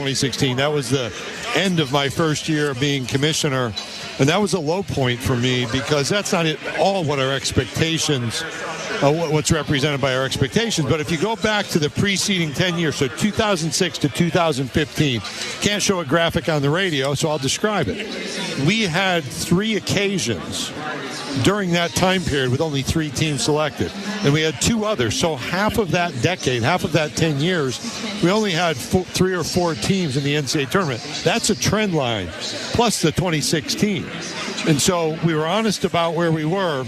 2016. That was the end of my first year of being commissioner. And that was a low point for me because that's not at all what our expectations, what's represented by our expectations. But if you go back to the preceding 10 years, so 2006 to 2015, can't show a graphic on the radio, so I'll describe it. We had 3 occasions during that time period with only 3 teams selected. And we had 2 others. So half of that decade, half of that 10 years, we only had 3 or 4 teams in the NCAA tournament. That's a trend line, plus the 2016. And so we were honest about where we were.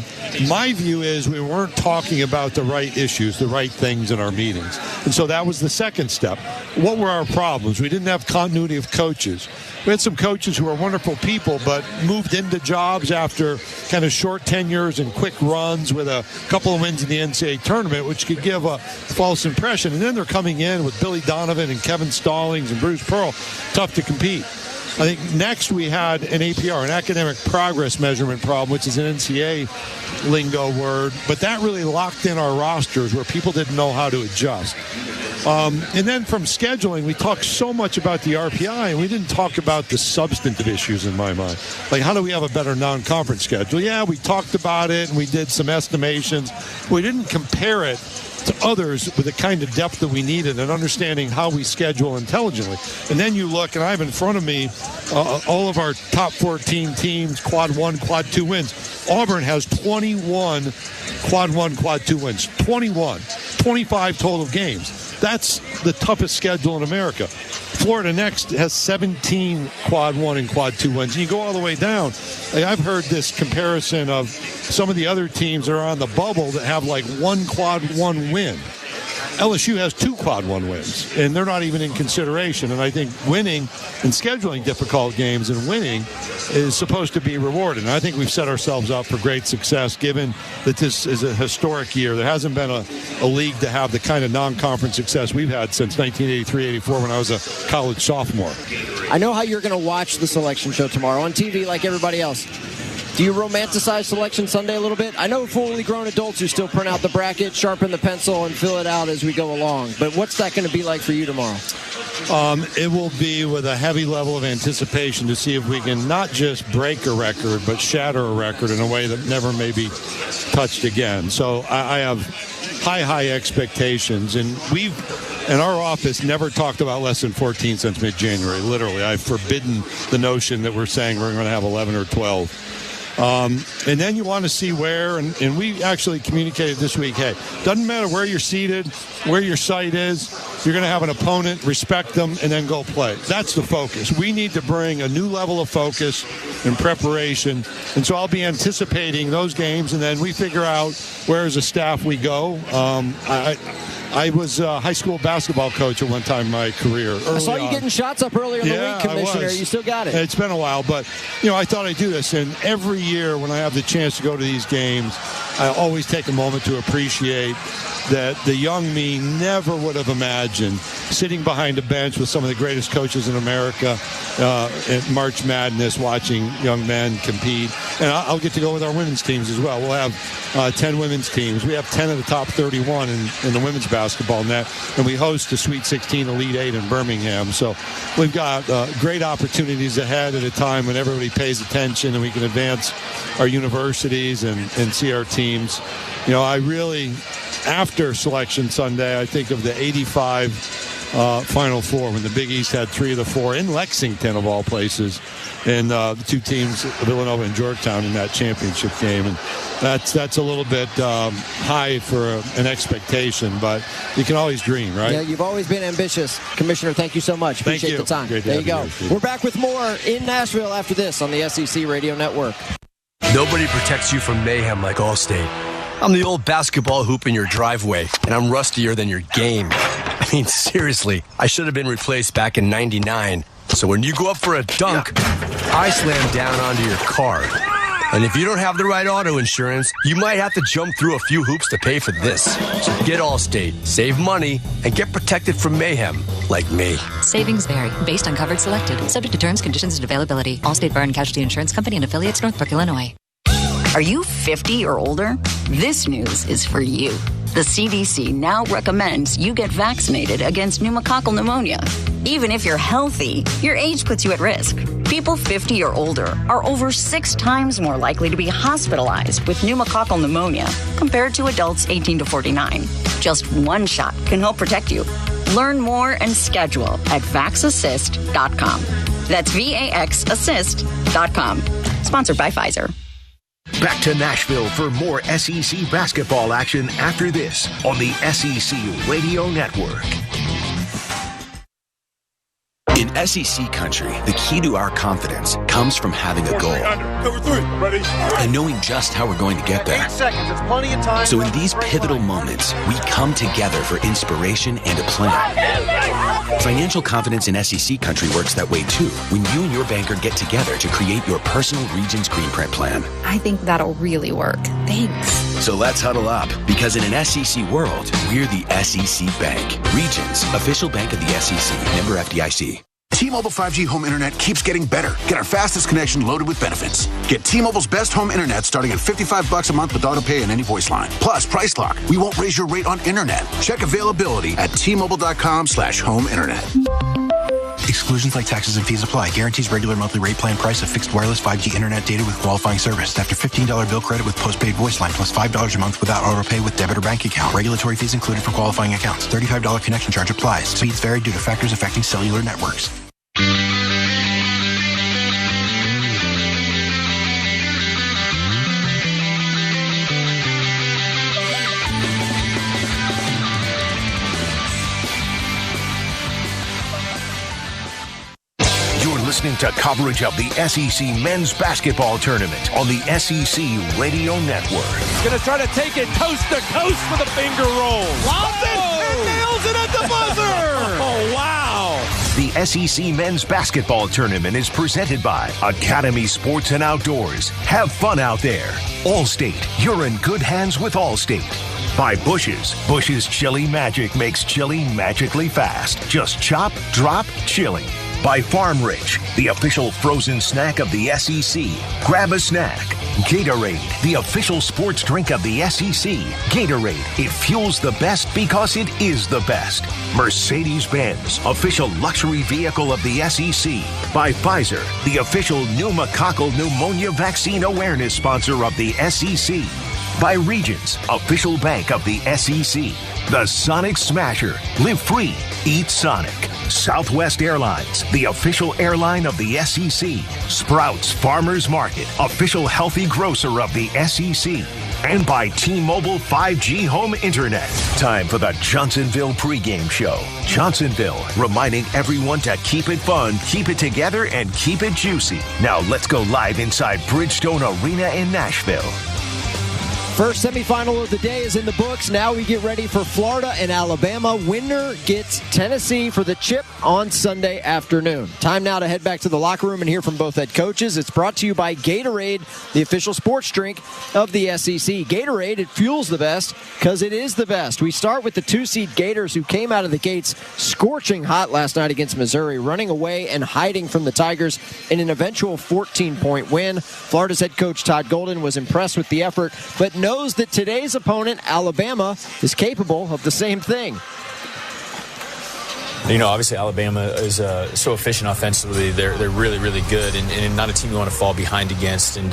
My view is we weren't talking about the right issues, the right things in our meetings. And so that was the second step. What were our problems? We didn't have continuity of coaches. We had some coaches who were wonderful people, but moved into jobs after kind of short tenures and quick runs with a couple of wins in the NCAA tournament, which could give a false impression. And then they're coming in with Billy Donovan and Kevin Stallings and Bruce Pearl. Tough to compete. I think next we had an APR, an academic progress measurement problem, which is an NCAA lingo word, but that really locked in our rosters where people didn't know how to adjust. And then from scheduling, we talked so much about the RPI, and we didn't talk about the substantive issues in my mind. Like, how do we have a better non-conference schedule? Yeah, we talked about it, and we did some estimations. We didn't compare it to others with the kind of depth that we needed and understanding how we schedule intelligently. And then you look, and I have in front of me all of our top 14 teams, quad 1, quad 2 wins. Auburn has 21 quad 1, quad 2 wins. 21. 25 total games. That's the toughest schedule in America. Florida next has 17 quad 1 and quad 2 wins. And you go all the way down. I've heard this comparison of some of the other teams that are on the bubble that have like 1 quad 1 win. LSU has 2 quad 1 wins, and they're not even in consideration. And I think winning and scheduling difficult games and winning is supposed to be rewarded. And I think we've set ourselves up for great success, given that this is a historic year. There hasn't been a league to have the kind of non-conference success we've had since 1983-84 when I was a college sophomore. I know how you're going to watch the selection show tomorrow on TV like everybody else. Do you romanticize Selection Sunday a little bit? I know fully grown adults who still print out the bracket, sharpen the pencil, and fill it out as we go along. But what's that going to be like for you tomorrow? It will be with a heavy level of anticipation to see if we can not just break a record, but shatter a record in a way that never may be touched again. So I have high expectations. And we've, in our office, never talked about less than 14 since mid-January. Literally, I've forbidden the notion that we're saying we're going to have 11 or 12. And then you want to see where, and we actually communicated this week, hey, doesn't matter where you're seated, where your site is, you're going to have an opponent, respect them, and then go play. That's the focus. We need to bring a new level of focus and preparation, and so I'll be anticipating those games, and then we figure out where as a staff we go. I was a high school basketball coach at one time in my career. I saw you getting shots up earlier in the week, Commissioner. You still got it. It's been a while, but I thought I'd do this. And every year when I have the chance to go to these games, I always take a moment to appreciate that the young me never would have imagined sitting behind a bench with some of the greatest coaches in America at March Madness, watching young men compete. And I'll get to go with our women's teams as well. We'll have 10 women's teams. We have 10 of the top 31 in the women's basketball net, and we host the Sweet 16 Elite 8 in Birmingham. So we've got great opportunities ahead at a time when everybody pays attention and we can advance our universities and see our teams. I really, after Selection Sunday, I think of the 85 Final Four when the Big East had 3 of the 4 in Lexington, of all places, and the 2 teams, Villanova and Georgetown, in that championship game. And that's a little bit high for an expectation, but you can always dream, right? Yeah, you've always been ambitious. Commissioner, thank you so much. Appreciate the time. There you go. We're back with more in Nashville after this on the SEC Radio Network. Nobody protects you from mayhem like Allstate. I'm the old basketball hoop in your driveway, and I'm rustier than your game. I mean, seriously, I should have been replaced back in '99. So when you go up for a dunk, I slam down onto your car. And if you don't have the right auto insurance, you might have to jump through a few hoops to pay for this. So get Allstate, save money, and get protected from mayhem like me. Savings vary based on coverage selected. Subject to terms, conditions, and availability. Allstate Bar and Casualty Insurance Company and affiliates, Northbrook, Illinois. Are you 50 or older? This news is for you. The CDC now recommends you get vaccinated against pneumococcal pneumonia. Even if you're healthy, your age puts you at risk. People 50 or older are over 6 times more likely to be hospitalized with pneumococcal pneumonia compared to adults 18 to 49. Just one shot can help protect you. Learn more and schedule at vaxassist.com. That's VAXassist.com. Sponsored by Pfizer. Back to Nashville for more SEC basketball action after this on the SEC Radio Network. In SEC country, the key to our confidence comes from having a goal. Cover 3, ready? And knowing just how we're going to get there. 8 seconds, it's plenty of time. So in these pivotal moments, we come together for inspiration and a plan. Financial confidence in SEC country works that way too, when you and your banker get together to create your personal Regions Green Print plan. I think that'll really work. Thanks. So let's huddle up, because in an SEC world, we're the SEC Bank. Regions, official bank of the SEC, member FDIC. T-Mobile 5G home internet keeps getting better. Get our fastest connection loaded with benefits. Get T-Mobile's best home internet starting at $55 a month with auto pay and any voice line. Plus, Price Lock. We won't raise your rate on internet. Check availability at T-Mobile.com/home internet. Exclusions like taxes and fees apply. Guarantees regular monthly rate plan price of fixed wireless 5G internet data with qualifying service. After $15 bill credit with postpaid voice line plus $5 a month without auto pay with debit or bank account. Regulatory fees included for qualifying accounts. $35 connection charge applies. Speeds vary due to factors affecting cellular networks. Listening to coverage of the SEC men's basketball tournament on the SEC Radio Network. Gonna try to take it coast to coast for the finger roll. Lobs it and nails it at the buzzer. Oh, wow. The SEC men's basketball tournament is presented by Academy Sports and Outdoors. Have fun out there. Allstate, you're in good hands with Allstate. By Bush's. Bush's Chili Magic makes chili magically fast. Just chop, drop, chili. By Farm Rich, the official frozen snack of the SEC. Grab a snack. Gatorade, the official sports drink of the SEC. Gatorade, it fuels the best because it is the best. Mercedes-Benz, official luxury vehicle of the SEC. By Pfizer, the official pneumococcal pneumonia vaccine awareness sponsor of the SEC. By Regions, official bank of the SEC. The Sonic Smasher, live free, eat Sonic. Southwest Airlines, the official airline of the SEC. Sprouts Farmers Market, official healthy grocer of the SEC. And by T-Mobile 5G home internet. Time for the Johnsonville pregame show. Johnsonville, reminding everyone to keep it fun, keep it together, and keep it juicy. Now let's go live inside Bridgestone Arena in Nashville. First semifinal of the day is in the books. Now we get ready for Florida and Alabama. Winner gets Tennessee for the chip on Sunday afternoon. Time now to head back to the locker room and hear from both head coaches. It's brought to you by Gatorade, the official sports drink of the SEC. Gatorade, it fuels the best because it is the best. We start with the 2-seed Gators, who came out of the gates scorching hot last night against Missouri, running away and hiding from the Tigers in an eventual 14-point win. Florida's head coach Todd Golden was impressed with the effort, but knows that today's opponent, Alabama, is capable of the same thing. You know, obviously Alabama is so efficient offensively. They're really, really good, and not a team you want to fall behind against. And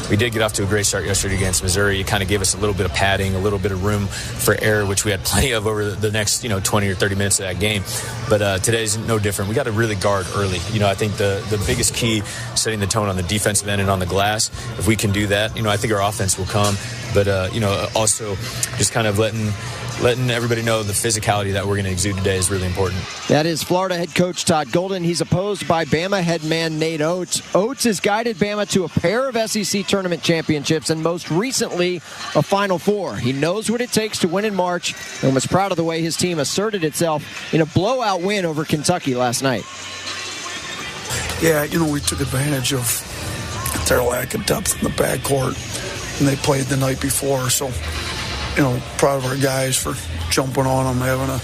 we did get off to a great start yesterday against Missouri. It kind of gave us a little bit of padding, a little bit of room for error, which we had plenty of over the next 20 or 30 minutes of that game. But today's no different. We got to really guard early. I think the biggest key, setting the tone on the defensive end and on the glass. If we can do that, I think our offense will come. But also just kind of letting everybody know the physicality that we're going to exude today is really important. That is Florida head coach Todd Golden. He's opposed by Bama head man Nate Oates. Oates has guided Bama to a pair of SEC tournament championships and most recently a Final Four. He knows what it takes to win in March and was proud of the way his team asserted itself in a blowout win over Kentucky last night. Yeah, we took advantage of their lack of depth in the backcourt, and they played the night before, so proud of our guys for jumping on them, having a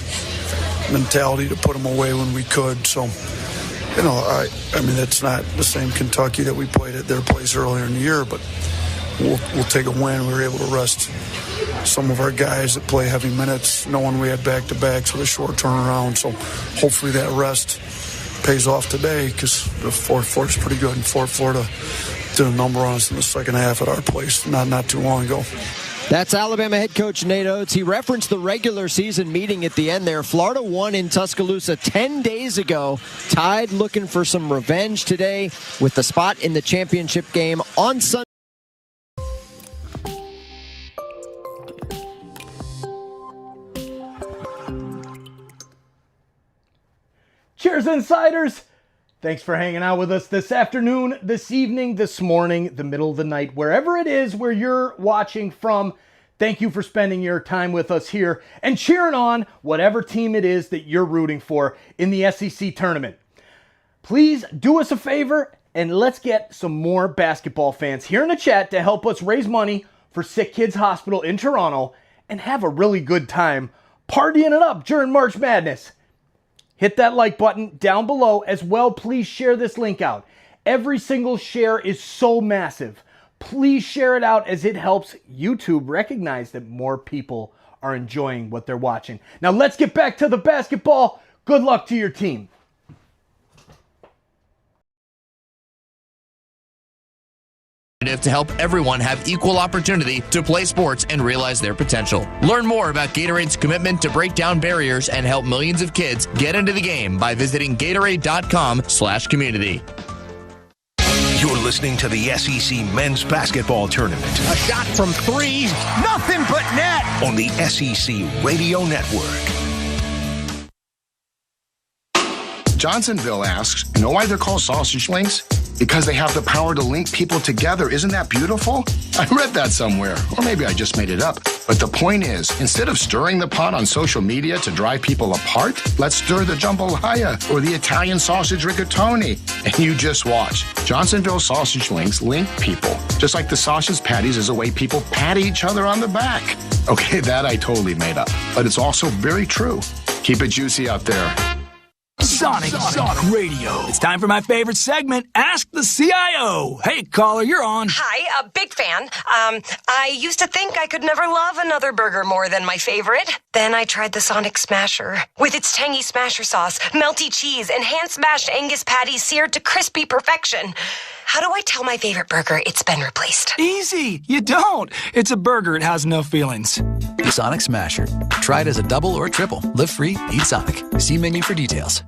mentality to put them away when we could. So, I mean, it's not the same Kentucky that we played at their place earlier in the year, but we'll take a win. We were able to rest some of our guys that play heavy minutes, knowing we had back-to-backs with a short turnaround. So hopefully that rest pays off today, because the fourth floor is pretty good. And Florida did a number on us in the second half at our place not too long ago. That's Alabama head coach Nate Oates. He referenced the regular season meeting at the end there. Florida won in Tuscaloosa 10 days ago. Tide looking for some revenge today with the spot in the championship game on Sunday. Cheers, Insiders! Thanks for hanging out with us this afternoon, this evening, this morning, the middle of the night, wherever it is where you're watching from. Thank you for spending your time with us here and cheering on whatever team it is that you're rooting for in the SEC tournament. Please do us a favor and let's get some more basketball fans here in the chat to help us raise money for SickKids Hospital in Toronto and have a really good time partying it up during March Madness. Hit that like button down below as well. Please share this link out. Every single share is so massive. Please share it out as it helps YouTube recognize that more people are enjoying what they're watching. Now let's get back to the basketball. Good luck to your team. To help everyone have equal opportunity to play sports and realize their potential. Learn more about Gatorade's commitment to break down barriers and help millions of kids get into the game by visiting Gatorade.com/community. You're listening to the SEC Men's Basketball Tournament. A shot from three, nothing but net. On the SEC Radio Network. Johnsonville asks, know why they're called sausage links? Because they have the power to link people together. Isn't that beautiful? I read that somewhere, or maybe I just made it up. But the point is, instead of stirring the pot on social media to drive people apart, let's stir the jambalaya or the Italian sausage rigatoni. And you just watch. Johnsonville sausage links link people, just like the sausage patties is a way people pat each other on the back. Okay, that I totally made up, but it's also very true. Keep it juicy out there. Sonic Radio. It's time for my favorite segment, Ask the CIO. Hey, caller, you're on. Hi, a big fan. I used to think I could never love another burger more than my favorite. Then I tried the Sonic Smasher. With its tangy smasher sauce, melty cheese, and hand-smashed Angus patties seared to crispy perfection. How do I tell my favorite burger it's been replaced? Easy. You don't. It's a burger. It has no feelings. The Sonic Smasher. Try it as a double or a triple. Live free, eat Sonic. See menu for details.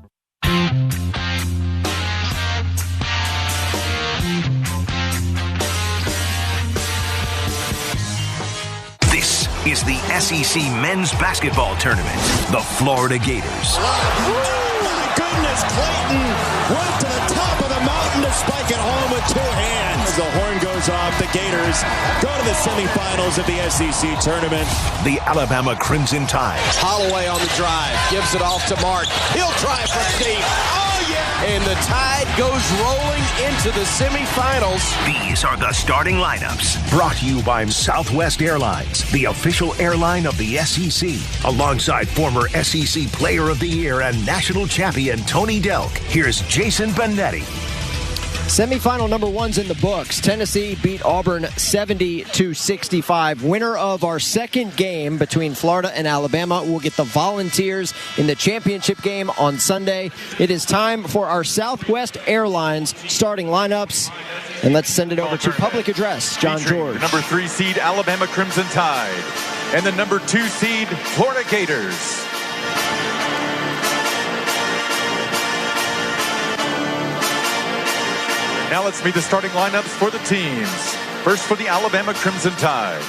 This is the SEC Men's Basketball Tournament. The Florida Gators. My goodness, Clayton went to the top of the mountain to spike it home with two hands. As the horn goes off, the Gators go to the semifinals of the SEC tournament. The Alabama Crimson Tide. Holloway on the drive, gives it off to Mark. He'll try from deep. Oh, yeah! And the Tide goes rolling into the semifinals. These are the starting lineups. Brought to you by Southwest Airlines, the official airline of the SEC. Alongside former SEC Player of the Year and national champion Tony Delk, here's Jason Benetti. Semifinal number one's in the books. Tennessee beat Auburn 70-65. Winner of our second game between Florida and Alabama will get the Volunteers in the championship game on Sunday. It is time for our Southwest Airlines starting lineups. And let's send it over to public address, John George. The number 3 seed Alabama Crimson Tide and the number 2 seed Florida Gators. Now let's meet the starting lineups for the teams. First for the Alabama Crimson Tide.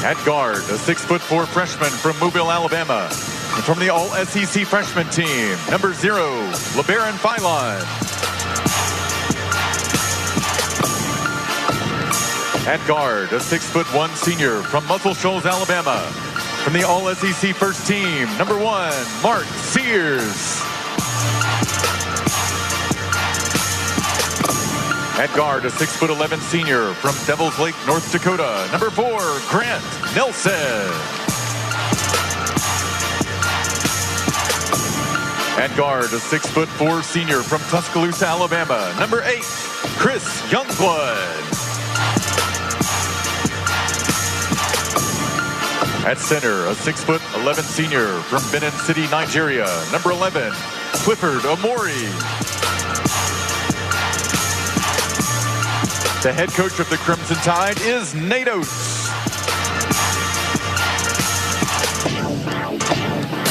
At guard, a 6'4" freshman from Mobile, Alabama. And from the All-SEC freshman team, number 0, LeBaron Philon. At guard, a 6'1" senior from Muscle Shoals, Alabama. From the All-SEC first team, number 1, Mark Sears. At guard, a 6'11" senior from Devils Lake, North Dakota, number 4, Grant Nelson. At guard, a 6'4" senior from Tuscaloosa, Alabama, number 8, Chris Youngblood. At center, a 6'11" senior from Benin City, Nigeria, number 11, Clifford Omori. The head coach of the Crimson Tide is Nate Oates.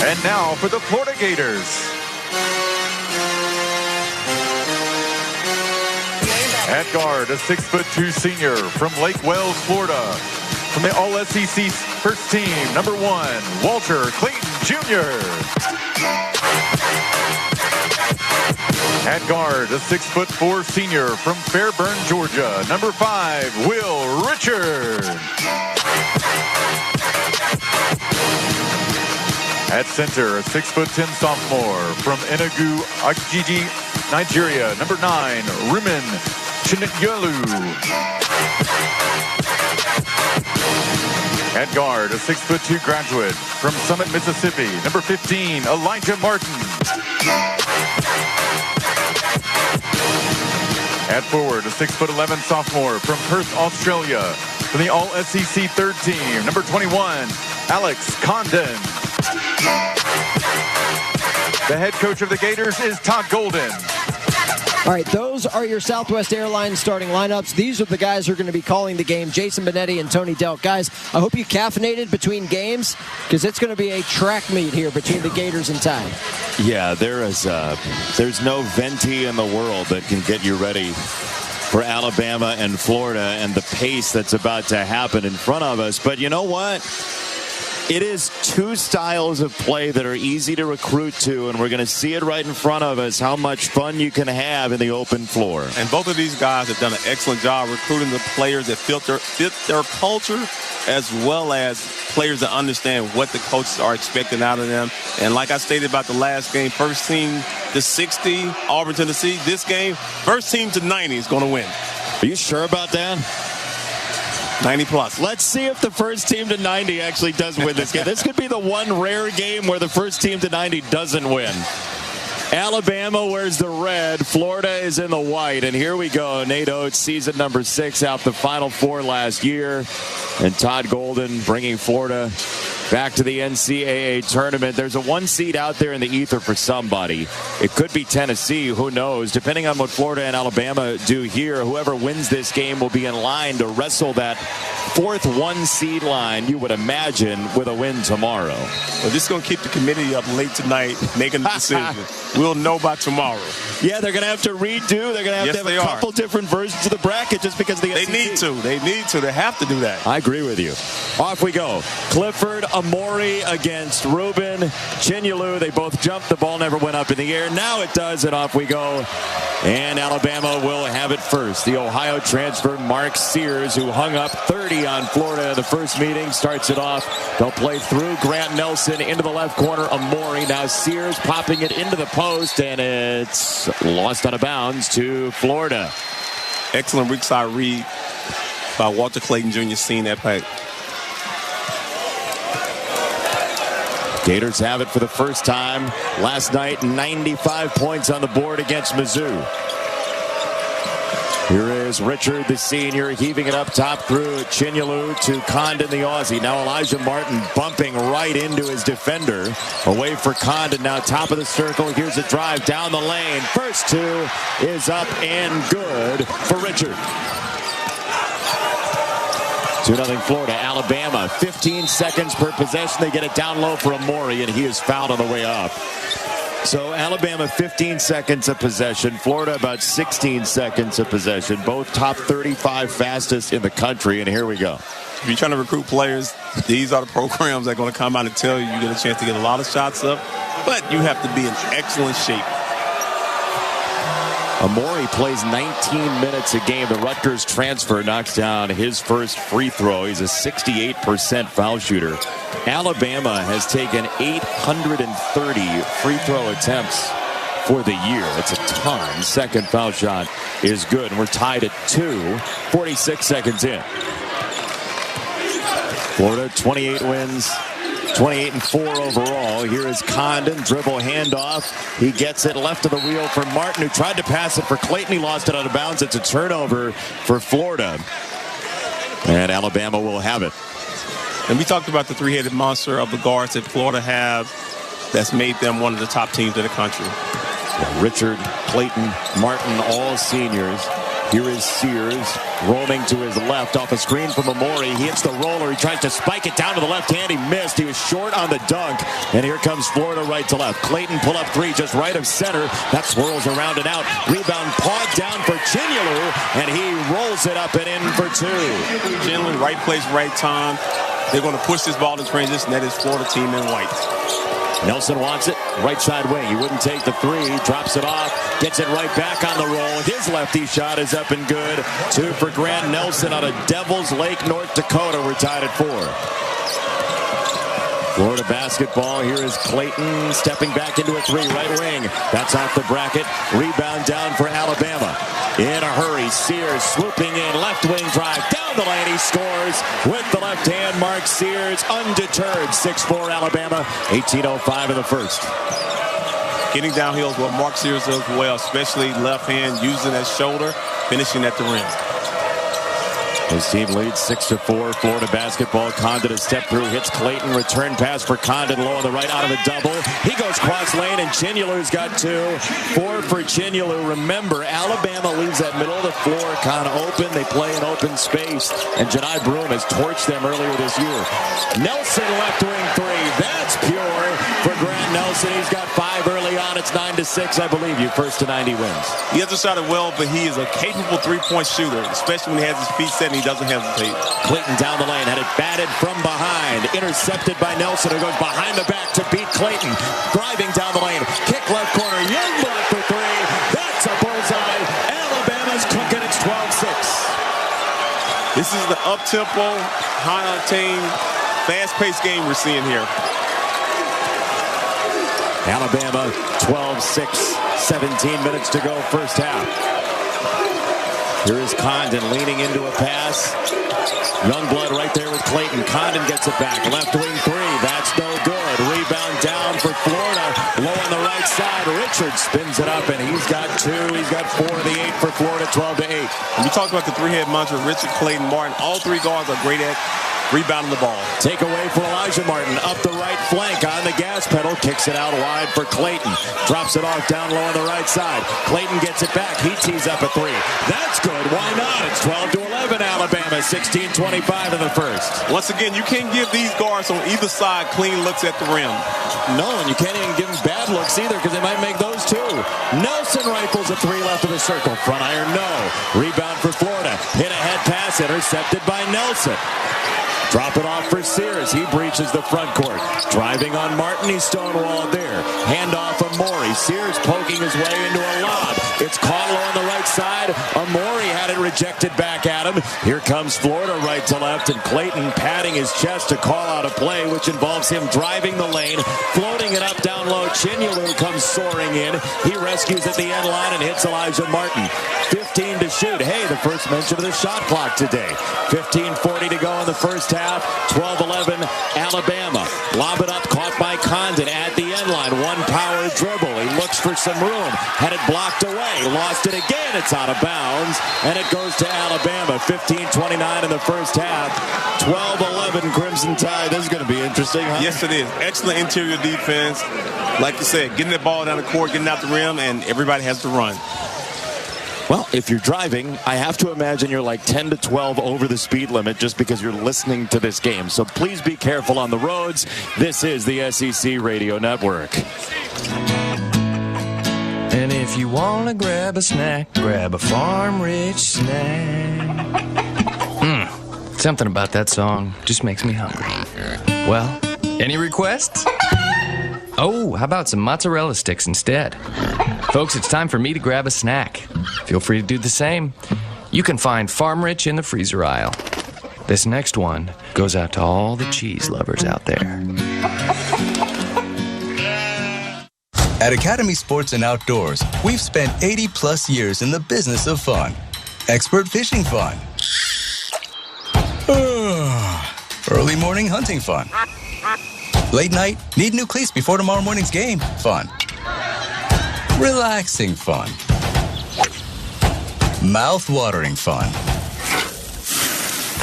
And now for the Florida Gators. At guard, a 6'2" senior from Lake Wales, Florida. From the All-SEC first team, number 1, Walter Clayton Jr. At guard, a 6'4" senior from Fairburn, Georgia, number 5, Will Richard. At center, a 6'10" sophomore from Enugu, Agigi, Nigeria, number 9, Rumen Chinegyolu. At guard, a 6'2" graduate from Summit, Mississippi, number 15, Elijah Martin. At forward, a 6'11" sophomore from Perth, Australia, from the All-SEC third team, number 21, Alex Condon. The head coach of the Gators is Todd Golden. All right, those are your Southwest Airlines starting lineups. These are the guys who are going to be calling the game, Jason Benetti and Tony Delk. Guys, I hope you caffeinated between games because it's going to be a track meet here between the Gators and Tide. Yeah, there's no venti in the world that can get you ready for Alabama and Florida and the pace that's about to happen in front of us. But you know what? It is two styles of play that are easy to recruit to, and we're going to see it right in front of us, how much fun you can have in the open floor. And both of these guys have done an excellent job recruiting the players that fit their culture, as well as players that understand what the coaches are expecting out of them. And like I stated about the last game, first team to 60, Auburn, Tennessee. This game, first team to 90 is going to win. Are you sure about that? 90 plus. Let's see if the first team to 90 actually does win this game. This could be the one rare game where the first team to 90 doesn't win. Alabama wears the red. Florida is in the white. And here we go. Nate Oates, season number 6, out the Final Four last year. And Todd Golden bringing Florida back to the NCAA tournament. There's a 1 seed out there in the ether for somebody. It could be Tennessee. Who knows? Depending on what Florida and Alabama do here, whoever wins this game will be in line to wrestle that 4th 1 seed line, you would imagine, with a win tomorrow. Well, this is going to keep the committee up late tonight making the decision. We'll know by tomorrow. Yeah, they're going to have to redo. They're going to have to have a couple different versions of the bracket just because of the SEC. They need to. They have to do that. I agree with you. Off we go. Clifford Omori against Ruben Chinegyolu. They both jumped. The ball never went up in the air. Now it does, and off we go. And Alabama will have it first. The Ohio transfer, Mark Sears, who hung up 30 on Florida in the first meeting, starts it off. They'll play through Grant Nelson into the left corner. Omori. Now Sears popping it into the post, and it's lost out of bounds to Florida. Excellent weak side read by Walter Clayton Jr. seeing that play. Gators have it for the first time. Last night, 95 points on the board against Mizzou. Here is Richard, the senior, heaving it up top through Chinegyolu to Condon, the Aussie. Now Elijah Martin bumping right into his defender. Away for Condon, now top of the circle. Here's a drive down the lane. First 2 is up and good for Richard. 2-0 Florida. Alabama, 15 seconds per possession. They get it down low for Omori, and he is fouled on the way up. So Alabama, 15 seconds of possession. Florida, about 16 seconds of possession. Both top 35 fastest in the country, and here we go. If you're trying to recruit players, these are the programs that are going to come out and tell you get a chance to get a lot of shots up, but you have to be in excellent shape. Omori plays 19 minutes a game. The Rutgers transfer knocks down his first free throw. He's a 68% foul shooter. Alabama has taken 830 free throw attempts for the year. That's a ton. Second foul shot is good. And we're tied at 2, 46 seconds in. Florida, 28 wins. 28-4 overall. Here is Condon, dribble handoff. He gets it left of the wheel for Martin, who tried to pass it for Clayton. He lost it out of bounds. It's a turnover for Florida. And Alabama will have it. And we talked about the three-headed monster of the guards that Florida have that's made them one of the top teams in the country. Yeah, Richard, Clayton, Martin, all seniors. Here is Sears rolling to his left off a screen from Amori. He hits the roller. He tries to spike it down to the left hand. He missed. He was short on the dunk. And here comes Florida right to left. Clayton pull up three just right of center. That swirls around and out. Rebound pawed down for Chinyalu. And he rolls it up and in for two. Generally, right place, right time. They're going to push this ball to transition. That is Florida team in white. Nelson wants it. Right side wing. He wouldn't take the three. Drops it off. Gets it right back on the roll. His lefty shot is up and good. Two for Grant Nelson out of Devils Lake, North Dakota. We're tied at 4. Florida basketball. Here is Clayton stepping back into a three. Right wing. That's off the bracket. Rebound down for Alabama. In a hurry. Sears swooping in. Left wing drive. Down the lane. He scores with the left hand. Mark Sears undeterred. 6-4 Alabama. 18:05 in the first. Getting downhill is what Mark Sears does well, especially left hand, using that shoulder, finishing at the rim. His team leads 6-4. Florida basketball. Condon has stepped through, hits Clayton. Return pass for Condon, low on the right, out of a double. He goes cross lane, and Chinyalu's got 2. 4 for Chinyalu. Remember, Alabama leaves that middle of the floor kind of open. They play in open space, and Janai Broom has torched them earlier this year. Nelson left wing three. That's pure for Grant Nelson. He's got 5 early on. It's 9-6, I believe. You first to 90 wins. He hasn't shot it well, but he is a capable three-point shooter, especially when he has his feet set and he doesn't hesitate. Clayton down the lane, had it batted from behind. Intercepted by Nelson, who goes behind the back to beat Clayton. Driving down the lane. Kick left corner. Youngblood for 3. That's a bullseye. Alabama's cooking. It's 12-6. This is the up-tempo, high-octane, fast-paced game we're seeing here. Alabama 12-6. 17 minutes to go first half. Here is Condon leaning into a pass. Youngblood right there with Clayton. Condon gets it back. Left wing three. That's no good. Rebound down for Florida. Low on the right side. Richard spins it up, and he's got 2. He's got 4 of the 8 for Florida, 12-8. When we talked about the three-head monster, Richard, Clayton, Martin, all 3 guards are great at rebounding the ball. Take away for Elijah Martin. Up the right flank on the gas pedal. Kicks it out wide for Clayton. Drops it off down low on the right side. Clayton gets it back. He tees up a 3. That's good. Why not? It's 12-11 Alabama. 16-25 in the first. Once again, you can't give these guards on either side clean looks at the rim. No, and you can't even give them bad looks either because they might make those too. Nelson rifles a 3 left of the circle. Front iron, no. Rebound for Florida. Hit a head pass. Intercepted by Nelson. Drop it off for Sears. He breaches the front court. Driving on Martin. He's stonewalled there. Handoff Amori. Sears poking his way into a lob. It's caught low on the right side. Amori had it rejected back at him. Here comes Florida right to left, and Clayton patting his chest to call out a play, which involves him driving the lane, floating it up down low. Chinyalu comes soaring in. He rescues at the end line and hits Elijah Martin. 15 to shoot. Hey, the first mention of the shot clock today. 15:40 to go in the first half. 12-11 Alabama. Lob it up, caught by Condon at the end line. One power dribble. He looks for some room. Had it blocked away. Lost it again. It's out of bounds. And it goes to Alabama. 15-29 in the first half. 12-11 Crimson Tide. This is going to be interesting, huh? Yes, it is. Excellent interior defense. Like you said, getting the ball down the court, getting out the rim, and everybody has to run. Well, if you're driving, I have to imagine you're like 10 to 12 over the speed limit just because you're listening to this game. So please be careful on the roads. This is the SEC Radio Network. And if you want to grab a snack, grab a Farm Rich snack. Something about that song just makes me hungry. Well, any requests? Oh, how about some mozzarella sticks instead? Folks, it's time for me to grab a snack. Feel free to do the same. You can find Farm Rich in the freezer aisle. This next one goes out to all the cheese lovers out there. At Academy Sports and Outdoors, we've spent 80-plus years in the business of fun. Expert fishing fun. Early morning hunting fun. Late night, need new cleats before tomorrow morning's game fun. Relaxing fun. Mouth-watering fun.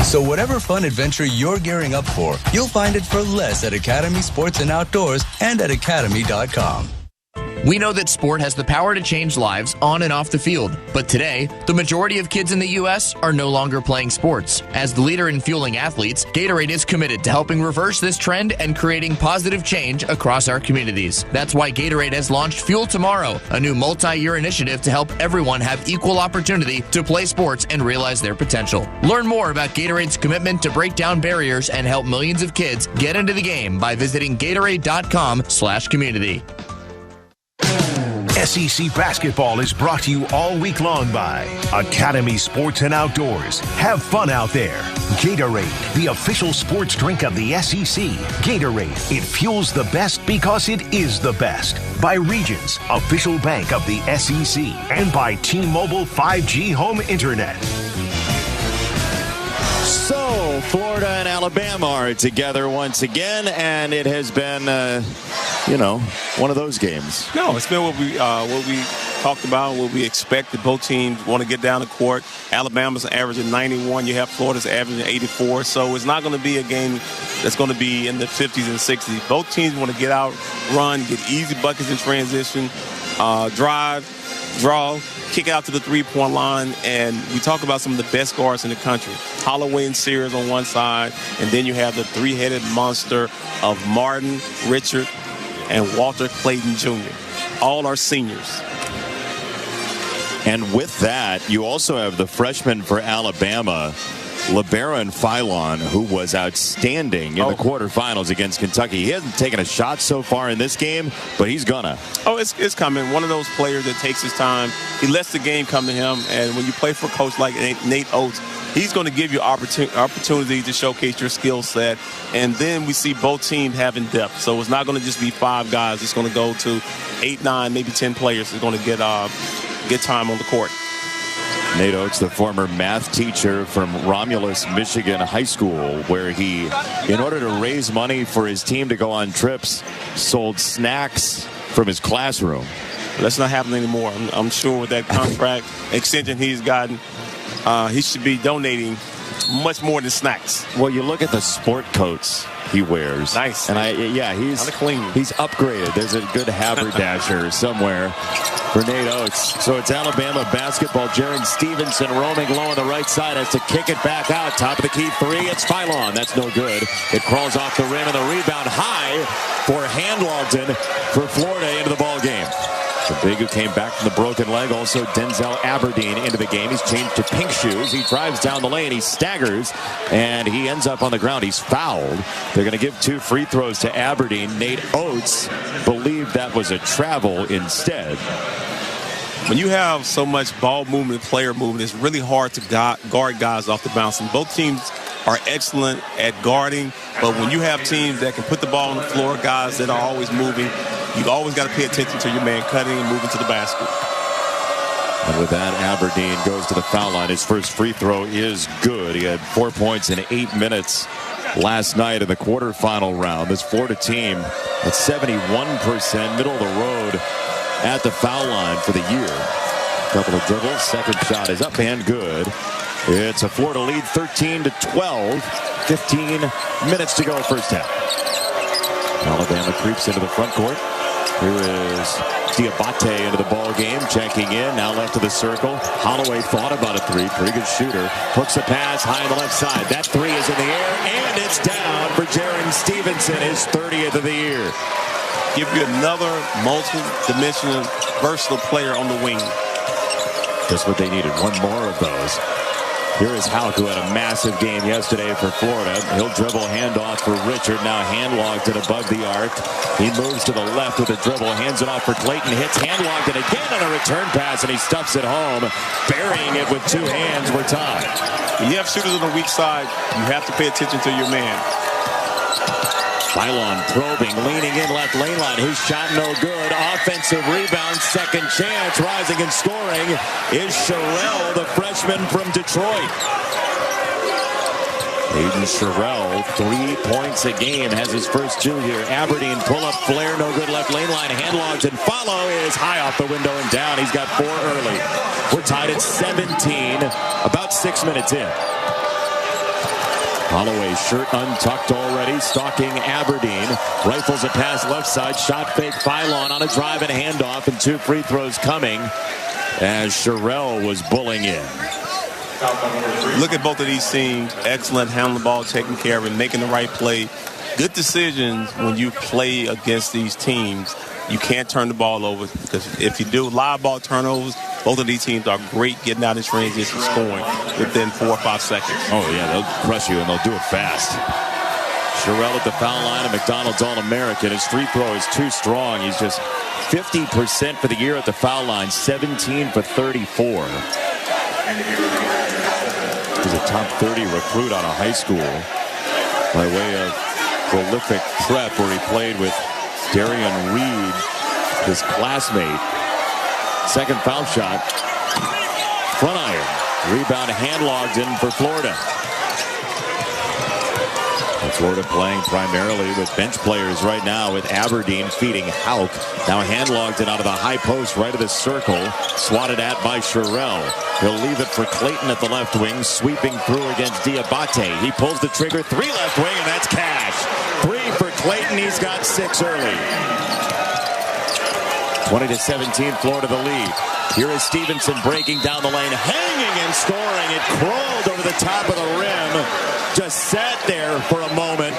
So whatever fun adventure you're gearing up for, you'll find it for less at Academy Sports and Outdoors and at academy.com. We know that sport has the power to change lives on and off the field, but today, the majority of kids in the U.S. are no longer playing sports. As the leader in fueling athletes, Gatorade is committed to helping reverse this trend and creating positive change across our communities. That's why Gatorade has launched Fuel Tomorrow, a new multi-year initiative to help everyone have equal opportunity to play sports and realize their potential. Learn more about Gatorade's commitment to break down barriers and help millions of kids get into the game by visiting Gatorade.com/community. SEC basketball is brought to you all week long by Academy Sports and Outdoors. Have fun out there. Gatorade, the official sports drink of the SEC. Gatorade, it fuels the best because it is the best. By Regions, official bank of the SEC. And by T-Mobile 5G home internet. So, Florida and Alabama are together once again, and it has been, one of those games. No, it's been what we talked about, what we expected. Both teams want to get down the court. Alabama's averaging 91. You have Florida's averaging 84. So it's not going to be a game that's going to be in the 50s and 60s. Both teams want to get out, run, get easy buckets in transition, drive, draw, kick out to the three-point line, and we talk about some of the best guards in the country. Holloway and Sears on one side, and then you have the three-headed monster of Martin, Richard, and Walter Clayton Jr. All are seniors. And with that, you also have the freshman for Alabama, LeBaron Philon, who was outstanding in the quarterfinals against Kentucky. He hasn't taken a shot so far in this game, but he's gonna. Oh, it's coming. One of those players that takes his time. He lets the game come to him, and when you play for a coach like Nate Oates, he's going to give you opportunity to showcase your skill set. And then we see both teams having depth. So it's not going to just be 5 guys. It's going to go to 8, 9, maybe 10 players that's going to get time on the court. Nate Oates, the former math teacher from Romulus, Michigan High School, where he, in order to raise money for his team to go on trips, sold snacks from his classroom. That's not happening anymore. I'm sure with that contract extension he's gotten, he should be donating much more than snacks. Well, you look at the sport coats he wears. Nice. And he's clean. He's upgraded. There's a good haberdasher somewhere for Nate Oates. So it's Alabama basketball. Jaron Stevenson roaming low on the right side, has to kick it back out. Top of the key three. It's Philon. That's no good. It crawls off the rim, and the rebound high for Handlogton for Florida into the ball game. The big who came back from the broken leg, also Denzel Aberdeen into the game. He's changed to pink shoes. He drives down the lane. He staggers, and he ends up on the ground. He's fouled. They're going to give 2 free throws to Aberdeen. Nate Oates believed that was a travel instead. When you have so much ball movement, player movement, it's really hard to guard guys off the bounce. And both teams are excellent at guarding, but when you have teams that can put the ball on the floor, guys that are always moving, you've always got to pay attention to your man cutting and moving to the basket. And with that, Aberdeen goes to the foul line. His first free throw is good. He had 4 points in 8 minutes last night in the quarterfinal round. This Florida team at 71%, middle of the road at the foul line for the year. Couple of dribbles. Second shot is up and good. It's a Florida lead, 13-12. 15 minutes to go first half. Alabama creeps into the front court. Here is Diabate into the ball game, checking in, now left of the circle. Holloway thought about a three, pretty good shooter. Hooks the pass high on the left side. That three is in the air, and it's down for Jaron Stevenson, his 30th of the year. Give you another multi-dimensional, versatile player on the wing. Just what they needed, one more of those. Here is Houck, who had a massive game yesterday for Florida. He'll dribble, handoff for Richard. Now Handlogton above the arc. He moves to the left with a dribble, hands it off for Clayton, hits Handlogton again on a return pass, and he stuffs it home, burying it with 2 hands. We're tied. When you have shooters on the weak side, you have to pay attention to your man. Philon probing, leaning in left lane line. His shot no good. Offensive rebound, second chance. Rising and scoring is Sherrill, the freshman from Detroit. Aiden Sherrill, 3 points a game, has his first 2 here. Aberdeen pull-up flare, no good left lane line. Handlogton follow is high off the window and down. He's got 4 early. We're tied at 17, about 6 minutes in. Holloway, shirt untucked already, stalking Aberdeen. Rifles a pass left side, shot fake, Philon on a drive and handoff, and 2 free throws coming as Sherrill was bullying in. Look at both of these teams. Excellent handling the ball, taking care of it, making the right play. Good decisions when you play against these teams. You can't turn the ball over, because if you do live ball turnovers, both of these teams are great getting out in transition, scoring within 4 or 5 seconds. Oh, yeah, they'll crush you, and they'll do it fast. Sherrill at the foul line, a McDonald's All-American. His free throw is too strong. He's just 50% for the year at the foul line, 17 for 34. He's a top 30 recruit out of high school by way of prolific prep, where he played with Darian Reed, his classmate. Second foul shot. Front iron. Rebound hand logged in for Florida. And Florida playing primarily with bench players right now, with Aberdeen feeding Hauk. Now hand logged in out of the high post right of the circle. Swatted at by Sherrill. He'll leave it for Clayton at the left wing, sweeping through against Diabate. He pulls the trigger, 3 left wing, and that's cash. 3 for Clayton. He's got 6 early. 20-17, Florida the lead. Here is Stevenson breaking down the lane, hanging and scoring. It crawled over the top of the rim. Just sat there for a moment.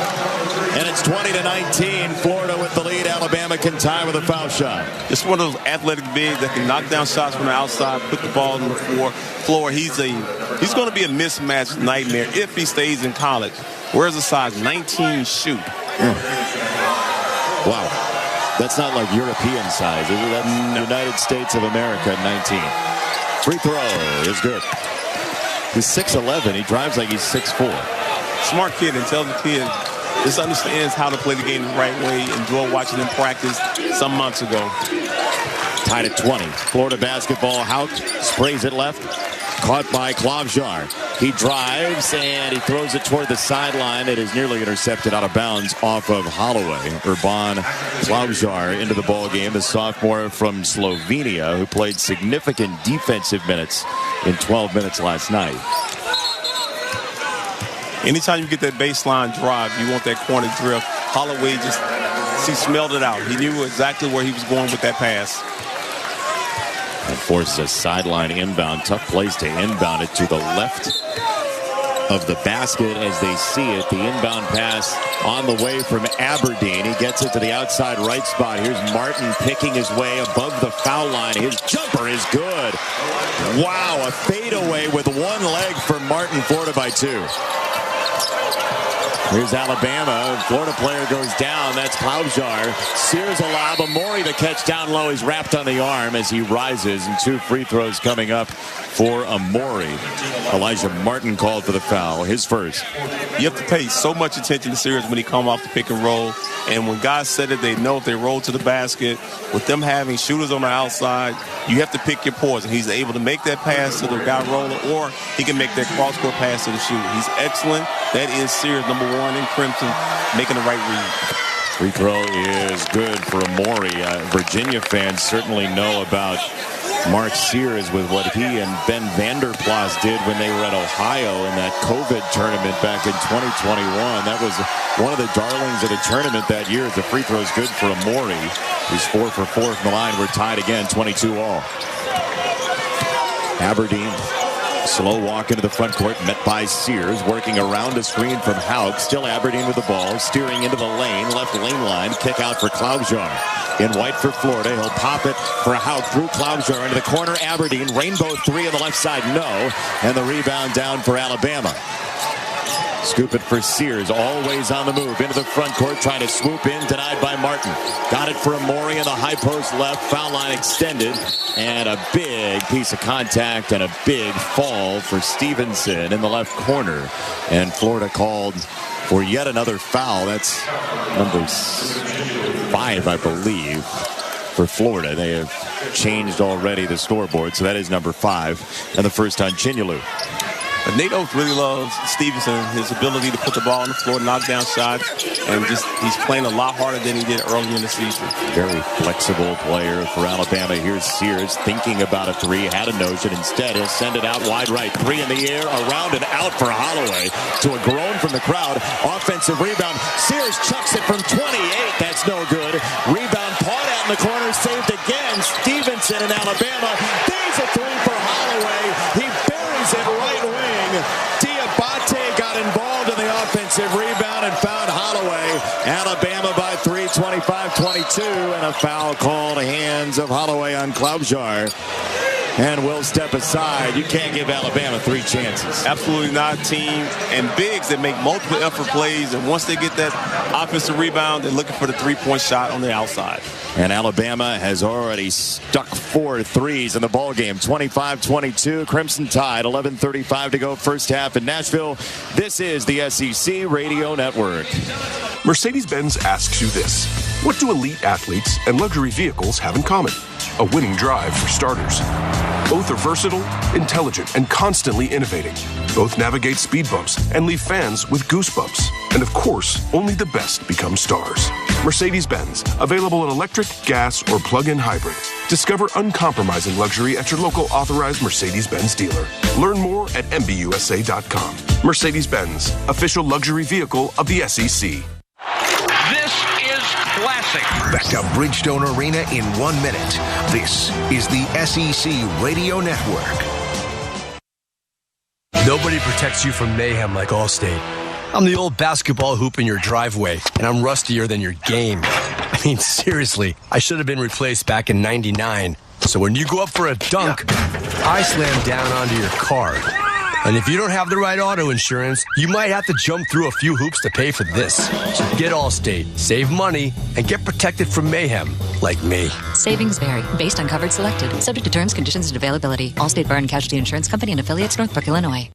And it's 20-19. Florida with the lead. Alabama can tie with a foul shot. Just one of those athletic bigs that can knock down shots from the outside, put the ball on the floor. He's going to be a mismatch nightmare if he stays in college. Where's a size 19 shoot? Wow. That's not like European size, is it? That's United States of America, 19. Free throw is good. He's 6'11". He drives like he's 6'4". Smart kid, intelligent kid. Just understands how to play the game the right way. Enjoy watching him practice some months ago. Tied at 20. Florida basketball. Hauk sprays it left. Caught by Klavjar. He drives and he throws it toward the sideline. It is nearly intercepted out of bounds off of Holloway. Urban Klavjar into the ball game, the sophomore from Slovenia, who played significant defensive minutes in 12 minutes last night. Anytime you get that baseline drive, you want that corner drift. Holloway he smelled it out. He knew exactly where he was going with that pass. And forces a sideline inbound. Tough place to inbound it to the left of the basket as they see it. The inbound pass on the way from Aberdeen. He gets it to the outside right spot. Here's Martin picking his way above the foul line. His jumper is good. Wow, a fadeaway with one leg for Martin. Florida by 2. Here's Alabama. Florida player goes down. That's Klavjar. Sears a lob. Amori the catch down low. He's wrapped on the arm as he rises. And 2 free throws coming up for Amori. Elijah Martin called for the foul. His first. You have to pay so much attention to Sears when he come off the pick and roll. And when guys said it, they know if they roll to the basket. With them having shooters on the outside, you have to pick your poison. He's able to make that pass to the guy roller, or he can make that cross-court pass to the shooter. He's excellent. That is Sears, number 1 in Crimson, making the right read. Free throw is good for Amori. Virginia fans certainly know about Mark Sears with what he and Ben Vanderplas did when they were at Ohio in that COVID tournament back in 2021. That was one of the darlings of the tournament that year. The free throw is good for Amori. He's 4 for 4 from the line. We're tied again, 22 all. Aberdeen. Slow walk into the front court, met by Sears, working around a screen from Hauk. Still Aberdeen with the ball, steering into the lane, left lane line, kick out for Klavjar. In white for Florida, he'll pop it for Hauk through Klavjar into the corner. Aberdeen, rainbow 3 on the left side, no. And the rebound down for Alabama. Scoop it for Sears, always on the move, into the front court, trying to swoop in, denied by Martin. Got it for Amori in the high post left, foul line extended, and a big piece of contact and a big fall for Stevenson in the left corner. And Florida called for yet another foul. That's number 5, I believe, for Florida. They have changed already the scoreboard, so that is number 5, and the first on Chinyelu. But Nate Oates really loves Stevenson, his ability to put the ball on the floor, knock down shots, and he's playing a lot harder than he did earlier in the season. Very flexible player for Alabama. Here's Sears thinking about a three, had a notion. Instead, he'll send it out wide right. Three in the air, around and out for Holloway. To a groan from the crowd. Offensive rebound. Sears chucks it from 28. That's no good. Rebound, pawed out in the corner, saved again. Stevenson in Alabama. There's a three for Holloway. He buries it right wing. Diabate got involved in the offensive rebound and found Holloway. Alabama by 3, 25-22, and a foul called hands of Holloway on Klobuchar. And we'll step aside. You can't give Alabama 3 chances. Absolutely not. Team and bigs that make multiple effort plays, and once they get that offensive rebound, they're looking for the three-point shot on the outside. And Alabama has already stuck 4 threes in the ballgame. 25-22, Crimson Tide, 11:35 to go first half in Nashville. This is the SEC Radio Network. Mercedes-Benz asks you this. What do elite athletes and luxury vehicles have in common? A winning drive, for starters. Both are versatile, intelligent, and constantly innovating. Both navigate speed bumps and leave fans with goosebumps. And of course, only the best become stars. Mercedes-Benz, available in electric, gas, or plug-in hybrid. Discover uncompromising luxury at your local authorized Mercedes-Benz dealer. Learn more at MBUSA.com. Mercedes-Benz, official luxury vehicle of the SEC. This is classic. Back to Bridgestone Arena in 1 minute. This is the SEC Radio Network. Nobody protects you from mayhem like Allstate. I'm the old basketball hoop in your driveway, and I'm rustier than your game. I mean, seriously, I should have been replaced back in '99. So when you go up for a dunk, I slam down onto your car. And if you don't have the right auto insurance, you might have to jump through a few hoops to pay for this. So get Allstate, save money, and get protected from mayhem like me. Savings vary based on coverage selected. Subject to terms, conditions, and availability. Allstate Bar and Casualty Insurance Company and affiliates, Northbrook, Illinois.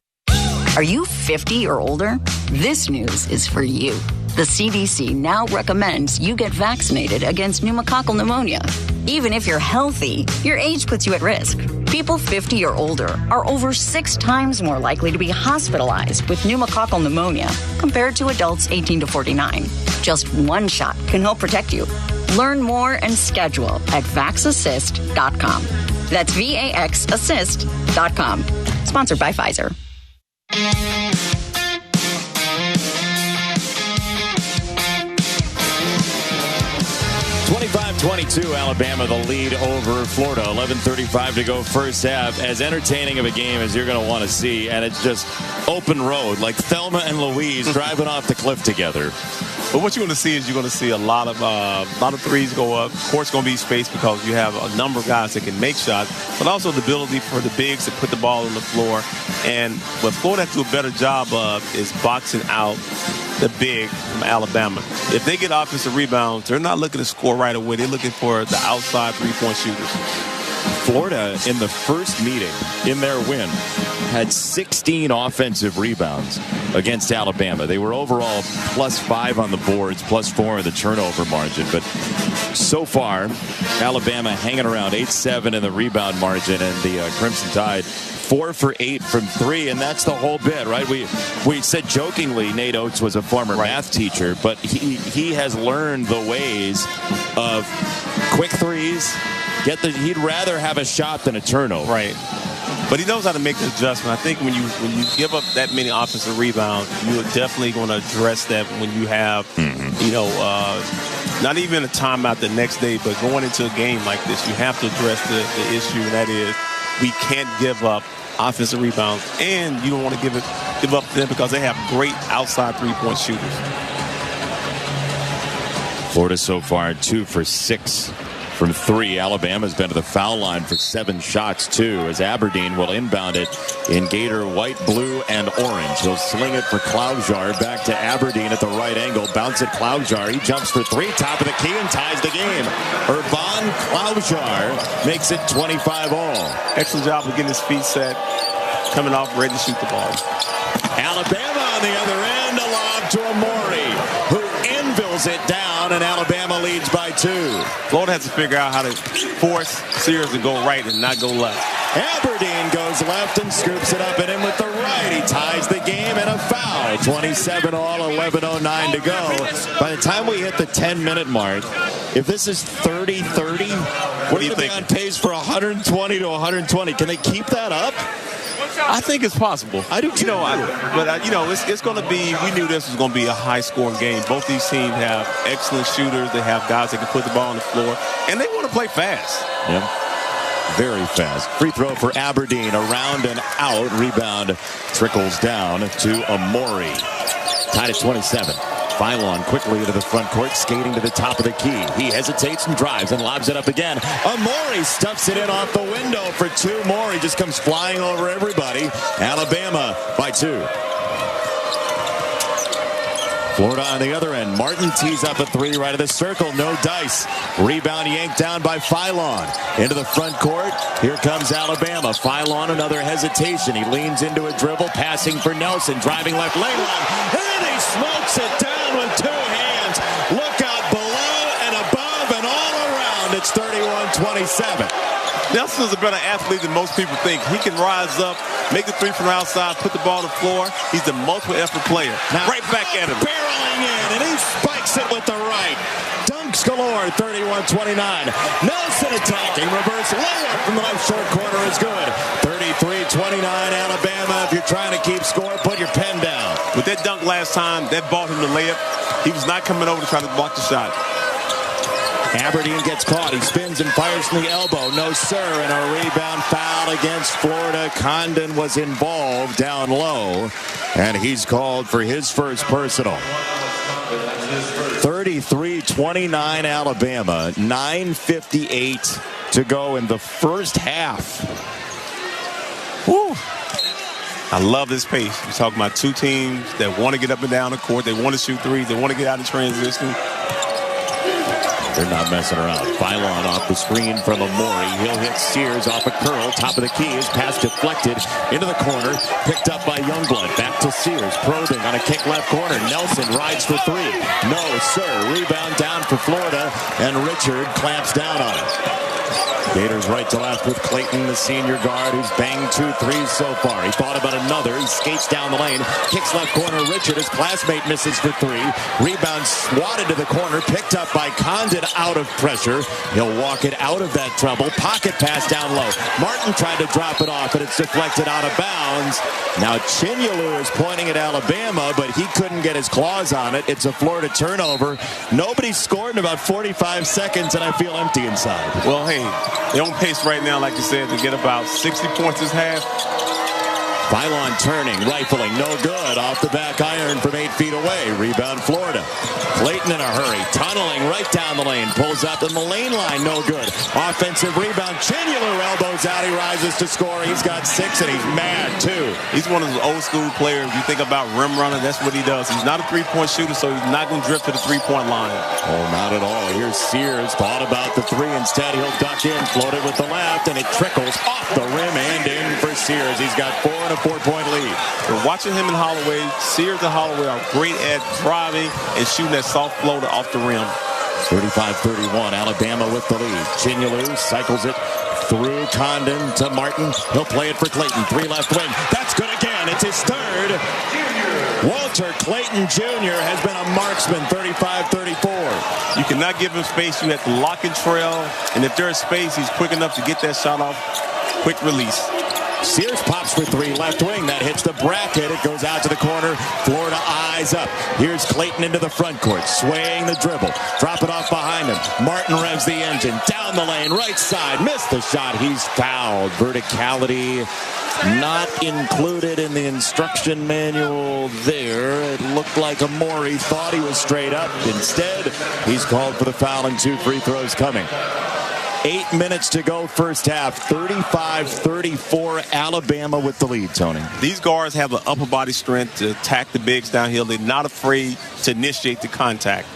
Are you 50 or older? This news is for you. The CDC now recommends you get vaccinated against pneumococcal pneumonia. Even if you're healthy, your age puts you at risk. People 50 or older are over 6 times more likely to be hospitalized with pneumococcal pneumonia compared to adults 18 to 49. Just one shot can help protect you. Learn more and schedule at vaxassist.com. That's VAXassist.com. Sponsored by Pfizer. 25-22, Alabama, the lead over Florida. 11:35 to go first half. As entertaining of a game as you're going to want to see, and it's just open road, like Thelma and Louise driving off the cliff together. But what you're going to see is you're going to see a lot of threes go up. Court's going to be spaced because you have a number of guys that can make shots, but also the ability for the bigs to put the ball on the floor. And what Florida has to do a better job of is boxing out the big from Alabama. If they get offensive rebounds, they're not looking to score right away. They're looking for the outside three-point shooters. Florida, in the first meeting, in their win, had 16 offensive rebounds against Alabama. They were overall +5 on the boards, +4 in the turnover margin. But so far, Alabama hanging around 8-7 in the rebound margin, and the Crimson Tide 4 for 8 from 3, and that's the whole bit, right? We said jokingly Nate Oates was a former math teacher, but he has learned the ways of quick threes. He'd rather have a shot than a turnover. Right. But he knows how to make the adjustment. I think when you give up that many offensive rebounds, you're definitely going to address that when you have, not even a timeout the next day, but going into a game like this, you have to address the issue, and that is we can't give up offensive rebounds, and you don't want to give up to them because they have great outside three-point shooters. Florida so far 2 for 6 from 3. Alabama's been to the foul line for 7 shots, too, as Aberdeen will inbound it in Gator white, blue, and orange. He'll sling it for Klobuchar back to Aberdeen at the right angle. Bounce it, Klobuchar. He jumps for 3, top of the key, and ties the game. Urban Klobuchar makes it 25-all. Excellent job of getting his feet set, coming off, ready to shoot the ball. Alabama on the other end, a lob to Amori, who invills it down, and Alabama leads by 2. Florida has to figure out how to force Sears to go right and not go left. Aberdeen goes left and scoops it up and in with the right. Brady ties the game and a foul. 27 all, 11:09 to go. By the time we hit the 10-minute mark, if this is 30-30, we're going to be on pace for 120 to 120. Can they keep that up? I think it's possible. I do too. It's going to be, we knew this was going to be a high-scoring game. Both these teams have excellent shooters. They have guys that can put the ball on the floor, and they want to play fast. Yeah. Very fast. Free throw for Aberdeen. Around and out. Rebound trickles down to Amori. Tied at 27. Phylon quickly into the front court, skating to the top of the key. He hesitates and drives and lobs it up again. Amori stuffs it in off the window for two more. He just comes flying over everybody. Alabama by 2. Florida on the other end. Martin tees up a 3 right of the circle. No dice. Rebound yanked down by Phylon. Into the front court. Here comes Alabama. Phylon, another hesitation. He leans into a dribble. Passing for Nelson. Driving left lane line. And he smokes it down with 2 hands. Look out below and above and all around. It's 31-27. Nelson's a better athlete than most people think. He can rise up, make the 3 from the outside, put the ball on the floor. He's a multiple effort player. Now, right back at him. Barreling in, and he spikes it with the right. Dunks galore, 31-29. Nelson attacking, reverse layup from the left short corner is good. 33-29 Alabama. If you're trying to keep score, put your pen down. With that dunk last time, that bought him the layup. He was not coming over to try to block the shot. Aberdeen gets caught. He spins and fires from the elbow. No, sir. And a rebound foul against Florida. Condon was involved down low, and he's called for his first personal. 33-29 Alabama. 9:58 to go in the first half. Woo. I love this pace. You're talking about two teams that want to get up and down the court. They want to shoot threes. They want to get out of transition. They're not messing around. Phylon off the screen from Amori. He'll hit Sears off a curl. Top of the key. His pass deflected into the corner. Picked up by Youngblood. Back to Sears. Probing on a kick left corner. Nelson rides for 3. No, sir. Rebound down for Florida. And Richard clamps down on it. Gators right to left with Clayton, the senior guard, who's banged 2 threes so far. He thought about another. He skates down the lane. Kicks left corner. Richard, his classmate, misses for 3. Rebound swatted to the corner. Picked up by Condon out of pressure. He'll walk it out of that trouble. Pocket pass down low. Martin tried to drop it off, but it's deflected out of bounds. Now Chinyelu is pointing at Alabama, but he couldn't get his claws on it. It's a Florida turnover. Nobody scored in about 45 seconds, and I feel empty inside. Well, hey, they're on pace right now, like you said, to get about 60 points this half. Phylon turning, rifling, no good. Off the back iron from 8 feet away. Rebound Florida. Clayton in a hurry, tunneling right down the lane. Pulls up in the lane line, no good. Offensive rebound. Chinyelu elbows out. He rises to score. He's got 6, and he's mad, too. He's one of those old school players. You think about rim runner, that's what he does. He's not a three-point shooter, so he's not going to drift to the three-point line. Oh, not at all. Here's Sears. Thought about the 3. Instead, he'll duck in, float it with the left, and it trickles off the rim and in for Sears. He's got 4 and a 4-point lead. We're watching him and Holloway. Sears and Holloway are great at driving and shooting that soft floater off the rim. 35-31, Alabama with the lead. Chinyelu cycles it through Condon to Martin. He'll play it for Clayton. 3 left wing. That's good again. It's his 3rd. Walter Clayton Jr. has been a marksman, 35-34. You cannot give him space. You have to lock and trail. And if there's space, he's quick enough to get that shot off. Quick release. Sears pops for 3 left wing. That hits the bracket. It goes out to the corner. Florida eyes up. Here's Clayton into the front court, swaying the dribble. Drop it off behind him. Martin revs the engine. Down the lane, right side. Missed the shot. He's fouled. Verticality not included in the instruction manual there. It looked like Amori thought he was straight up. Instead, he's called for the foul and 2 free throws coming. 8 minutes to go first half. 35-34 Alabama with the lead, Tony. These guards have an upper body strength to attack the bigs downhill. They're not afraid to initiate the contact.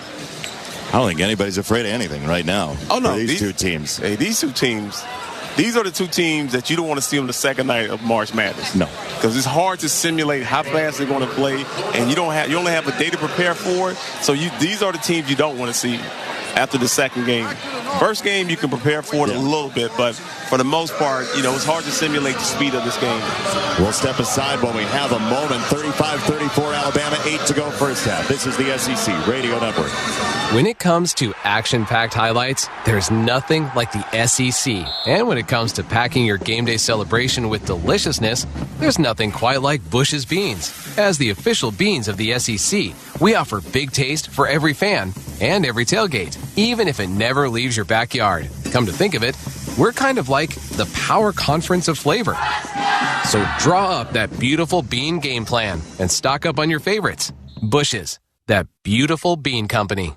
I don't think anybody's afraid of anything right now. Oh, no. These 2 teams. Hey, these 2 teams. These are the 2 teams that you don't want to see on the second night of March Madness. No. Because it's hard to simulate how fast they're going to play, and you only have a day to prepare for it. So these are the teams you don't want to see after the second game. First game, you can prepare for it a little bit, but for the most part, it's hard to simulate the speed of this game. We'll step aside when we have a moment. 35-34 Alabama, 8 to go first half. This is the SEC Radio Network. When it comes to action-packed highlights, there's nothing like the SEC. And when it comes to packing your game day celebration with deliciousness, there's nothing quite like Bush's Beans. As the official beans of the SEC, we offer big taste for every fan and every tailgate, even if it never leaves your backyard. Come to think of it, we're kind of like the power conference of flavor. So draw up that beautiful bean game plan and stock up on your favorites. Bush's, that beautiful bean company.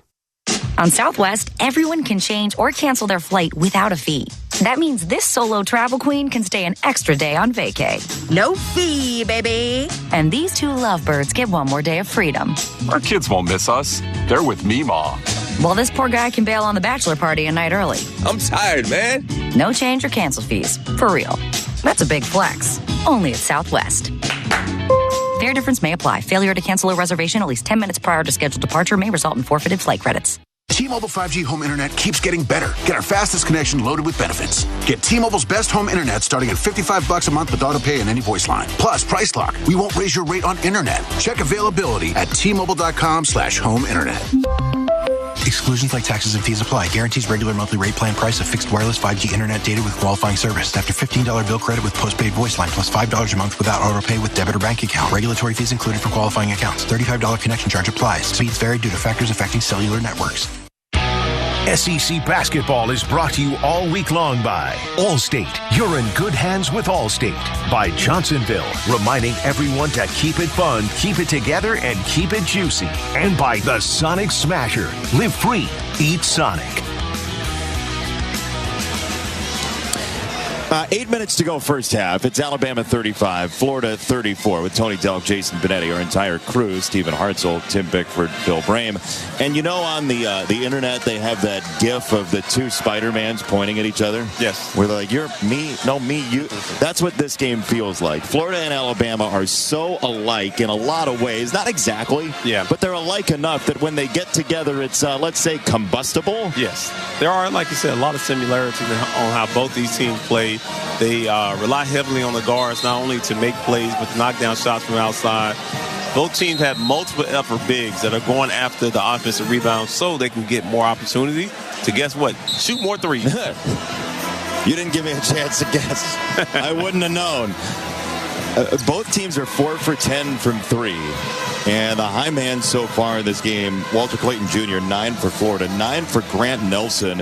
On Southwest, everyone can change or cancel their flight without a fee. That means this solo travel queen can stay an extra day on vacay. No fee, baby. And these two lovebirds get one more day of freedom. Our kids won't miss us. They're with me, Ma. Well, this poor guy can bail on the bachelor party a night early. I'm tired, man. No change or cancel fees. For real. That's a big flex. Only at Southwest. Fare difference may apply. Failure to cancel a reservation at least 10 minutes prior to scheduled departure may result in forfeited flight credits. T-Mobile 5G home internet keeps getting better. Get our fastest connection loaded with benefits. Get T-Mobile's best home internet starting at $55 a month with auto pay and any voice line. Plus, Price Lock. We won't raise your rate on internet. Check availability at T-Mobile.com/home internet. Exclusions like taxes and fees apply. Guarantees regular monthly rate plan price of fixed wireless 5G internet data with qualifying service. After $15 bill credit with postpaid voice line plus $5 a month without auto pay with debit or bank account. Regulatory fees included for qualifying accounts. $35 connection charge applies. Speeds vary due to factors affecting cellular networks. SEC basketball is brought to you all week long by Allstate. You're in good hands with Allstate. By Johnsonville, reminding everyone to keep it fun, keep it together, and keep it juicy. And by the Sonic Smasher. Live free, eat Sonic. 8 minutes to go first half. It's Alabama 35, Florida 34 with Tony Delk, Jason Benetti, our entire crew, Stephen Hartzell, Tim Bickford, Phil Brame. And on the internet, they have that gif of the two Spider-Mans pointing at each other. Yes. Where they're like, you're me, no, me, you. That's what this game feels like. Florida and Alabama are so alike in a lot of ways. Not exactly. Yeah. But they're alike enough that when they get together, it's, let's say, combustible. Yes. There are, like you said, a lot of similarities on how both these teams play. They rely heavily on the guards, not only to make plays, but to knock down shots from outside. Both teams have multiple effort bigs that are going after the offensive rebound so they can get more opportunity to, guess what, shoot more threes. You didn't give me a chance to guess. I wouldn't have known. Both teams are 4 for 10 from 3. And the high man so far in this game, Walter Clayton Jr., 9 for Florida, 9 for Grant Nelson,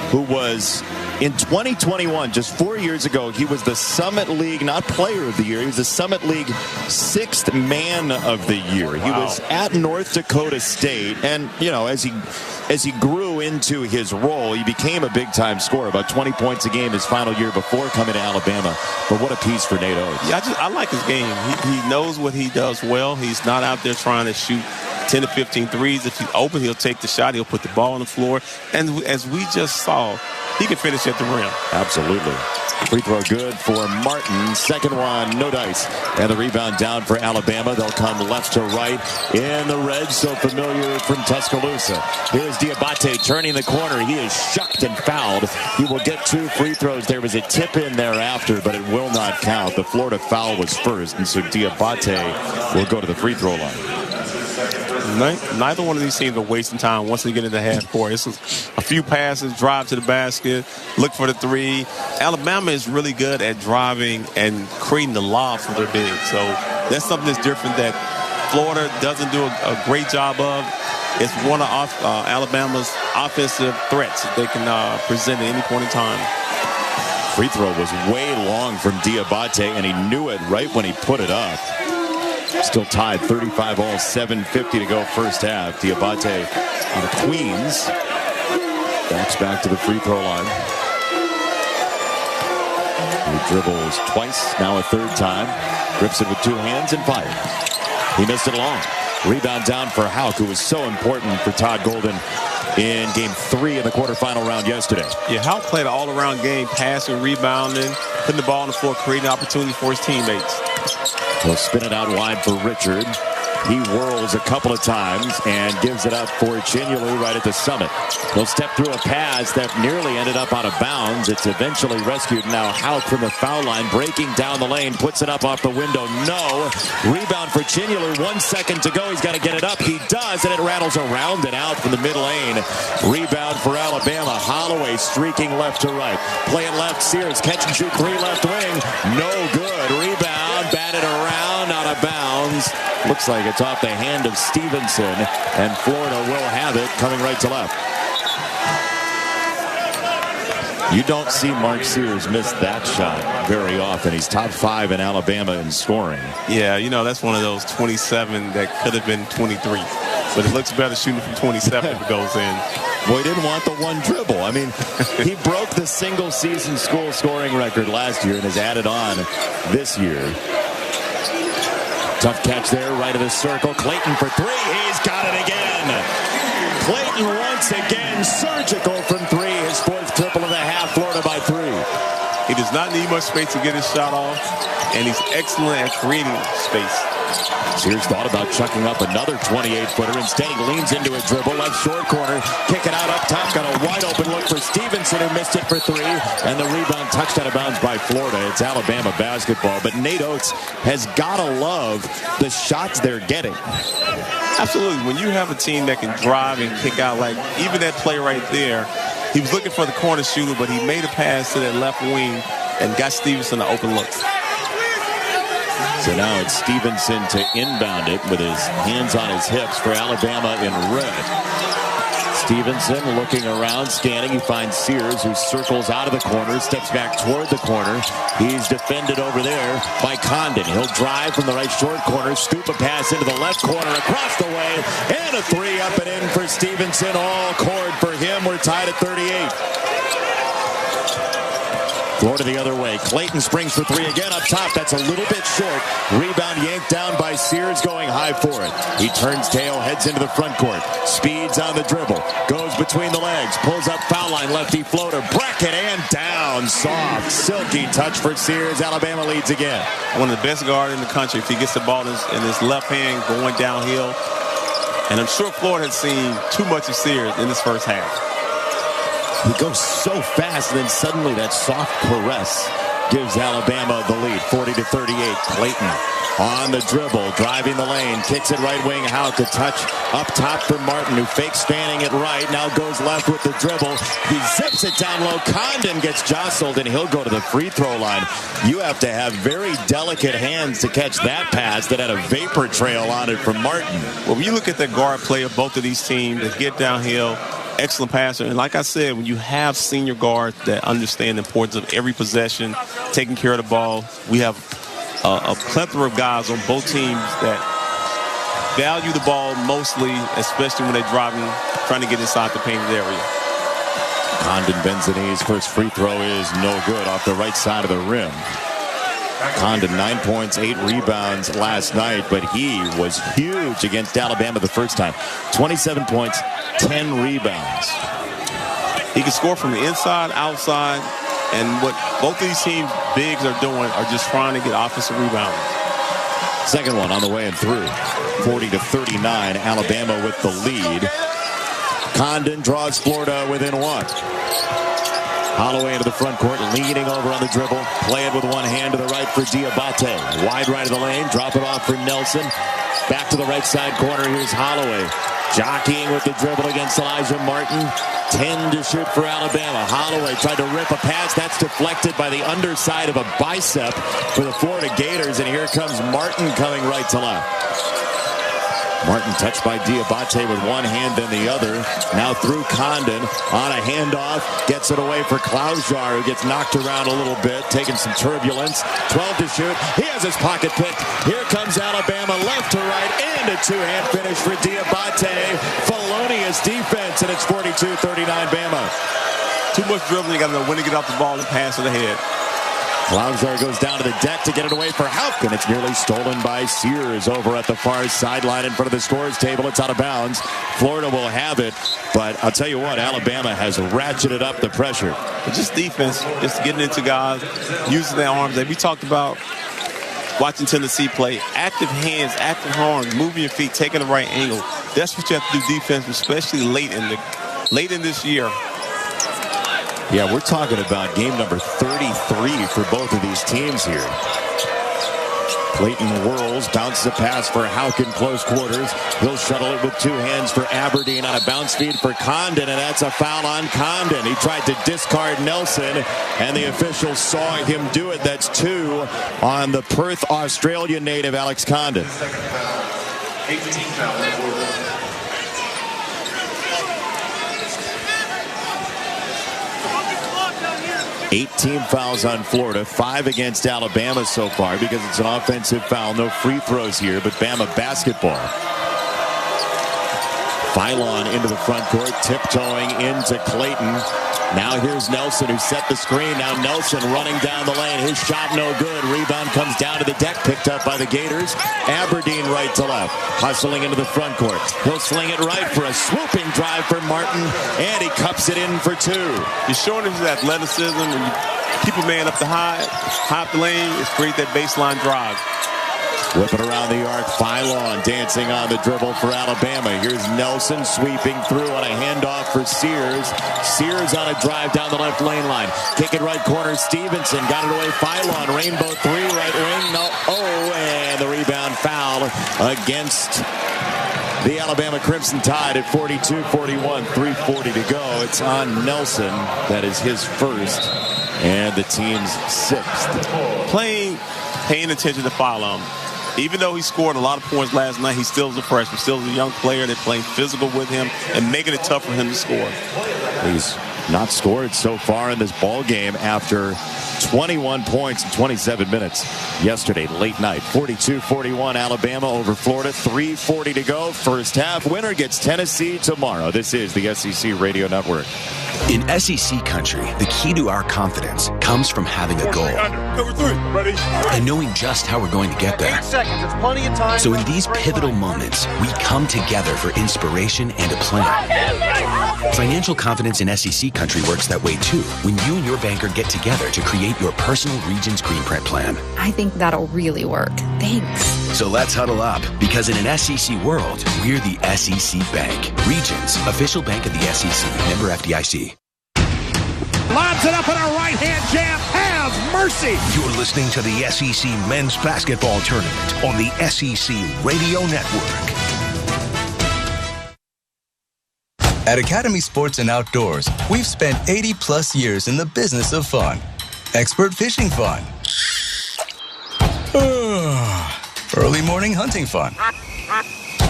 who was in 2021, just 4 years ago, he was the Summit League, not player of the year, he was the Summit League 6th man of the year. Wow. He was at North Dakota State, and, as he grew into his role, he became a big-time scorer, about 20 points a game his final year before coming to Alabama. But what a piece for Nate Oates. Yeah, I like his game. He knows what he does well. He's not out there trying to shoot 10 to 15 threes. If he's open, he'll take the shot. He'll put the ball on the floor. And as we just saw, he can finish at the rim. Absolutely. Free throw good for Martin. Second one, no dice. And the rebound down for Alabama. They'll come left to right in the red, so familiar from Tuscaloosa. Here's Diabate turning the corner. He is shucked and fouled. He will get 2 free throws. There was a tip in thereafter, but it will not count. The Florida foul was first, and so Diabate will go to the free throw line. Neither one of these teams are wasting time once they get into half court. It's a few passes, drive to the basket, look for the three. Alabama is really good at driving and creating the lob for their bigs. So that's something that's different that Florida doesn't do a great job of. It's one of Alabama's offensive threats that they can present at any point in time. Free throw was way long from Diabate, and he knew it right when he put it up. Still tied 35 all, 7:50 to go first half. Diabate out of Queens backs back to the free throw line. He dribbles twice, now a third time. Grips it with 2 hands and fires. He missed it long. Rebound down for Houck, who was so important for Todd Golden in game 3 in the quarterfinal round yesterday. Yeah, Houck played an all-around game, passing, rebounding, putting the ball on the floor, creating opportunity for his teammates. He'll spin it out wide for Richard. He whirls a couple of times and gives it up for Chinyalu right at the summit. He'll step through a pass that nearly ended up out of bounds. It's eventually rescued now. Houck from the foul line, breaking down the lane, puts it up off the window. No. Rebound for Chinyalu. 1 second to go. He's got to get it up. He does, and it rattles around and out from the mid lane. Rebound for Alabama. Holloway streaking left to right. Playing left, Sears. Catch and shoot three left wing. No good. Rebound. Batted around, out of bounds. Looks like it's off the hand of Stevenson, and Florida will have it coming right to left. You don't see Mark Sears miss that shot very often. He's top 5 in Alabama in scoring. Yeah, you know, that's one of those 27 that could have been 23. But it looks better shooting from 27 if it goes in. Boy, he didn't want the one dribble. I mean, he broke the single season school scoring record last year and has added on this year. Tough catch there, right of the circle. Clayton for three. He's got it again. Clayton once again, surgical from three. His 4th triple of the half. Florida by 3. He does not need much space to get his shot off, and he's excellent at creating space. Sears thought about chucking up another 28-footer. Instead, he leans into a dribble, left short corner, kick it out up top. Got a wide open look for Stevenson, who missed it for 3. And the rebound touched out of bounds by Florida. It's Alabama basketball. But Nate Oates has got to love the shots they're getting. Absolutely. When you have a team that can drive and kick out, like even that play right there, he was looking for the corner shooter, but he made a pass to that left wing and got Stevenson an open look. So now it's Stevenson to inbound it with his hands on his hips for Alabama in red. Stevenson looking around, scanning. He finds Sears, who circles out of the corner, steps back toward the corner. He's defended over there by Condon. He'll drive from the right short corner, scoop a pass into the left corner, across the way, and a 3 up and in for Stevenson. All cord for him. We're tied at 38. Florida the other way. Clayton springs for 3 again up top. That's a little bit short. Rebound yanked down by Sears, going high for it. He turns tail, heads into the front court. Speeds on the dribble. Goes between the legs. Pulls up foul line. Lefty floater. Bracket and down. Soft, silky touch for Sears. Alabama leads again. One of the best guards in the country. If he gets the ball in his left hand going downhill. And I'm sure Florida has seen too much of Sears in this first half. He goes so fast, and then suddenly that soft caress gives Alabama the lead, 40-38. Clayton on the dribble, driving the lane, kicks it right wing. Houck a touch up top for Martin, who fakes fanning it right, now goes left with the dribble. He zips it down low. Condon gets jostled, and he'll go to the free throw line. You have to have very delicate hands to catch that pass that had a vapor trail on it from Martin. Well, when you look at the guard play of both of these teams, they get downhill. Excellent passer. And like I said, when you have senior guards that understand the importance of every possession, taking care of the ball, we have a plethora of guys on both teams that value the ball mostly, especially when they're driving, trying to get inside the painted area. Condon bends the knees. First free throw is no good off the right side of the rim. Condon 9 points, 8 rebounds last night, but he was huge against Alabama the first time. 27 points, 10 rebounds. He can score from the inside, outside, and what both of these teams' bigs are doing are just trying to get offensive rebounds. Second one on the way and through. 40-39, Alabama with the lead. Condon draws Florida within 1. Holloway into the front court, leaning over on the dribble. Play it with one hand to the right for Diabate. Wide right of the lane, drop it off for Nelson. Back to the right side corner, here's Holloway. Jockeying with the dribble against Elijah Martin. 10 to shoot for Alabama. Holloway tried to rip a pass. That's deflected by the underside of a bicep for the Florida Gators. And here comes Martin coming right to left. Martin touched by Diabate with one hand then the other. Now through Condon on a handoff. Gets it away for Klausjar, who gets knocked around a little bit, taking some turbulence. 12 to shoot. He has his pocket picked. Here comes Alabama left to right, and a two-hand finish for Diabate. Felonious defense, and it's 42-39 Bama. Too much dribbling. You got to know when to get off the ball and pass it ahead. Klausjar goes down to the deck to get it away for Houck, and it's nearly stolen by Sears over at the far sideline in front of the scorer's table. It's out of bounds. Florida will have it, but I'll tell you what, Alabama has ratcheted up the pressure. But just defense, just getting into guys, using their arms. Like we talked about watching Tennessee play. Active hands, active arms, moving your feet, taking the right angle. That's what you have to do defense, especially late in this year. Yeah, we're talking about game number 33 for both of these teams here. Clayton whirls, bounces a pass for Houck in close quarters. He'll shuttle it with two hands for Aberdeen on a bounce feed for Condon, and that's a foul on Condon. He tried to discard Nelson, and the officials saw him do it. That's two on the Perth, Australia native Alex Condon. 18 fouls on Florida, 5 against Alabama so far because it's an offensive foul. No free throws here, but Bama basketball. Philon into the front court, tiptoeing into Clayton. Now here's Nelson who set the screen. Now Nelson running down the lane. His shot no good. Rebound comes down to the deck, picked up by the Gators. Aberdeen right to left, hustling into the front court. He'll sling it right for a swooping drive for Martin, and he cups it in for two. He's showing his athleticism. When you keep a man up the high up the lane, it's create that baseline drive. Whip it around the arc. Philon dancing on the dribble for Alabama. Here's Nelson sweeping through on a handoff for Sears. Sears on a drive down the left lane line. Kick it right corner. Stevenson got it away. Philon, rainbow three, right wing. No. Oh, and the rebound foul against the Alabama Crimson Tide at 42-41. 3:40 to go. It's on Nelson. That is his first and the team's sixth. Paying attention to Philon. Even though he scored a lot of points last night, he still is a freshman, still is a young player. They're playing physical with him and making it tough for him to score. He's not scored so far in this ball game after 21 points in 27 minutes yesterday, late night. 42-41, Alabama over Florida. 3:40 to go. First half. Winner gets Tennessee tomorrow. This is the SEC Radio Network. In SEC country, the key to our confidence comes from having a goal. Cover three. Ready? And knowing just how we're going to get there. 8 seconds. It's plenty of time. So in these pivotal moments, we come together for inspiration and a plan. Financial confidence in SEC country works that way too, when you and your banker get together to create your personal Regions Green Print plan. I think that'll really work. Thanks. So let's huddle up, because in an SEC world, we're the SEC Bank. Regions, official bank of the SEC. Member FDIC. Lobs it up in a right-hand jam. Have mercy. You're listening to the SEC Men's Basketball Tournament on the SEC Radio Network. At Academy Sports and Outdoors, we've spent 80-plus years in the business of fun. Expert fishing fun. Early morning hunting fun.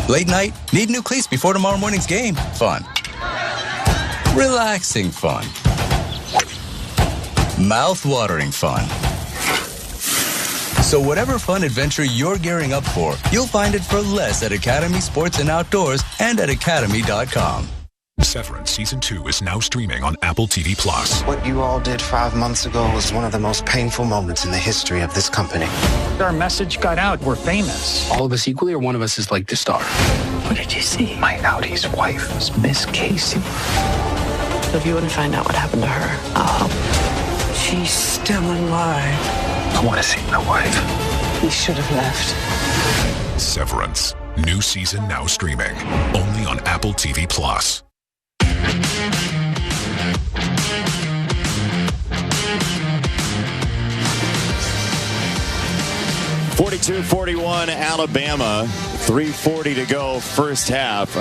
Late night, need new cleats before tomorrow morning's game fun. Relaxing fun. Mouth-watering fun. So whatever fun adventure you're gearing up for, you'll find it for less at Academy Sports and Outdoors and at academy.com. Severance Season 2 is now streaming on Apple TV+. What you all did 5 months ago was one of the most painful moments in the history of this company. Our message got out. We're famous. All of us equally, or one of us is like the star? What did you see? My Audi's wife is Miss Casey. If you wouldn't find out what happened to her, I'll help. She's still alive. I want to see my wife. You should have left. Severance. New season now streaming. Only on Apple TV+. 42-41 Alabama. 3:40 to go first half.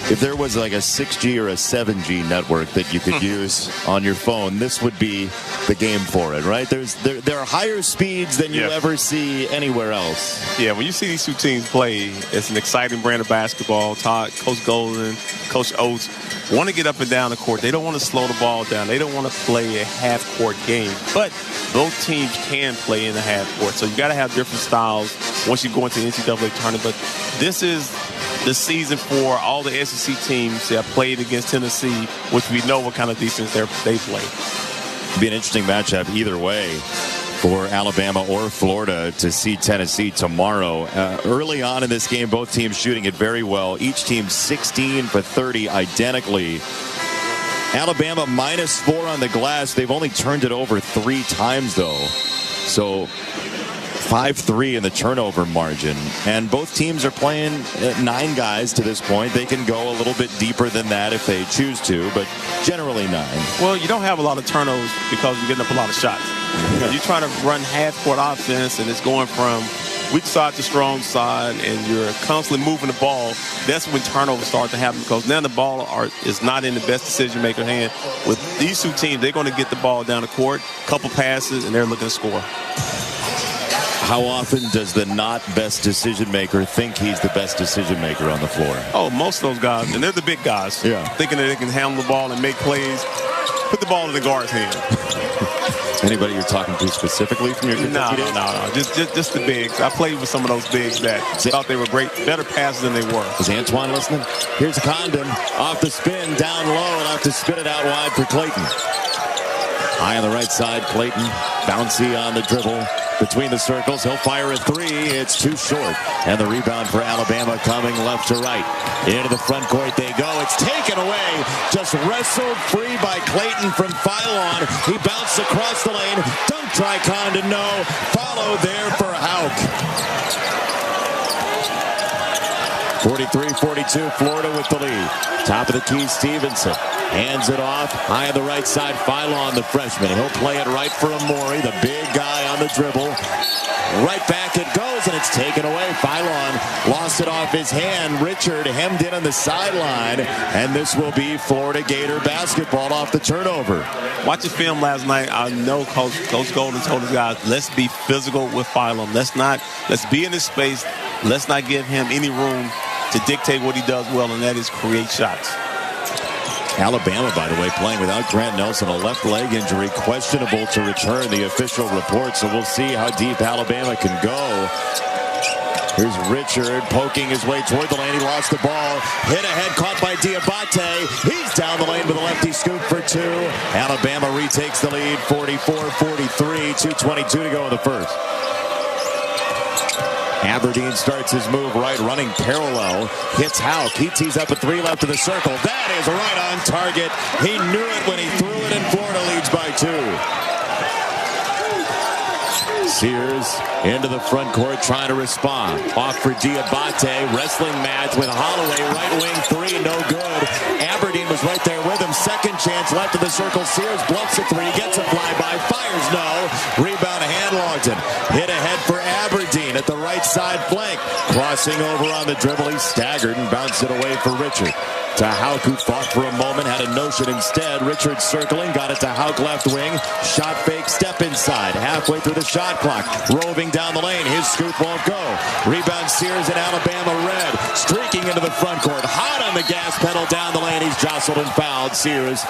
If there was like a 6G or a 7G network that you could use on your phone, this would be the game for it, right? There are higher speeds than you ever see anywhere else. Yeah, when you see these two teams play, it's an exciting brand of basketball. Todd, Coach Golden, Coach Oates want to get up and down the court. They don't want to slow the ball down. They don't want to play a half-court game. But both teams can play in the half-court. So you got to have different styles once you go into the NCAA tournament. But this is the season for all the SEC teams that played against Tennessee, which we know what kind of defense they play. It'd be an interesting matchup either way for Alabama or Florida to see Tennessee tomorrow. Early on in this game, both teams shooting it very well. Each team 16 for 30 identically. Alabama -4 on the glass. They've only turned it over 3 times, though. So 5-3 in the turnover margin. And both teams are playing 9 guys to this point. They can go a little bit deeper than that if they choose to, but generally 9. Well, you don't have a lot of turnovers because you're getting up a lot of shots. You're trying to run half-court offense, and it's going from weak side to strong side, and you're constantly moving the ball. That's when turnovers start to happen, because now the ball is not in the best decision-maker hand. With these two teams, they're going to get the ball down the court, couple passes, and they're looking to score. How often does the not best decision-maker think he's the best decision-maker on the floor? Oh, most of those guys, and they're the big guys, thinking that they can handle the ball and make plays. Put the ball in the guard's hand. Anybody you're talking to specifically from your Kentucky days? No. Just the bigs. I played with some of those bigs that thought they were great, better passers than they were. Is Antoine listening? Here's Condon off the spin, down low, and have to spin it out wide for Clayton. High on the right side, Clayton, bouncy on the dribble. Between the circles, he'll fire a 3. It's too short. And the rebound for Alabama coming left to right. Into the front court they go. It's taken away. Just wrestled free by Clayton from Phylon. He bounced across the lane. Don't try Condon, no. Follow there for Hauk. 43-42, Florida with the lead. Top of the key, Stevenson. Hands it off. High on the right side, Phylon, the freshman. He'll play it right for Amori, the big guy on the dribble. Right back it goes, and it's taken away. Phylon lost it off his hand. Richard hemmed in on the sideline, and this will be Florida Gator basketball off the turnover. Watching film last night, I know Coach Golden told his guys, let's be physical with Phylon. Let's be in his space. Let's not give him any room to dictate what he does well, and that is create shots. Alabama, by the way, playing without Grant Nelson, a left leg injury, questionable to return, the official report, so we'll see how deep Alabama can go. Here's Richard poking his way toward the lane. He lost the ball. Hit ahead, caught by Diabate. He's down the lane with a lefty scoop for 2. Alabama retakes the lead, 44-43, 2:22 to go in the first. Aberdeen starts his move right, running parallel. Hits Hauk. He tees up a 3 left of the circle. That is right on target. He knew it when he threw it, and Florida leads by 2. Sears into the front court trying to respond. Off for Diabate. Wrestling match with Holloway. Right wing 3, no good. Aberdeen was right there with him. Second chance left of the circle. Sears bluffs a 3. Gets a flyby. Fires no. Rebound Hand-Longton. Hit ahead for Aberdeen at the right side flank. Crossing over on the dribble. He staggered and bounced it away for Richard. To Hauk, who thought for a moment, had a notion instead. Richard circling, got it to Hauk left wing. Shot fake, step inside. Halfway through the shot clock. Roving down the lane. His scoop won't go. Rebound Sears in Alabama red. Streaking into the front court. Hot on the gas pedal down the lane. He's jostled and fouled. Sears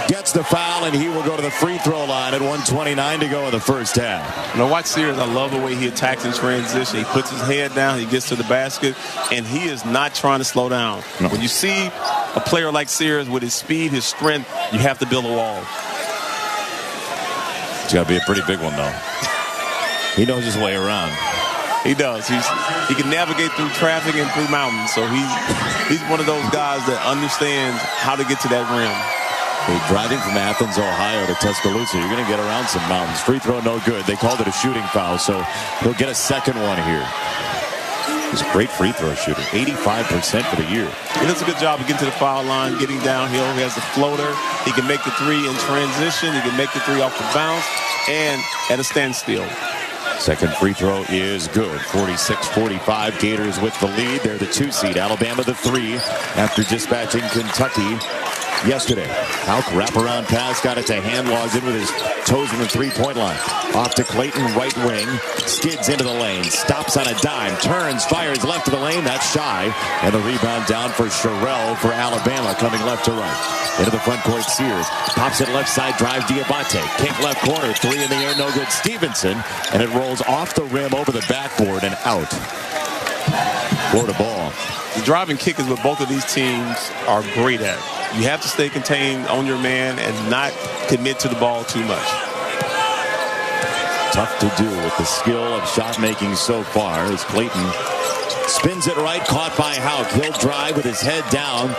gets the foul, and he will go to the free throw line at 1:29 to go in the first half. Now watch Sears. I love the way he attacks in transition. He puts his head down, he gets to the basket, and he is not trying to slow down. No. When you see a player like Sears with his speed, his strength, you have to build a wall. It's got to be a pretty big one, though. He knows his way around. He does. He can navigate through traffic and through mountains. So he's one of those guys that understands how to get to that rim. Driving from Athens, Ohio to Tuscaloosa, you're going to get around some mountains. Free throw no good. They called it a shooting foul, so he'll get a second one here. He's a great free throw shooter, 85% for the year. He does a good job of getting to the foul line, getting downhill. He has the floater. He can make the 3 in transition. He can make the 3 off the bounce and at a standstill. Second free throw is good. 46-45. Gators with the lead. They're the 2 seed. Alabama the 3 after dispatching Kentucky yesterday. Hauk wraparound pass, got it to Hand-Longton with his toes in the 3-point line. Off to Clayton, right wing, skids into the lane, stops on a dime, turns, fires left of the lane, that's shy. And the rebound down for Sherrill for Alabama, coming left to right. Into the front court, Sears pops it left side, drive Diabate, kick left corner, 3 in the air, no good. Stevenson, and it rolls off the rim over the backboard and out. Florida ball. The driving kick is what both of these teams are great at. You have to stay contained on your man and not commit to the ball too much. Tough to do with the skill of shot making so far as Clayton spins it right, caught by Hauk. He'll drive with his head down.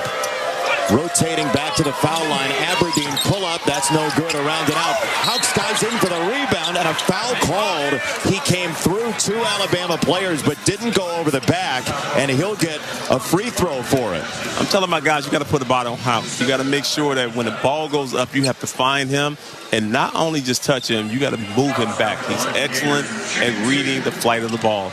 Rotating back to the foul line. Aberdeen pull up. That's no good. Around and out. Hauk skies in for the rebound. and a foul called. He came through 2 Alabama players but didn't go over the back, and he'll get a free throw for it. I'm telling my guys, you got to put the ball on house. You got to make sure that when the ball goes up, you have to find him and not only just touch him, you got to move him back. He's excellent at reading the flight of the ball.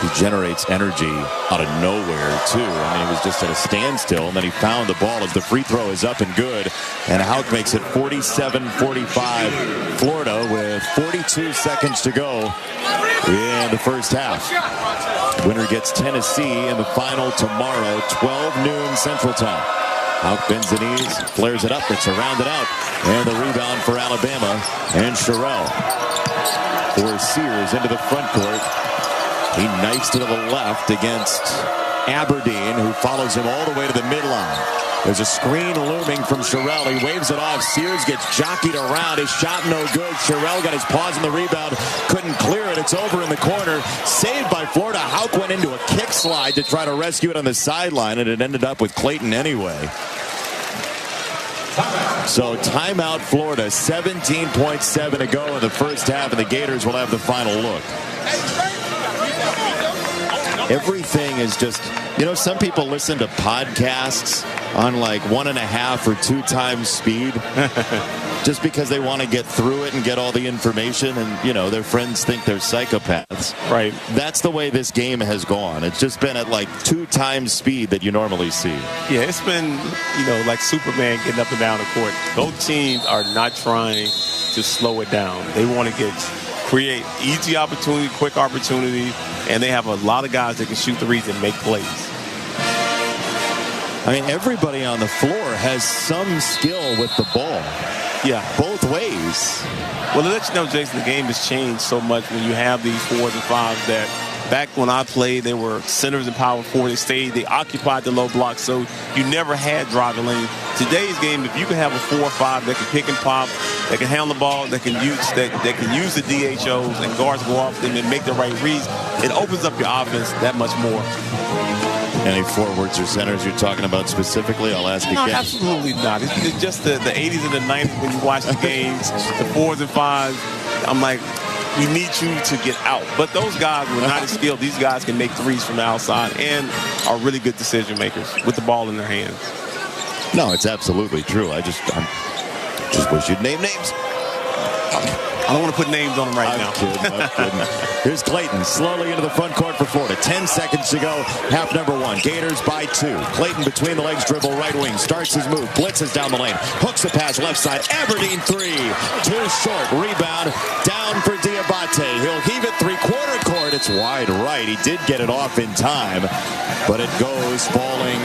He generates energy out of nowhere, too. I mean, he was just at a standstill, and then he found the ball as the free throw is up and good. And Houck makes it 47-45. Florida with 42 seconds to go in the first half. Winner gets Tennessee in the final tomorrow, 12 noon Central Time. Houck bends the knees, flares it up, it's surrounded out. And the rebound for Alabama. And Sherrell for Sears into the front court. He knifes to the left against Aberdeen, who follows him all the way to the midline. There's a screen looming from Sherrell. He waves it off. Sears gets jockeyed around. His shot no good. Sherrell got his paws on the rebound. Couldn't clear it. It's over in the corner. Saved by Florida. Houck went into a kick slide to try to rescue it on the sideline, and it ended up with Clayton anyway. So timeout Florida. 17.7 to go in the first half, and the Gators will have the final look. Everything is just, you know, some people listen to podcasts on like 1.5 or 2 times speed just because they want to get through it and get all the information, and, you know, their friends think they're psychopaths. Right. That's the way this game has gone. It's just been at like 2 times speed that you normally see. Yeah, it's been, you know, like Superman getting up and down the court. Both teams are not trying to slow it down. They want to create easy opportunity, quick opportunity, and they have a lot of guys that can shoot threes and make plays. I mean, everybody on the floor has some skill with the ball. Yeah, both ways. Well, to let you know, Jason, the game has changed so much when you have these 4s and 5s that back when I played, they were centers and power forward. They occupied the low block, so you never had driving lane. Today's game, if you can have a 4 or 5 that can pick and pop, that can handle the ball, that can use the DHOs and guards go off them and make the right reads, it opens up your offense that much more. Any forwards or centers you're talking about specifically? I'll ask again. Absolutely not. It's just the 80s and the 90s when you watch the games, the 4s and 5s. I'm like, we need you to get out. But those guys were not as skilled. These guys can make threes from the outside and are really good decision makers with the ball in their hands. No, it's absolutely true. I just wish you'd name names. I don't want to put names on them right now. I'm kidding. Here's Clayton slowly into the front court for Florida. 10 seconds to go. Half number 1. Gators by 2. Clayton between the legs dribble right wing. Starts his move. Blitzes down the lane. Hooks a pass left side. Aberdeen 3. Too short. Rebound down for Diabate. He'll heave it 3/4 court. It's wide right. He did get it off in time, but it goes falling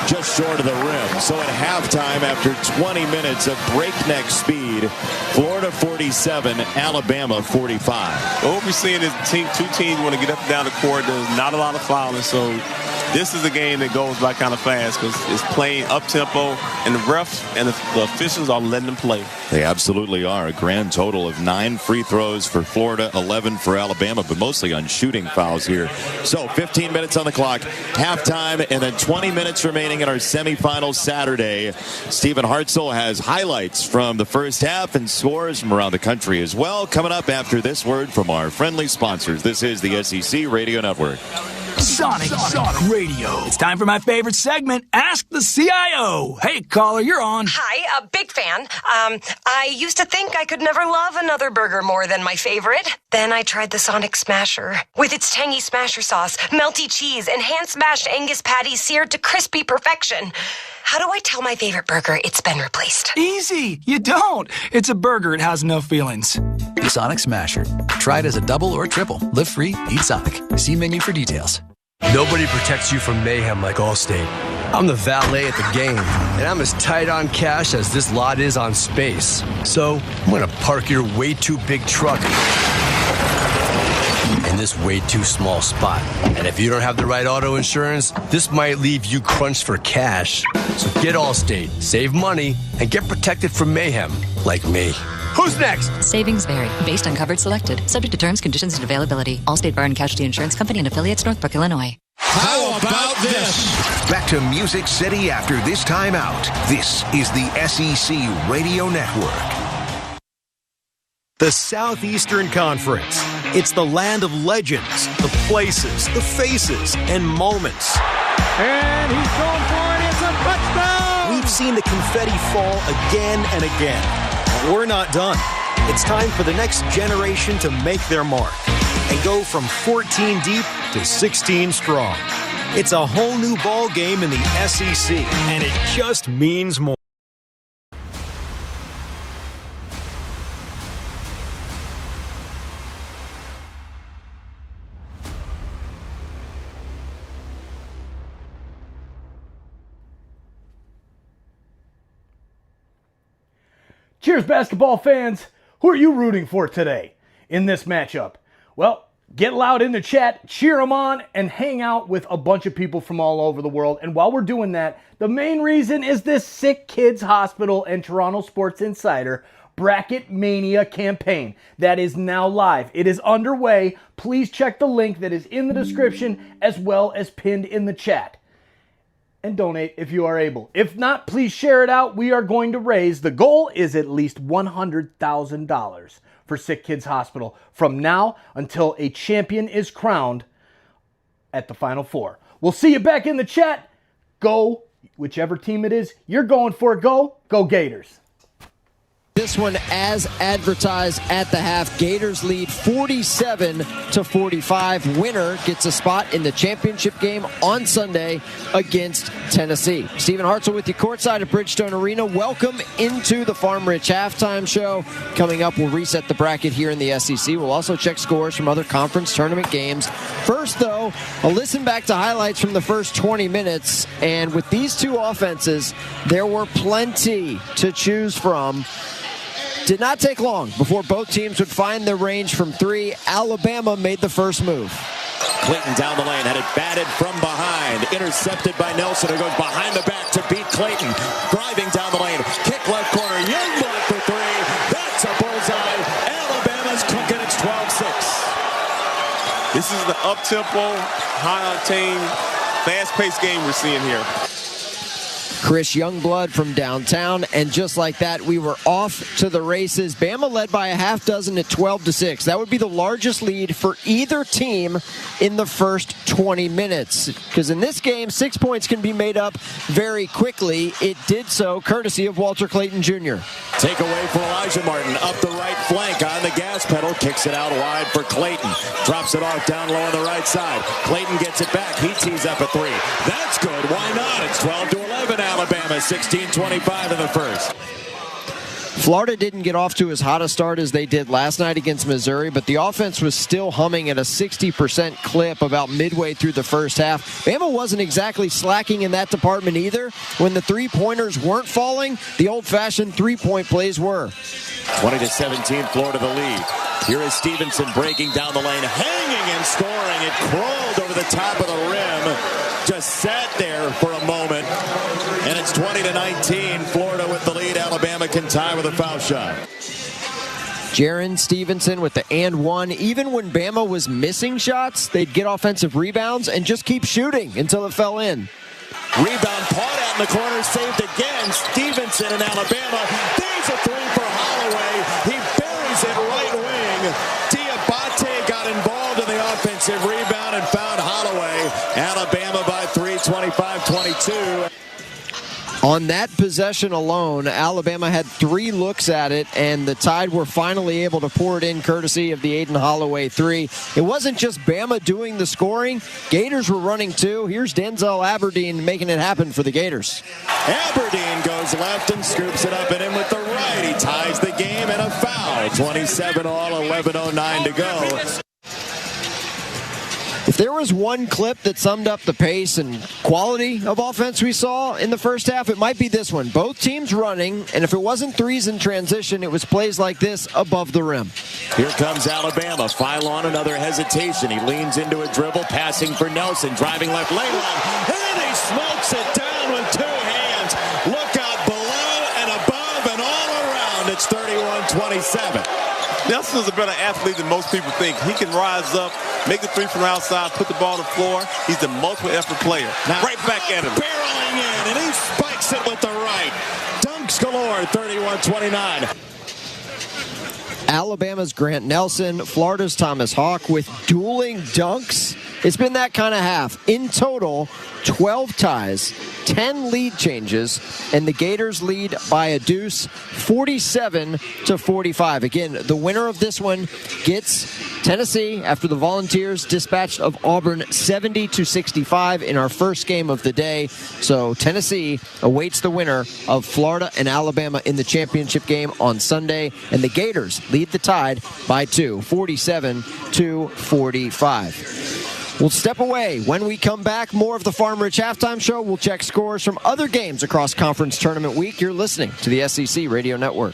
just short of the rim. So at halftime, after 20 minutes of breakneck speed, Florida 47, Alabama 45. What we're seeing is two teams want to get up and down the court. There's not a lot of fouling, so this is a game that goes by kind of fast because it's playing up-tempo, and the refs and the officials are letting them play. They absolutely are. A grand total of 9 free throws for Florida, 11 for Alabama, but mostly on shooting fouls here. So 15 minutes on the clock, halftime, and then 20 minutes remaining in our semifinal Saturday. Stephen Hartzell has highlights from the first half and scores from around the country as well. Coming up after this word from our friendly sponsors. This is the SEC Radio Network. Sonic Radio. It's time for my favorite segment, Ask the CIO. Hey, caller, you're on. Hi, a big fan. I used to think I could never love another burger more than my favorite. Then I tried the Sonic Smasher. With its tangy smasher sauce, melty cheese, and hand-smashed Angus patties seared to crispy perfection. How do I tell my favorite burger it's been replaced? Easy. You don't. It's a burger. It has no feelings. The Sonic Smasher. Try it as a double or triple. Live free, eat Sonic. See menu for details. Nobody protects you from mayhem like Allstate. I'm the valet at the game, and I'm as tight on cash as this lot is on space. So I'm going to park your way too big truck in this way too small spot. And if you don't have the right auto insurance, this might leave you crunched for cash. So get Allstate, save money, and get protected from mayhem like me. Who's next? Savings vary based on coverage selected. Subject to terms, conditions, and availability. Allstate Bar and Casualty Insurance Company and affiliates, Northbrook, Illinois. How about this? Back to Music City after this timeout. This is the SEC Radio Network. The Southeastern Conference. It's the land of legends, the places, the faces, and moments. And he's going for it. It's a touchdown! We've seen the confetti fall again and again. But we're not done. It's time for the next generation to make their mark and go from 14 deep to 16 strong. It's a whole new ball game in the SEC, and it just means more. Cheers, basketball fans. Who are you rooting for today in this matchup? Well, get loud in the chat, cheer them on, and hang out with a bunch of people from all over the world. And while we're doing that, the main reason is this SickKids Hospital and Toronto Sports Insider Bracket Mania campaign that is now live. It is underway. Please check the link that is in the description as well as pinned in the chat. And donate if you are able. If not, please share it out. We are going to raise, the goal is at least $100,000 for SickKids Hospital from now until a champion is crowned at the Final Four. We'll see you back in the chat. Go, whichever team it is you're going for. Go Gators. This one as advertised at the half. Gators lead 47-45. Winner gets a spot in the championship game on Sunday against Tennessee. Stephen Hartzell with you courtside at Bridgestone Arena. Welcome into the Farm Rich halftime show. Coming up, we'll reset the bracket here in the SEC. We'll also check scores from other conference tournament games. First, though, a listen back to highlights from the first 20 minutes. And with these two offenses, there were plenty to choose from. Did not take long before both teams would find their range from three. Alabama made the first move. Clayton down the lane, had it batted from behind. Intercepted by Nelson, who goes behind the back to beat Clayton. Driving down the lane, kick left corner, Youngblood for three. That's a bullseye. Alabama's cooking, it's 12-6. This is the up-tempo, high-octane, fast-paced game we're seeing here. Chris Youngblood from downtown, and just like that, we were off to the races. Bama led by a half dozen at 12-6. That would be the largest lead for either team in the first 20 minutes. Because in this game, 6 points can be made up very quickly. It did so courtesy of Walter Clayton Jr. Take away for Elijah Martin, up the right flank on the gas pedal, kicks it out wide for Clayton. Drops it off down low on the right side. Clayton gets it back. He tees up a three. That's good. Why not? It's 12-11 Alabama, 16-25 in the first. Florida didn't get off to as hot a start as they did last night against Missouri, but the offense was still humming at a 60% clip about midway through the first half. Bama wasn't exactly slacking in that department either. When the three-pointers weren't falling, the old-fashioned three-point plays were. 20-17, Florida the lead. Here is Stevenson breaking down the lane, hanging and scoring. It crawled over the top of the rim. Just sat there for a moment. And it's 20-19. Florida with the lead. Alabama can tie with a foul shot. Jaron Stevenson with the and one. Even when Bama was missing shots, they'd get offensive rebounds and just keep shooting until it fell in. Rebound, caught out in the corner, saved again. Stevenson in Alabama. There's a three for Holloway. He buries it right wing. Diabate got involved in the offensive rebound and found Holloway. Alabama by 3, 25-22. On that possession alone, Alabama had 3 looks at it, and the Tide were finally able to pour it in courtesy of the Aiden Holloway three. It wasn't just Bama doing the scoring. Gators were running too. Here's Denzel Aberdeen making it happen for the Gators. Aberdeen goes left and scoops it up and in with the right. He ties the game and a foul. 27 all, 11:09 to go. If there was one clip that summed up the pace and quality of offense we saw in the first half, it might be this one. Both teams running, and if it wasn't threes in transition, it was plays like this above the rim. Here comes Alabama. File on another hesitation. He leans into a dribble, passing for Nelson, driving left lane line, and he smokes it down with 2 hands. Look out below and above and all around. It's 31-27. Nelson's a better athlete than most people think. He can rise up, make the three from outside, put the ball on the floor. He's a multiple effort player. Now, right back at him. Barreling in, and he spikes it with the right. Dunks galore, 31-29. Alabama's Grant Nelson, Florida's Thomas Hawk with dueling dunks. It's been that kind of half. In total, 12 ties, 10 lead changes, and the Gators lead by a deuce, 47-45. Again, the winner of this one gets Tennessee after the Volunteers dispatched of Auburn 70-65 in our first game of the day. So Tennessee awaits the winner of Florida and Alabama in the championship game on Sunday, and the Gators lead the Tide by 2, 47-45. We'll step away. When we come back, more of the Farm Rich Halftime Show. We'll check scores from other games across Conference Tournament Week. You're listening to the SEC Radio Network.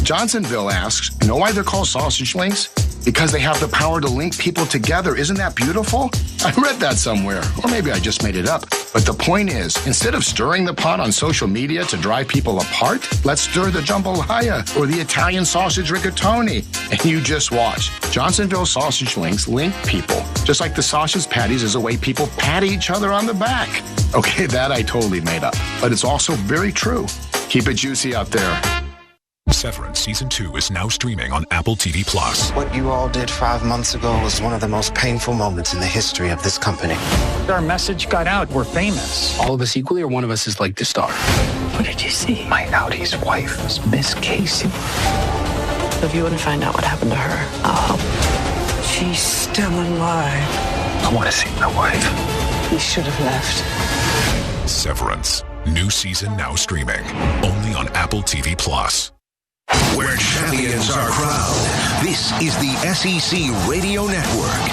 Johnsonville asks, know why they're called sausage links? Because they have the power to link people together. Isn't that beautiful? I read that somewhere, or maybe I just made it up. But the point is, instead of stirring the pot on social media to drive people apart, let's stir the jambalaya or the Italian sausage rigatoni. And you just watch. Johnsonville sausage links link people, just like the sausage patties is a way people pat each other on the back. Okay, that I totally made up, but it's also very true. Keep it juicy out there. Severance Season 2 is now streaming on Apple TV+. What you all did 5 months ago was one of the most painful moments in the history of this company. Our message got out. We're famous. All of us equally, or one of us is like the star? What did you see? My Audie's wife is Miss Casey. If you want to find out what happened to her, I'll help. She's still alive. I want to see my wife. You should have left. Severance. New season now streaming. Only on Apple TV+. Where champions are crowned. This is the SEC Radio Network.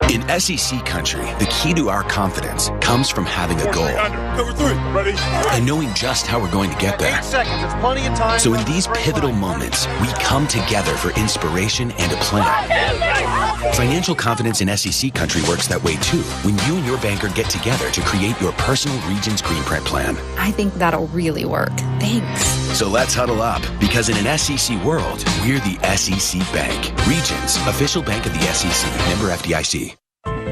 In SEC country, the key to our confidence comes from having a goal. Cover 3, ready? And knowing just how we're going to get there. 8 seconds, it's plenty of time. So in these pivotal moments, we come together for inspiration and a plan. Financial confidence in SEC country works that way too, when you and your banker get together to create your personal Regions Green Print plan. I think that'll really work. Thanks. So let's huddle up, because in an SEC world, we're the SEC Bank. Regions, official bank of the SEC, member FDIC.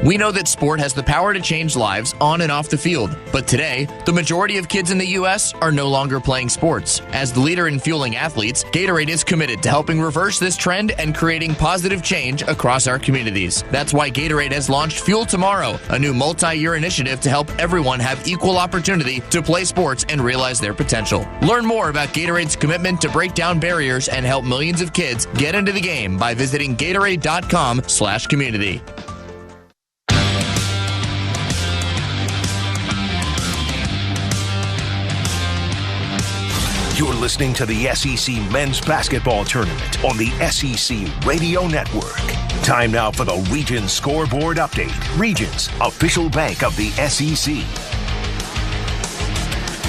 We know that sport has the power to change lives on and off the field, but today, the majority of kids in the U.S. are no longer playing sports. As the leader in fueling athletes, Gatorade is committed to helping reverse this trend and creating positive change across our communities. That's why Gatorade has launched Fuel Tomorrow, a new multi-year initiative to help everyone have equal opportunity to play sports and realize their potential. Learn more about Gatorade's commitment to break down barriers and help millions of kids get into the game by visiting Gatorade.com/community. You're listening to the SEC Men's Basketball Tournament on the SEC Radio Network. Time now for the Regions Scoreboard Update. Regions, official bank of the SEC.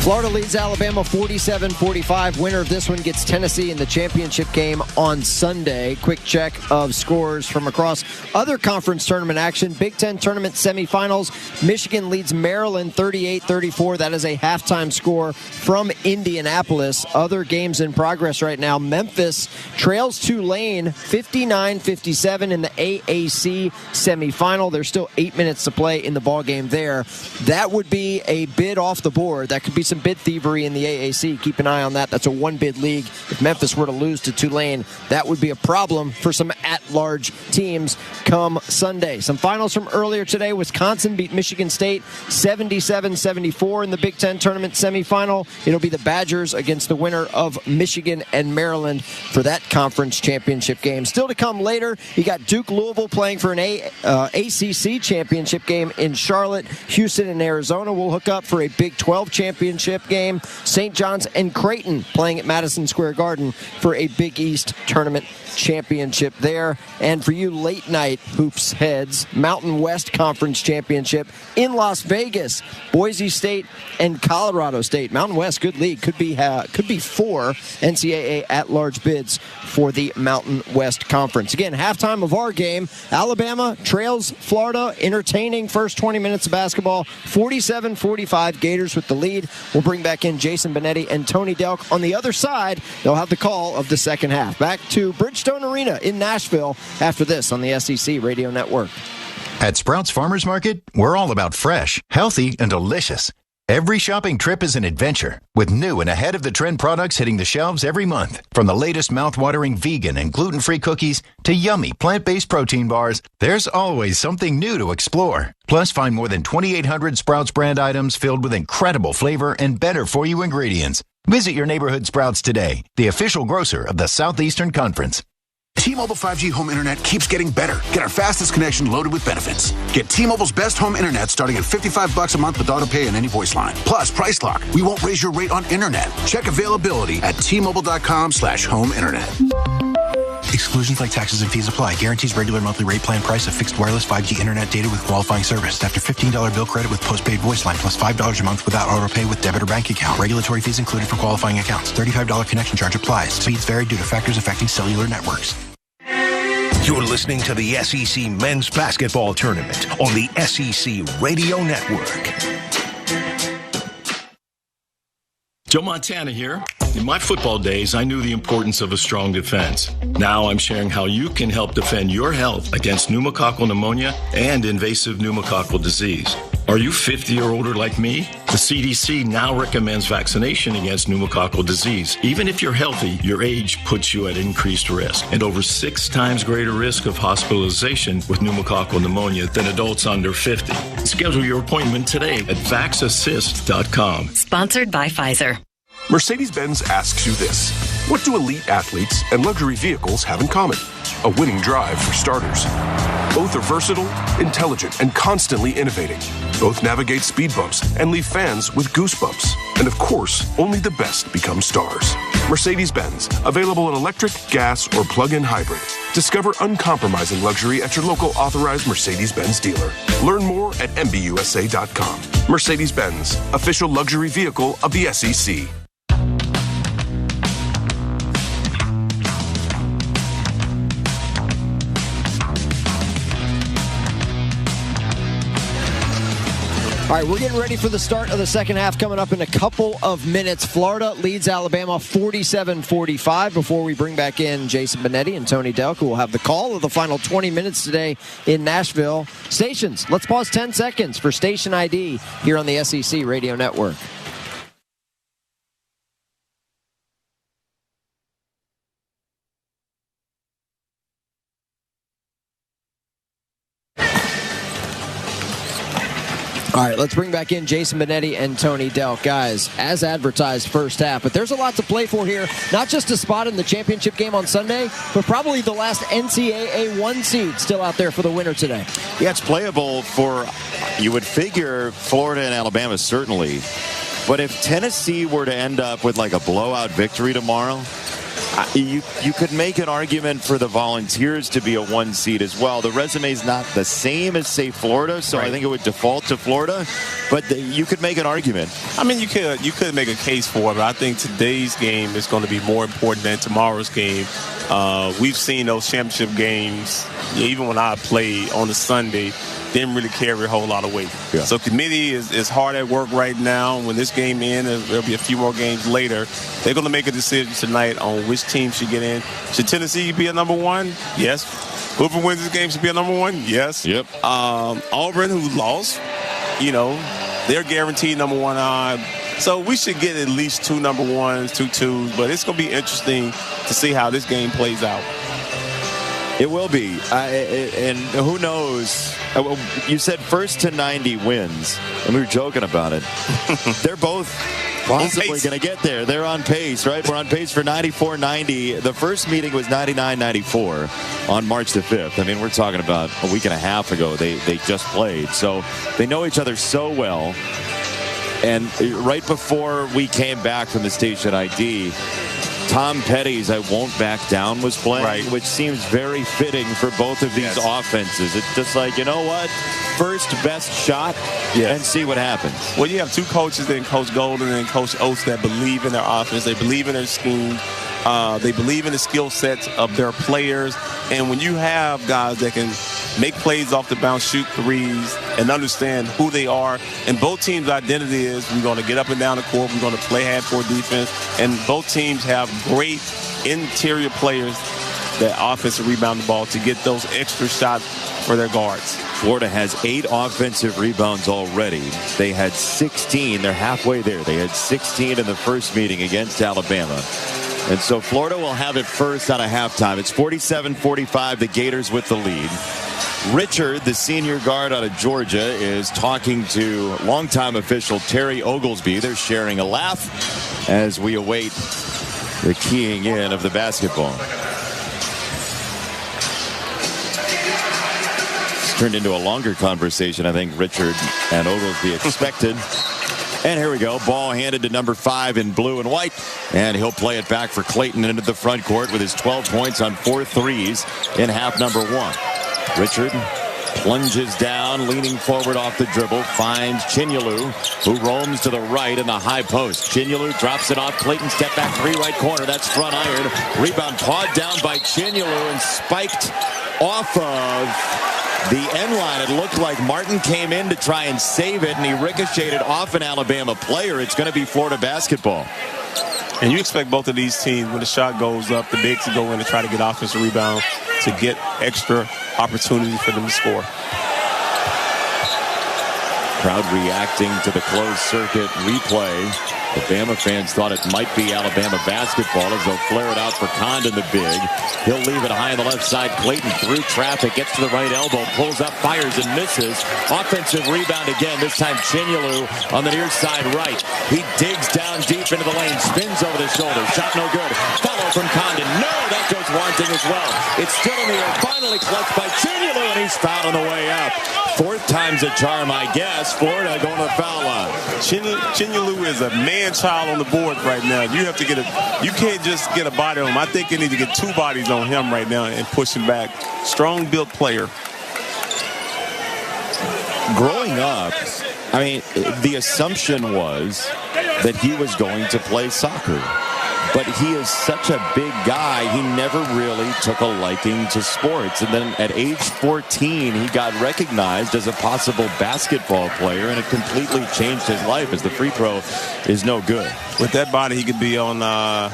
Florida leads Alabama 47-45. Winner of this one gets Tennessee in the championship game on Sunday. Quick check of scores from across other conference tournament action. Big Ten tournament semifinals. Michigan leads Maryland 38-34. That is a halftime score from Indianapolis. Other games in progress right now. Memphis trails Tulane 59-57 in the AAC semifinal. There's still 8 minutes to play in the ballgame there. That would be a bid off the board. That could be some bid thievery in the AAC. Keep an eye on that. That's a one-bid league. If Memphis were to lose to Tulane, that would be a problem for some at-large teams come Sunday. Some finals from earlier today. Wisconsin beat Michigan State 77-74 in the Big Ten tournament semifinal. It'll be the Badgers against the winner of Michigan and Maryland for that conference championship game. Still to come later, you got Duke Louisville playing for an ACC championship game in Charlotte. Houston and Arizona will hook up for a Big 12 championship game. St. John's and Creighton playing at Madison Square Garden for a Big East tournament championship there. And for you late night hoops heads, Mountain West Conference Championship in Las Vegas. Boise State and Colorado State. Mountain West, good league. Could be 4 NCAA at-large bids for the Mountain West Conference. Again, halftime of our game. Alabama trails Florida. Entertaining first 20 minutes of basketball. 47-45. Gators with the lead. We'll bring back in Jason Benetti and Tony Delk. On the other side, they'll have the call of the second half. Back to Bridgestone Arena in Nashville after this on the SEC Radio Network. At Sprouts Farmers Market, we're all about fresh, healthy, and delicious. Every shopping trip is an adventure, with new and ahead-of-the-trend products hitting the shelves every month. From the latest mouth-watering vegan and gluten-free cookies to yummy plant-based protein bars, there's always something new to explore. Plus, find more than 2,800 Sprouts brand items filled with incredible flavor and better-for-you ingredients. Visit your neighborhood Sprouts today, the official grocer of the Southeastern Conference. T-Mobile 5G home internet keeps getting better. Get our fastest connection loaded with benefits. Get T-Mobile's best home internet starting at $55 a month with auto pay and any voice line. Plus, price lock. We won't raise your rate on internet. Check availability at T-Mobile.com/home internet. Exclusions like taxes and fees apply. Guarantees regular monthly rate plan price of fixed wireless 5G internet data with qualifying service. After $15 bill credit with postpaid voice line plus $5 a month without auto pay with debit or bank account. Regulatory fees included for qualifying accounts. $35 connection charge applies. Speeds vary due to factors affecting cellular networks. You're listening to the SEC Men's Basketball Tournament on the SEC Radio Network. Joe Montana here. In my football days, I knew the importance of a strong defense. Now I'm sharing how you can help defend your health against pneumococcal pneumonia and invasive pneumococcal disease. Are you 50 or older like me? The CDC now recommends vaccination against pneumococcal disease. Even if you're healthy, your age puts you at increased risk and over 6 times greater risk of hospitalization with pneumococcal pneumonia than adults under 50. Schedule your appointment today at vaxassist.com. Sponsored by Pfizer. Mercedes-Benz asks you this. What do elite athletes and luxury vehicles have in common? A winning drive for starters. Both are versatile, intelligent, and constantly innovating. Both navigate speed bumps and leave fans with goosebumps. And of course, only the best become stars. Mercedes-Benz, available in electric, gas, or plug-in hybrid. Discover uncompromising luxury at your local authorized Mercedes-Benz dealer. Learn more at MBUSA.com. Mercedes-Benz, official luxury vehicle of the SEC. All right, we're getting ready for the start of the second half coming up in a couple of minutes. Florida leads Alabama 47-45 before we bring back in Jason Benetti and Tony Delk, who will have the call of the final 20 minutes today in Nashville. Stations, let's pause 10 seconds for Station ID here on the SEC Radio Network. All right, let's bring back in Jason Benetti and Tony Delk. Guys, as advertised first half, but there's a lot to play for here. Not just a spot in the championship game on Sunday, but probably the last NCAA 1 seed still out there for the winner today. Yeah, it's playable for, you would figure, Florida and Alabama certainly. But if Tennessee were to end up with like a blowout victory tomorrow, you could make an argument for the Volunteers to be a 1 seed as well. The resume is not the same as, say, Florida, so right. I think it would default to Florida. But you could make an argument. I mean, you could make a case for it, but I think today's game is going to be more important than tomorrow's game. We've seen those championship games, even when I played on a Sunday, didn't really carry a whole lot of weight. Yeah. So committee is hard at work right now. When this game ends, there'll be a few more games later. They're going to make a decision tonight on which team should get in. Should Tennessee be a number 1? Yes. Whoever wins this game should be a number 1? Yes. Yep. Auburn, who lost, they're guaranteed number 1 odd. So we should get at least 2 number 1s, 2 2s. But it's going to be interesting to see how this game plays out. It will be. And who knows? You said first to 90 wins, and we were joking about it. They're both possibly going to get there. They're on pace, right? We're on pace for 94-90. The first meeting was 99-94 on March the 5th. I mean, we're talking about a week and a half ago they just played. So they know each other so well. And right before we came back from the station ID, Tom Petty's I Won't Back Down was playing, right, which seems very fitting for both of these offenses. It's just like, you know what? First best shot and see what happens. Well, you have 2 coaches in Coach Golden and Coach Oates that believe in their offense. They believe in their scheme. They believe in the skill sets of their players. And when you have guys that can make plays off the bounce, shoot threes, and understand who they are, and both teams' identity is we're going to get up and down the court, we're going to play half-court defense, and both teams have great interior players that offensive rebound the ball to get those extra shots for their guards. Florida has 8 offensive rebounds already. They had 16. They're halfway there. They had 16 in the first meeting against Alabama. And so Florida will have it first out of halftime. It's 47-45, the Gators with the lead. Richard, the senior guard out of Georgia, is talking to longtime official Terry Oglesby. They're sharing a laugh as we await the keying in of the basketball. It's turned into a longer conversation, I think Richard and Oglesby expected. And here we go. Ball handed to number 5 in blue and white. And he'll play it back for Clayton into the front court with his 12 points on 4 threes in half number 1. Richard plunges down, leaning forward off the dribble, finds Chinyelu, who roams to the right in the high post. Chinyelu drops it off. Clayton step back 3 right corner. That's front iron. Rebound pawed down by Chinyelu and spiked off of the end line. It looked like Martin came in to try and save it, and he ricocheted off an Alabama player. It's going to be Florida basketball. And you expect both of these teams, when the shot goes up, the bigs to go in and try to get offensive rebound to get extra opportunity for them to score. Crowd reacting to the closed circuit replay. The Bama fans thought it might be Alabama basketball as they'll flare it out for Condon, the big. He'll leave it high on the left side. Clayton through traffic, gets to the right elbow, pulls up, fires and misses. Offensive rebound again, this time Chinyelu on the near side right. He digs down deep into the lane, spins over the shoulder. Shot no good. Follow from Condon. No, that goes wanting as well. It's still in the air. Finally clutched by Chinyelu, and he's fouled on the way up. 4th time's a charm, I guess. Florida going to the foul line. Chinyelu is a man-child on the board right now. You can't just get a body on him. I think you need to get 2 bodies on him right now and push him back. Strong-built player. Growing up, I mean, the assumption was that he was going to play soccer. But he is such a big guy, he never really took a liking to sports. And then at age 14, he got recognized as a possible basketball player, and it completely changed his life as the free throw is no good. With that body, he could be on, I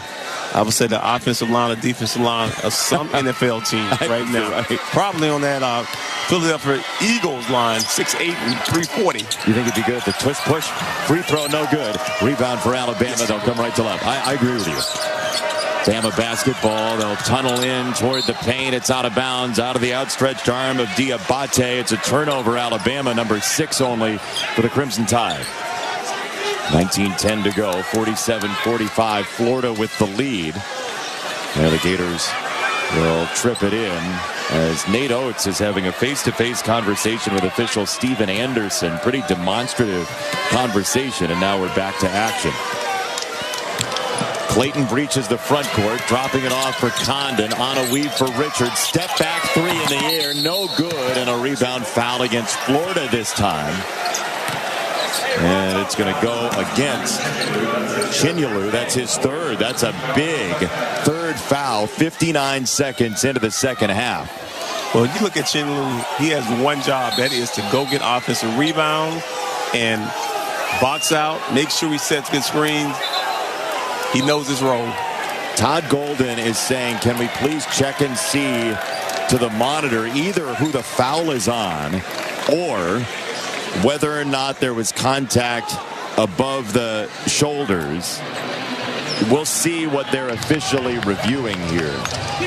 would say, the offensive line or defensive line of some NFL teams right now. Right. Probably on that Philadelphia Eagles line, 6'8" and 340. You think it'd be good at the twist push? Free throw, no good. Rebound for Alabama. They'll come right to left. I agree with you. Bama basketball. They'll tunnel in toward the paint. It's out of bounds, out of the outstretched arm of Diabate. It's a turnover, Alabama, number 6 only for the Crimson Tide. 19:10 to go, 47-45, Florida with the lead. And the Gators will trip it in as Nate Oates is having a face-to-face conversation with official Steven Anderson. Pretty demonstrative conversation, and now we're back to action. Clayton breaches the front court, dropping it off for Condon. On a weave for Richard. Step back 3 in the air, no good, and a rebound foul against Florida this time. And it's going to go against Chinyelu. That's his 3rd. That's a big 3rd foul, 59 seconds into the second half. Well, you look at Chinyelu, he has one job. That is to go get offensive rebound and box out, make sure he sets good screens. He knows his role. Todd Golden is saying, can we please check and see to the monitor either who the foul is on or whether or not there was contact above the shoulders. We'll see what they're officially reviewing here.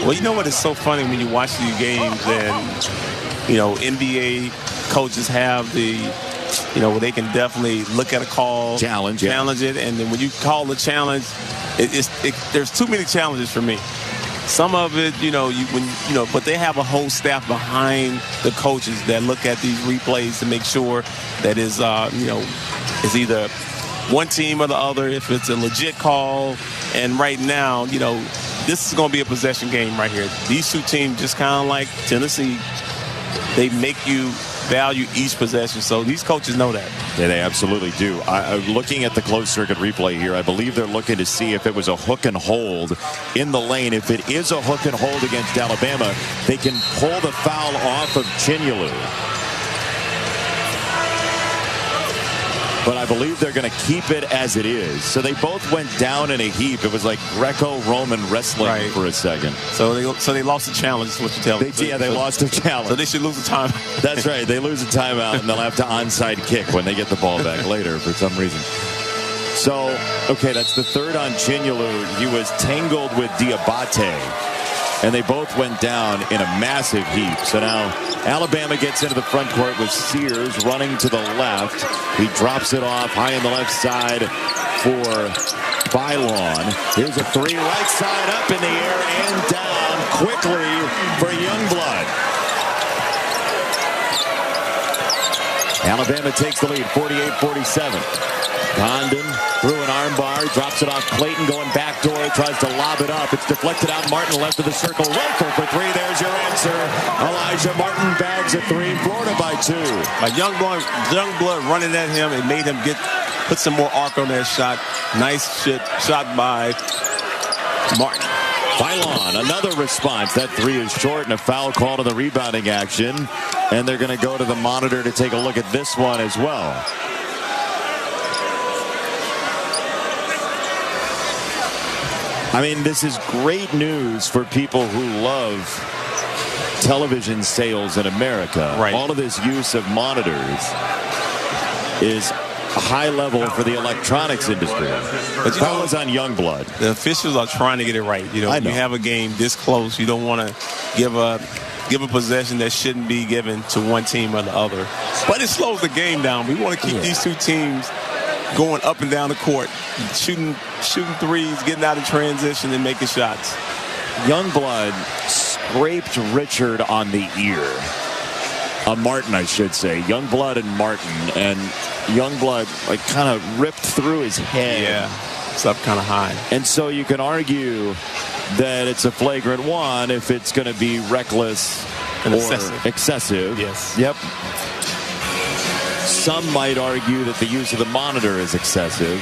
Well, you know what is so funny when you watch these games and, you know, NBA coaches have the, you know, where they can definitely look at a call, challenge it, and then when you call the challenge, there's too many challenges for me. Some of it, but they have a whole staff behind the coaches that look at these replays to make sure that is, it's either one team or the other, if it's a legit call. And right now, this is going to be a possession game right here. These 2 teams, just kind of like Tennessee, they make you value each possession. So these coaches know that. Yeah, they absolutely do. Looking at the closed circuit replay here, I believe they're looking to see if it was a hook and hold in the lane. If it is a hook and hold against Alabama, they can pull the foul off of Chinyelu. but I believe they're going to keep it as it is. So they both went down in a heap. It was like Greco-Roman wrestling for a second. So they lost the challenge, is what you're telling me. They lost the challenge. So they should lose the time. That's right. They lose a timeout, and they'll have to onside kick when they get the ball back later for some reason. So, okay, that's the third on Chinyalu. He was tangled with Diabate, and they both went down in a massive heap. So now Alabama gets into the front court with Sears running to the left. He drops it off high on the left side for Bylon. Here's a three, right side up in the air and down quickly for Youngblood. Alabama takes the lead, 48-47. Condon through an armbar, drops it off Clayton, going backdoor, tries to lob it up. It's deflected out. Martin left of the circle. Rifle for three. There's your answer. Elijah Martin bags a three. Florida by 2. Youngblood running at him and made him put some more arc on that shot. Nice shot by Martin. Bylon, another response. That three is short and a foul call to the rebounding action. And they're going to go to the monitor to take a look at this one as well. I mean, this is great news for people who love television sales in America. Right. All of this use of monitors is high level for the electronics industry. But that was on Youngblood. The officials are trying to get it right. You know, when you have a game this close, you don't want to give a possession that shouldn't be given to one team or the other. But it slows the game down. We want to keep these two teams going up and down the court, shooting threes, getting out of transition, and making shots. Youngblood scraped Richard on the ear. Martin, I should say. Youngblood and Martin. And Youngblood kind of ripped through his head. Yeah, it's up kind of high. And so you can argue that it's a flagrant one if it's going to be reckless and or excessive. Yes. Yep. Some might argue that the use of the monitor is excessive.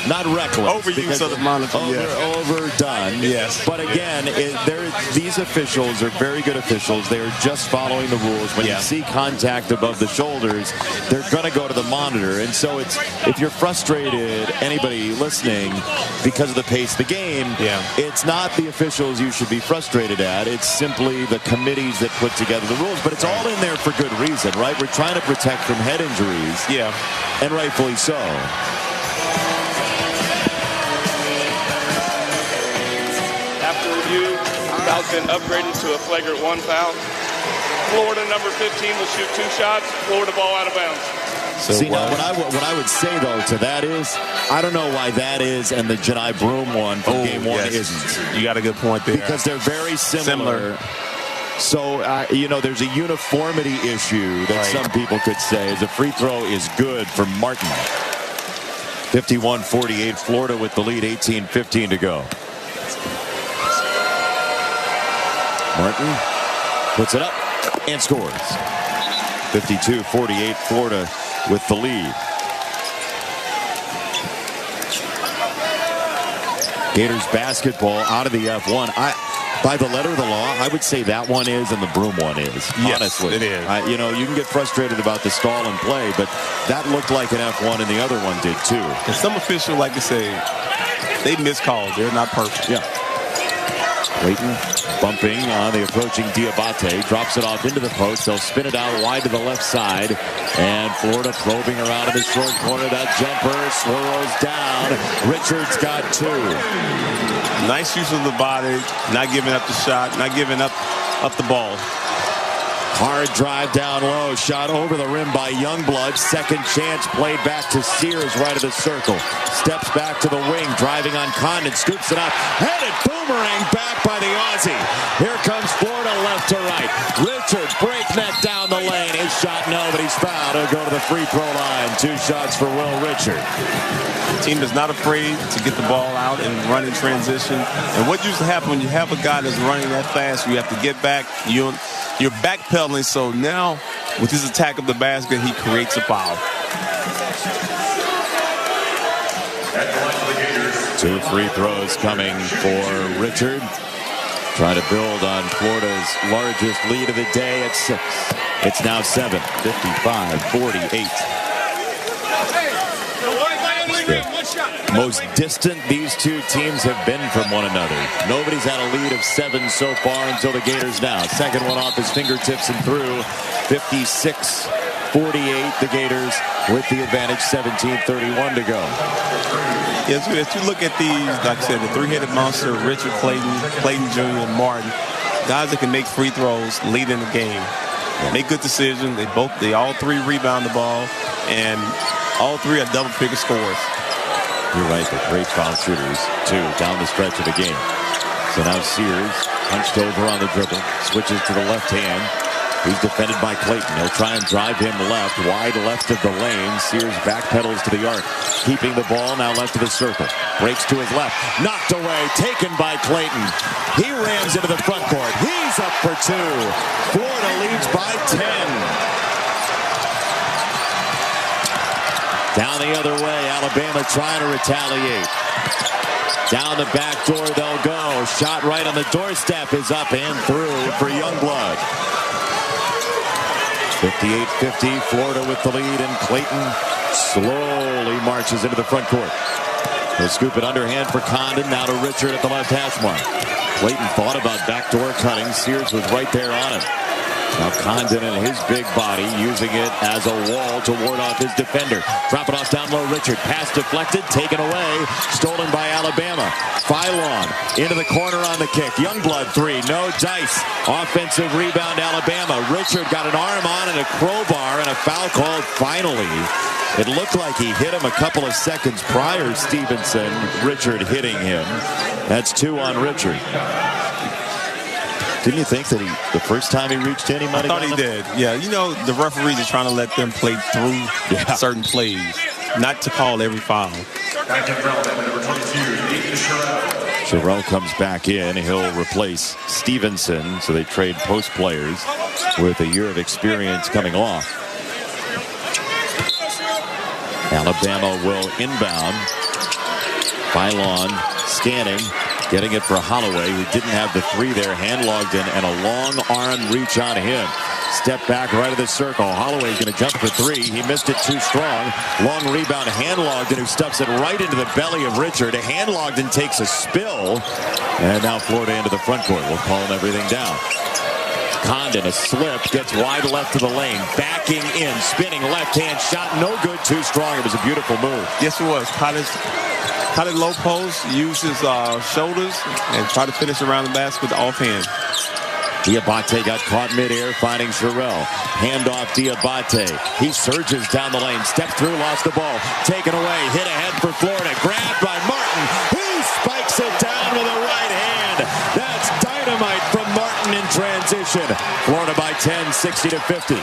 Not reckless. Overuse of the monitor. Overdone. Yes. But again, these officials are very good officials. They are just following the rules. When you see contact above the shoulders, they're going to go to the monitor. And so if you're frustrated, anybody listening, because of the pace of the game, it's not the officials you should be frustrated at. It's simply the committees that put together the rules. But it's all in there for good reason, right? We're trying to protect from head injuries. Yeah. And rightfully so. After review, foul's been upgraded to a flagrant 1 foul. Florida number 15 will shoot 2 shots. Florida ball out of bounds. So now what I would say, though, to that is, I don't know why that is and the Janai Broom one from game 1 isn't. You got a good point there. Because they're very similar. So, there's a uniformity issue that some people could say. The free throw is good for Martin. 51-48, Florida with the lead, 18-15 to go. Martin puts it up and scores. 52-48, Florida with the lead. Gators basketball out of the F1. By the letter of the law, I would say that one is and the Broom one is. Yes, honestly, it is. You can get frustrated about the stall and play, but that looked like an F1 and the other one did too. And some officials like to say they miss calls. They're not perfect. Yeah. Clayton bumping on the approaching Diabate. Drops it off into the post. They'll spin it out wide to the left side. And Florida probing around in the short corner. That jumper swirls down. Richards got 2. Nice use of the body. Not giving up the shot. Not giving up the ball. Hard drive down low. Shot over the rim by Youngblood. Second chance played back to Sears right of the circle. Steps back to the wing. Driving on Condon. Scoops it up. Headed boomerang back by the Aussie. Here comes Florida left to right. Richard breakneck down the lane. His shot no, but he's fouled. He'll go to the free throw line. 2 shots for Will Richard. The team is not afraid to get the ball out and run in transition. And what used to happen when you have a guy that's running that fast, you have to get back. You're backpedaling, so now with his attack of the basket, he creates a foul. 2 free throws coming for Richard. Trying to build on Florida's largest lead of the day at 6. It's now 7, 55-48. The most distant these two teams have been from one another. Nobody's had a lead of 7 so far until the Gators now. Second one off his fingertips and through. 56-48, the Gators with the advantage, 17:31 to go. As you look at these, like I said, the three-headed monster, Richard, Clayton Jr., and Martin, guys that can make free throws late in the game. Make good decisions. They all three rebound the ball, and all three are double-figure scores. You're right, they're great foul shooters, too, down the stretch of the game. So now Sears, hunched over on the dribble, switches to the left hand. He's defended by Clayton. He'll try and drive him left, wide left of the lane. Sears backpedals to the arc, keeping the ball now left of the circle. Breaks to his left, knocked away, taken by Clayton. He rams into the front court. He's up for 2. Florida leads by 10. Down the other way, Alabama trying to retaliate. Down the back door they'll go. Shot right on the doorstep is up and through for Youngblood. 58-50, Florida with the lead, and Clayton slowly marches into the front court. He'll scoop it underhand for Condon, now to Richard at the left hash mark. Clayton thought about backdoor cutting. Sears was right there on him. Now Condon and his big body using it as a wall to ward off his defender. Drop it off down low, Richard. Pass deflected, taken away, stolen by Alabama. Phylon into the corner on the kick. Youngblood 3, no dice. Offensive rebound, Alabama. Richard got an arm on and a crowbar and a foul called finally. It looked like he hit him a couple of seconds prior, Stevenson. Richard hitting him. That's 2 on Richard. Didn't you think that the first time he reached in, he might have I thought he did. Yeah, you know, the referees are trying to let them play through certain plays, not to call every foul. Sherrell comes back in. He'll replace Stevenson, so they trade post players with a year of experience coming off. Alabama will inbound. Phylon scanning. Getting it for Holloway, who didn't have the 3 there, hand logged in, and a long arm reach on him. Step back right of the circle. Holloway's going to jump for 3. He missed it too strong. Long rebound, hand logged in, who stuffs it right into the belly of Richard. Hand logged in takes a spill. And now Florida into the front court. We'll call everything down. Condon, a slip, gets wide left of the lane. Backing in, spinning left hand shot. No good, too strong. It was a beautiful move. Yes, it was. Caught it low post, used his shoulders, and tried to finish around the basket with the offhand. Diabate got caught midair, finding Sherrell. Handoff Diabate. He surges down the lane, stepped through, lost the ball. Taken away, hit ahead for Florida. Grabbed by Martin. He spikes it down with a right hand. That's dynamite from Martin in transition. Florida by 10, 60-50.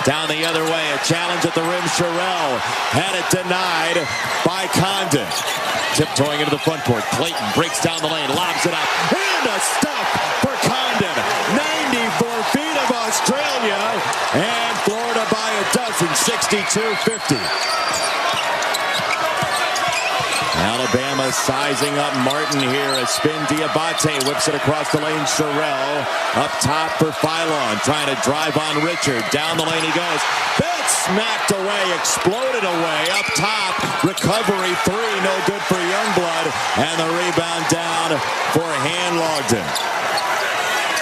Down the other way, a challenge at the rim. Sherrell had it denied by Condon. Tiptoeing into the front court. Clayton breaks down the lane, lobs it up, and a stop for Condon. 94 feet of Australia, and Florida by a dozen, 62-50. Alabama sizing up Martin here. A spin, Diabate whips it across the lane. Sherrell up top for Phylon, trying to drive on Richard. Down the lane he goes. That's smacked away, exploded away. Up top, recovery 3, no good for Youngblood. And the rebound down for Hand-Logden.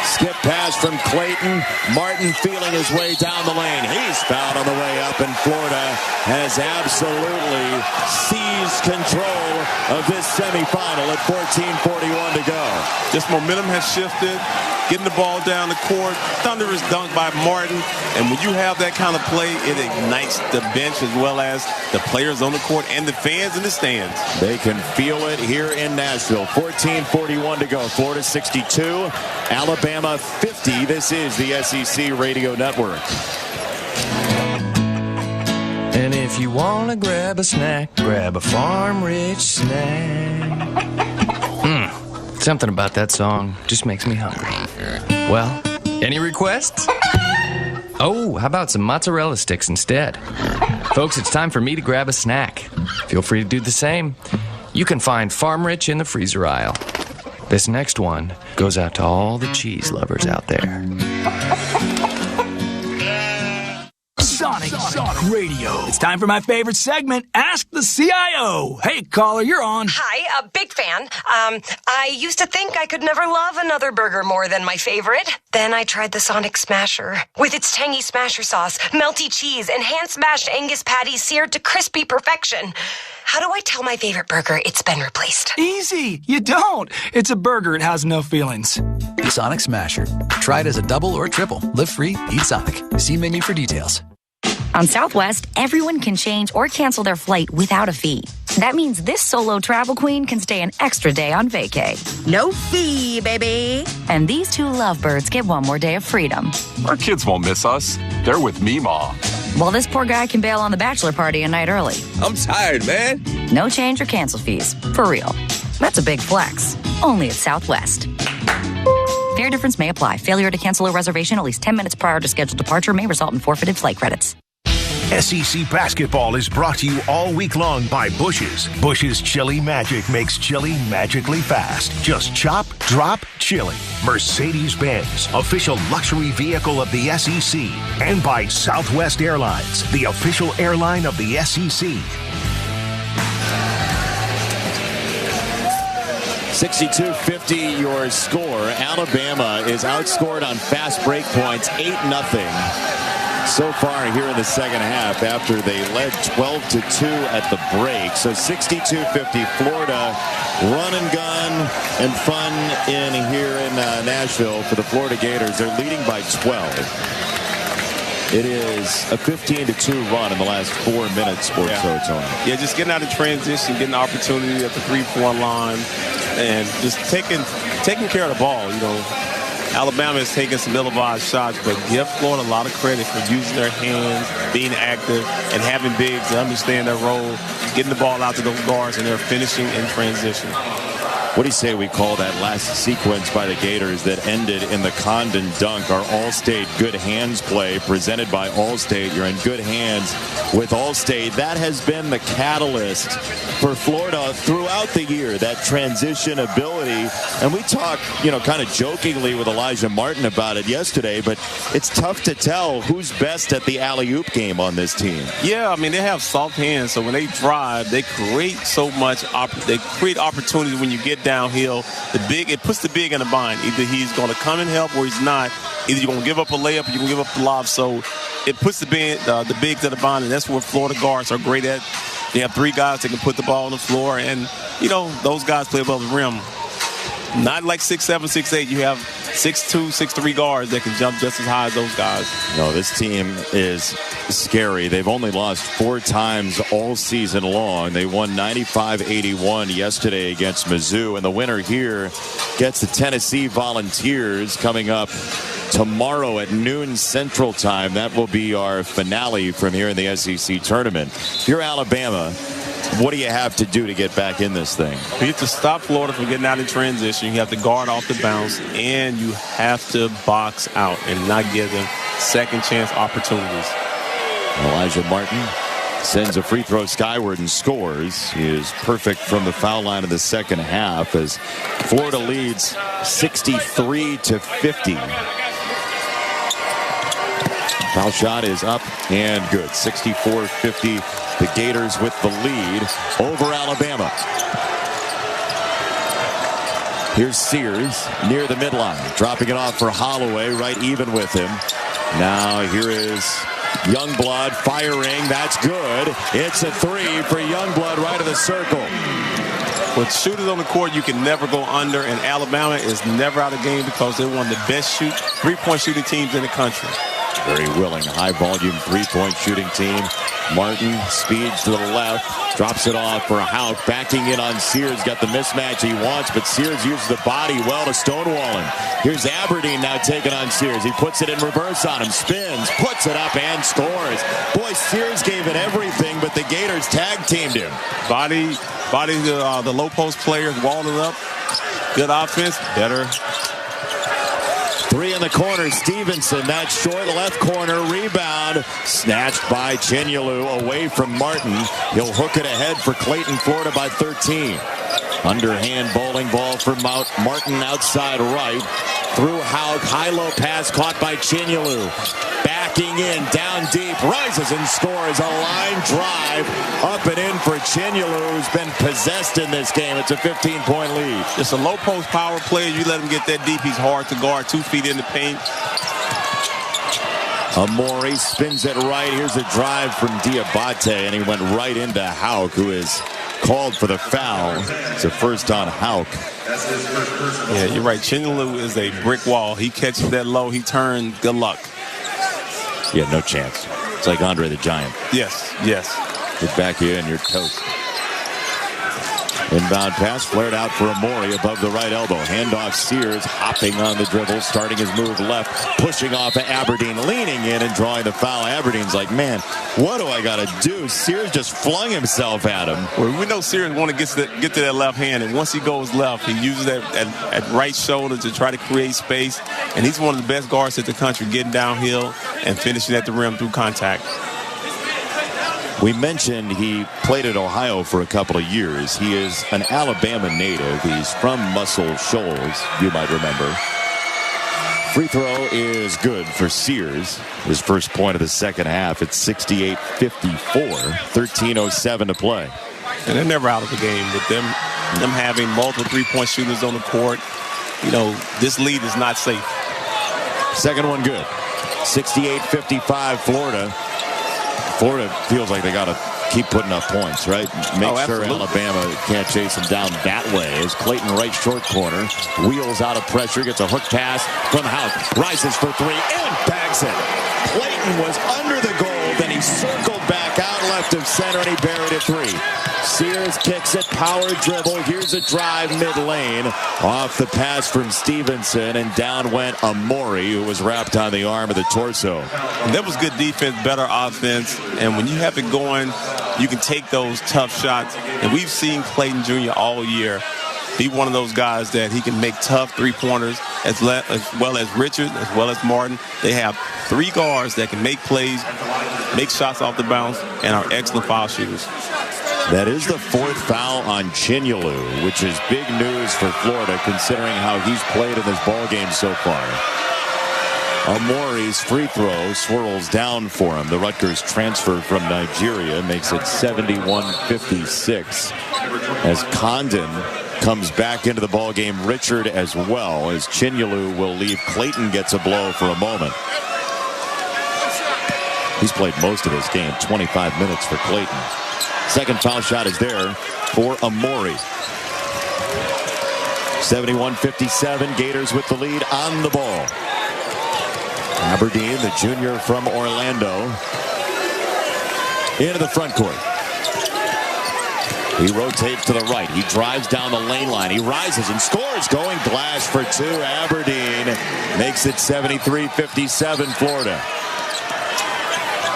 Skip pass from Clayton. Martin feeling his way down the lane. He's fouled on the way up, and Florida has absolutely seized control of this semifinal at 14:41 to go. Just momentum has shifted. Getting the ball down the court. Thunderous dunk by Martin. And when you have that kind of play, it ignites the bench as well as the players on the court and the fans in the stands. They can feel it here in Nashville. 14:41 to go. Florida 62, Alabama 50. This is the SEC Radio Network. And if you want to grab a snack, grab a Farm Rich snack. Something about that song just makes me hungry. Well, any requests? Oh, how about some mozzarella sticks instead? Folks, it's time for me to grab a snack. Feel free to do the same. You can find Farm Rich in the freezer aisle. This next one goes out to all the cheese lovers out there. Sonic Sonic Radio. It's time for my favorite segment, Ask the CIO. Hey, caller, you're on. Hi, a big fan. I used to think I could never love another burger more than my favorite. Then I tried the Sonic Smasher. With its tangy smasher sauce, melty cheese, and hand-smashed Angus patties seared to crispy perfection. How do I tell my favorite burger it's been replaced? Easy. You don't. It's a burger. It has no feelings. The Sonic Smasher. Try it as a double or triple. Live free, eat Sonic. See menu for details. On Southwest, everyone can change or cancel their flight without a fee. That means this solo travel queen can stay an extra day on vacay. No fee, baby. And these two lovebirds get one more day of freedom. Our kids won't miss us. They're with me, Ma. While this poor guy can bail on the bachelor party a night early. I'm tired, man. No change or cancel fees. For real. That's a big flex. Only at Southwest. Fare difference may apply. Failure to cancel a reservation at least 10 minutes prior to scheduled departure may result in forfeited flight credits. SEC basketball is brought to you all week long by Bush's. Bush's Chili Magic makes chili magically fast. Just chop, drop, chili. Mercedes-Benz, official luxury vehicle of the SEC. And by Southwest Airlines, the official airline of the SEC. 62-50 your score. Alabama is outscored on fast break points 8-0. So far here in the second half after they led 12-2 at the break. So 62-50 Florida run and gun and fun in here in Nashville for the Florida Gators. They're leading by 12. It is a 15-2 run in the last 4 minutes or so, Tony. Yeah, just getting out of transition, getting the opportunity at the 3-point line, and just taking care of the ball, you know. Alabama is taking some ill-advised shots, but give Florida a lot of credit for using their hands, being active, and having bigs to understand their role, getting the ball out to those guards, and they're finishing in transition. What do you say we call that last sequence by the Gators that ended in the Condon dunk? Our Allstate Good Hands play presented by Allstate. You're in good hands with Allstate. That has been the catalyst for Florida throughout the year, that transition ability. And we talked, kind of jokingly with Elijah Martin about it yesterday, but it's tough to tell who's best at the alley-oop game on this team. Yeah, I mean, they have soft hands, so when they drive, they create so much, they create opportunity when you get downhill. It puts the big in a bind. Either he's going to come and help or he's not. Either you're going to give up a layup or you're going to give up the lob. So it puts the bigs in the bind, and that's where Florida guards are great at. They have 3 guys that can put the ball on the floor, and, those guys play above the rim. Not like 6'7", 6'8". You have 6'2", 6'3" guards that can jump just as high as those guys. No, this team is scary. They've only lost 4 times all season long. They won 95-81 yesterday against Mizzou, and the winner here gets the Tennessee Volunteers coming up tomorrow at noon Central Time. That will be our finale from here in the SEC tournament. If you're Alabama, what do you have to do to get back in this thing? You have to stop Florida from getting out in transition. You have to guard off the bounce, and you have to box out and not give them second chance opportunities. Elijah Martin sends a free throw skyward and scores. He is perfect from the foul line of the second half as Florida leads 63-50. Foul shot is up and good. 64-50. The Gators with the lead over Alabama. Here's Sears near the midline, dropping it off for Holloway, right even with him. Now here is Youngblood firing. That's good. It's a 3 for Youngblood right of the circle. With shooters on the court, you can never go under, and Alabama is never out of the game because they're one of the best 3-point shooting teams in the country. Very willing, high-volume 3-point shooting team. Martin speeds to the left, drops it off for Houck, backing in on Sears, got the mismatch he wants, but Sears uses the body well to stonewall him. Here's Aberdeen now taking on Sears. He puts it in reverse on him, spins, puts it up, and scores. Boy, Sears gave it everything, but the Gators tag-teamed him. Body the low post players, walling up. Good offense, better. 3 in the corner, Stevenson, that short left corner rebound, snatched by Chinyelu away from Martin. He'll hook it ahead for Clayton, Florida by 13. Underhand bowling ball for Martin outside right. through Hauk. High-low pass caught by Chinyelu. Backing in, down deep, rises and scores a line drive up and in for Chinyelu, who's been possessed in this game. It's a 15-point lead. It's a low-post power play. You let him get that deep, he's hard to guard, 2 feet in the paint. Amori spins it right. Here's a drive from Diabate, and he went right into Hauk, who is called for the foul. It's a first on Hauk. Yeah, you're right. Chinyelu is a brick wall. He catches that low, he turns. Good luck. Yeah, no chance. It's like Andre the Giant. Yes. Get back here and you're toast. Inbound pass flared out for Amori above the right elbow. Handoff Sears, hopping on the dribble, starting his move left, pushing off at Aberdeen, leaning in and drawing the foul. Aberdeen's like, man, what do I got to do? Sears just flung himself at him. Well, we know Sears want to get to that left hand, and once he goes left, he uses that at right shoulder to try to create space, and he's one of the best guards in the country, getting downhill and finishing at the rim through contact. We mentioned he played at Ohio for a couple of years. He is an Alabama native. He's from Muscle Shoals, you might remember. Free throw is good for Sears. His first point of the second half. It's 68-54. 13:07 to play. And they're never out of the game with them having multiple three-point shooters on the court. You know, this lead is not safe. Second one good. 68-55 Florida. Florida feels like they got to keep putting up points, right? Make sure Alabama can't chase them down that way. As Clayton right short corner, wheels out of pressure, gets a hook pass from Hauk, rises for three, and bags it. Clayton was under the goal, then he circled back out left of center, and he buried it three. Sears kicks it, power dribble. Here's a drive mid-lane off the pass from Stevenson, and down went Amori, who was wrapped on the arm of the torso. And that was good defense, better offense, and when you have it going, you can take those tough shots. And we've seen Clayton Jr. all year be one of those guys that he can make tough three-pointers as well as Richard, as well as Martin. They have three guards that can make plays, make shots off the bounce, and are excellent foul shooters. That is the fourth foul on Chinyelu, which is big news for Florida considering how he's played in this ballgame so far. Amori's free throw swirls down for him. The Rutgers transfer from Nigeria makes it 71-56 as Condon comes back into the ballgame. Richard as well, as Chinyelu will leave. Clayton gets a blow for a moment. He's played most of this game, 25 minutes for Clayton. Second foul shot is there for Amori. 71-57, Gators with the lead on the ball. Aberdeen, the junior from Orlando, into the front court. He rotates to the right. He drives down the lane line. He rises and scores. Going glass for two. Aberdeen makes it 73-57 Florida.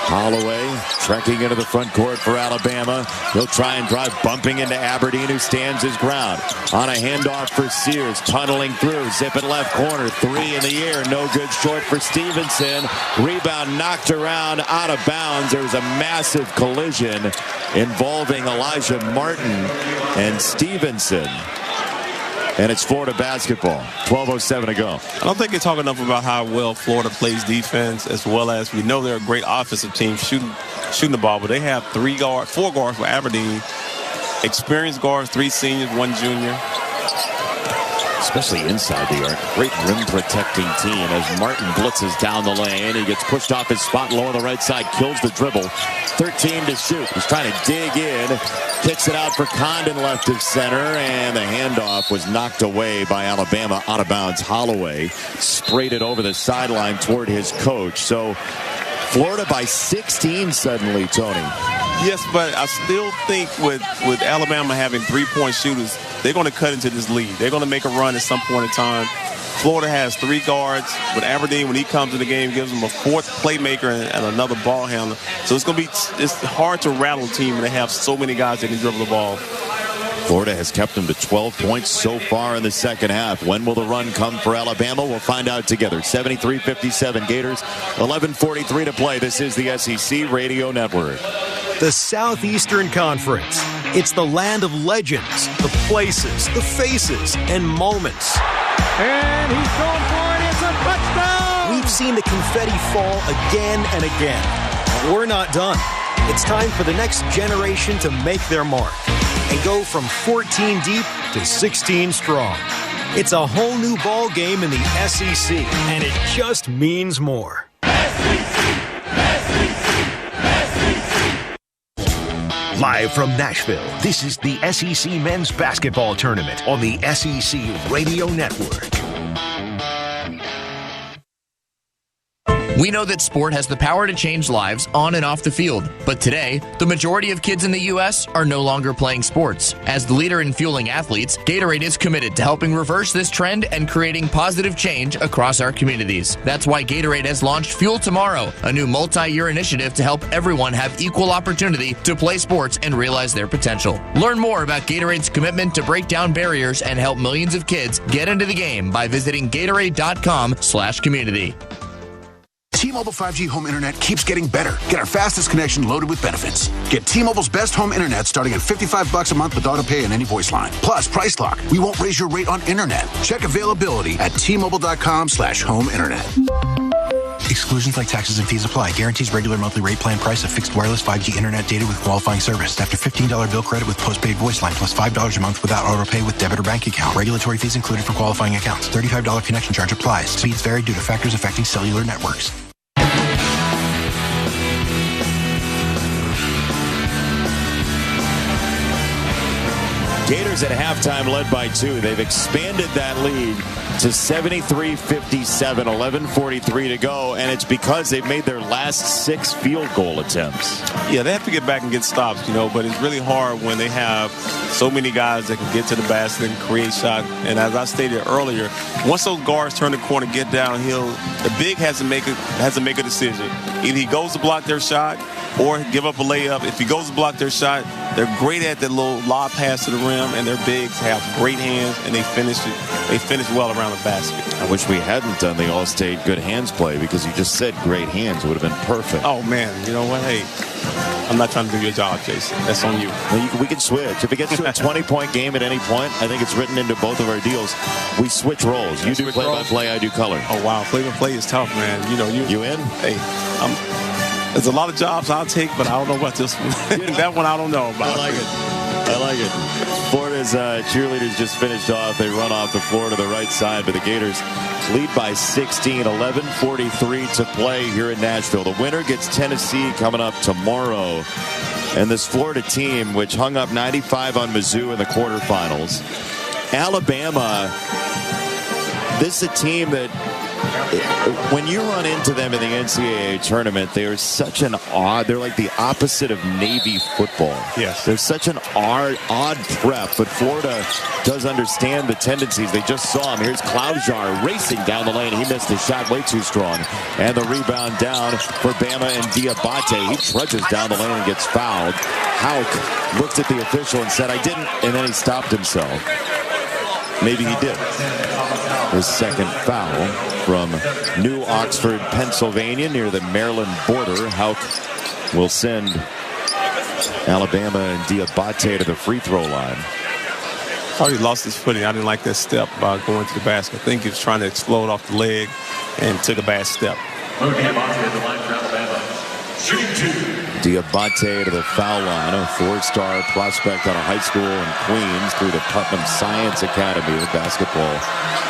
Holloway trekking into the front court for Alabama. He'll try and drive, bumping into Aberdeen, who stands his ground. On a handoff for Sears, tunneling through, zip it left corner, three in the air, no good, short for Stevenson. Rebound knocked around, out of bounds. There was a massive collision involving Elijah Martin and Stevenson. And it's Florida basketball. 12:07 to go. I don't think they talk enough about how well Florida plays defense, as well as we know they're a great offensive team shooting the ball, but they have four guards for Aberdeen. Experienced guards, 3 seniors, 1 junior. Especially inside the arc. Great rim protecting team as Martin blitzes down the lane. He gets pushed off his spot low on the right side, kills the dribble. 13 to shoot. He's trying to dig in. Kicks it out for Condon left of center, and the handoff was knocked away by Alabama out of bounds. Holloway sprayed it over the sideline toward his coach. So Florida by 16 suddenly, Tony. Yes, but I still think with Alabama having 3-point shooters, they're going to cut into this lead. They're going to make a run at some point in time. Florida has 3 guards, but Aberdeen, when he comes to the game, gives them a 4th playmaker and another ball handler. So it's hard to rattle a team when they have so many guys that can dribble the ball. Florida has kept them to 12 points so far in the second half. When will the run come for Alabama? We'll find out together. 73-57 Gators, 11:43 to play. This is the SEC Radio Network. The Southeastern Conference. It's the land of legends, the places, the faces, and moments. And he's going for it. seen the confetti fall again and again. But we're not done. It's time for the next generation to make their mark and go from 14 deep to 16 strong. It's a whole new ball game in the SEC, and it just means more. Live from Nashville, this is the SEC Men's Basketball Tournament on the SEC Radio Network. We know that sport has the power to change lives on and off the field, but today, the majority of kids in the U.S. are no longer playing sports. As the leader in fueling athletes, Gatorade is committed to helping reverse this trend and creating positive change across our communities. That's why Gatorade has launched Fuel Tomorrow, a new multi-year initiative to help everyone have equal opportunity to play sports and realize their potential. Learn more about Gatorade's commitment to break down barriers and help millions of kids get into the game by visiting Gatorade.com/community. T-Mobile 5G home internet keeps getting better. Get our fastest connection loaded with benefits. Get T-Mobile's best home internet starting at $55 a month with auto pay and any voice line. Plus, price lock. We won't raise your rate on internet. Check availability at T-Mobile.com/home internet. Exclusions like taxes and fees apply. Guarantees regular monthly rate plan price of fixed wireless 5G internet data with qualifying service. After $15 bill credit with postpaid voice line plus $5 a month without auto pay with debit or bank account. Regulatory fees included for qualifying accounts. $35 connection charge applies. Speeds vary due to factors affecting cellular networks. Gators at halftime led by 2. They've expanded that lead to 73-57, 11:43 to go, and it's because they've made their last 6 field goal attempts. Yeah, they have to get back and get stops, but it's really hard when they have so many guys that can get to the basket and create shots. And as I stated earlier, once those guards turn the corner, get downhill, the big has to make a decision. Either he goes to block their shot or give up a layup. If he goes to block their shot, they're great at that little lob pass to the rim, and their bigs have great hands, and they finish well around the basket. I wish we hadn't done the All-State good hands play because you just said great hands. It would have been perfect. Oh, man. You know what? Hey, I'm not trying to do your job, Jason. That's on you. Well, we can switch. If it gets to a 20-point game at any point, I think it's written into both of our deals. We switch roles. You do play-by-play, I do color. Oh, wow. Play-by-play is tough, man. You in? Hey, there's a lot of jobs I'll take, but I don't know about this one. That one I don't know about. I like it. Florida's cheerleaders just finished off. They run off the floor to the right side, but the Gators lead by 16, 11:43 to play here in Nashville. The winner gets Tennessee coming up tomorrow. And this Florida team, which hung up 95 on Mizzou in the quarterfinals. Alabama, this is a team that when you run into them in the NCAA tournament, they are such an they're like the opposite of Navy football. Yes. They're such an odd prep, but Florida does understand the tendencies. They just saw him. Here's Cloudjar racing down the lane. He missed his shot way too strong. And the rebound down for Bama and Diabate. He trudges down the lane and gets fouled. Hauk looked at the official and said, "I didn't," and then he stopped himself. Maybe he did. His second foul from New Oxford, Pennsylvania, near the Maryland border. Hauk will send Alabama and Diabate to the free throw line. Thought he lost his footing. I didn't like that step by going to the basket. I think he was trying to explode off the leg and took a bad step. Diabate to the foul line, a 4-star prospect out of high school in Queens through the Putnam Science Academy, the basketball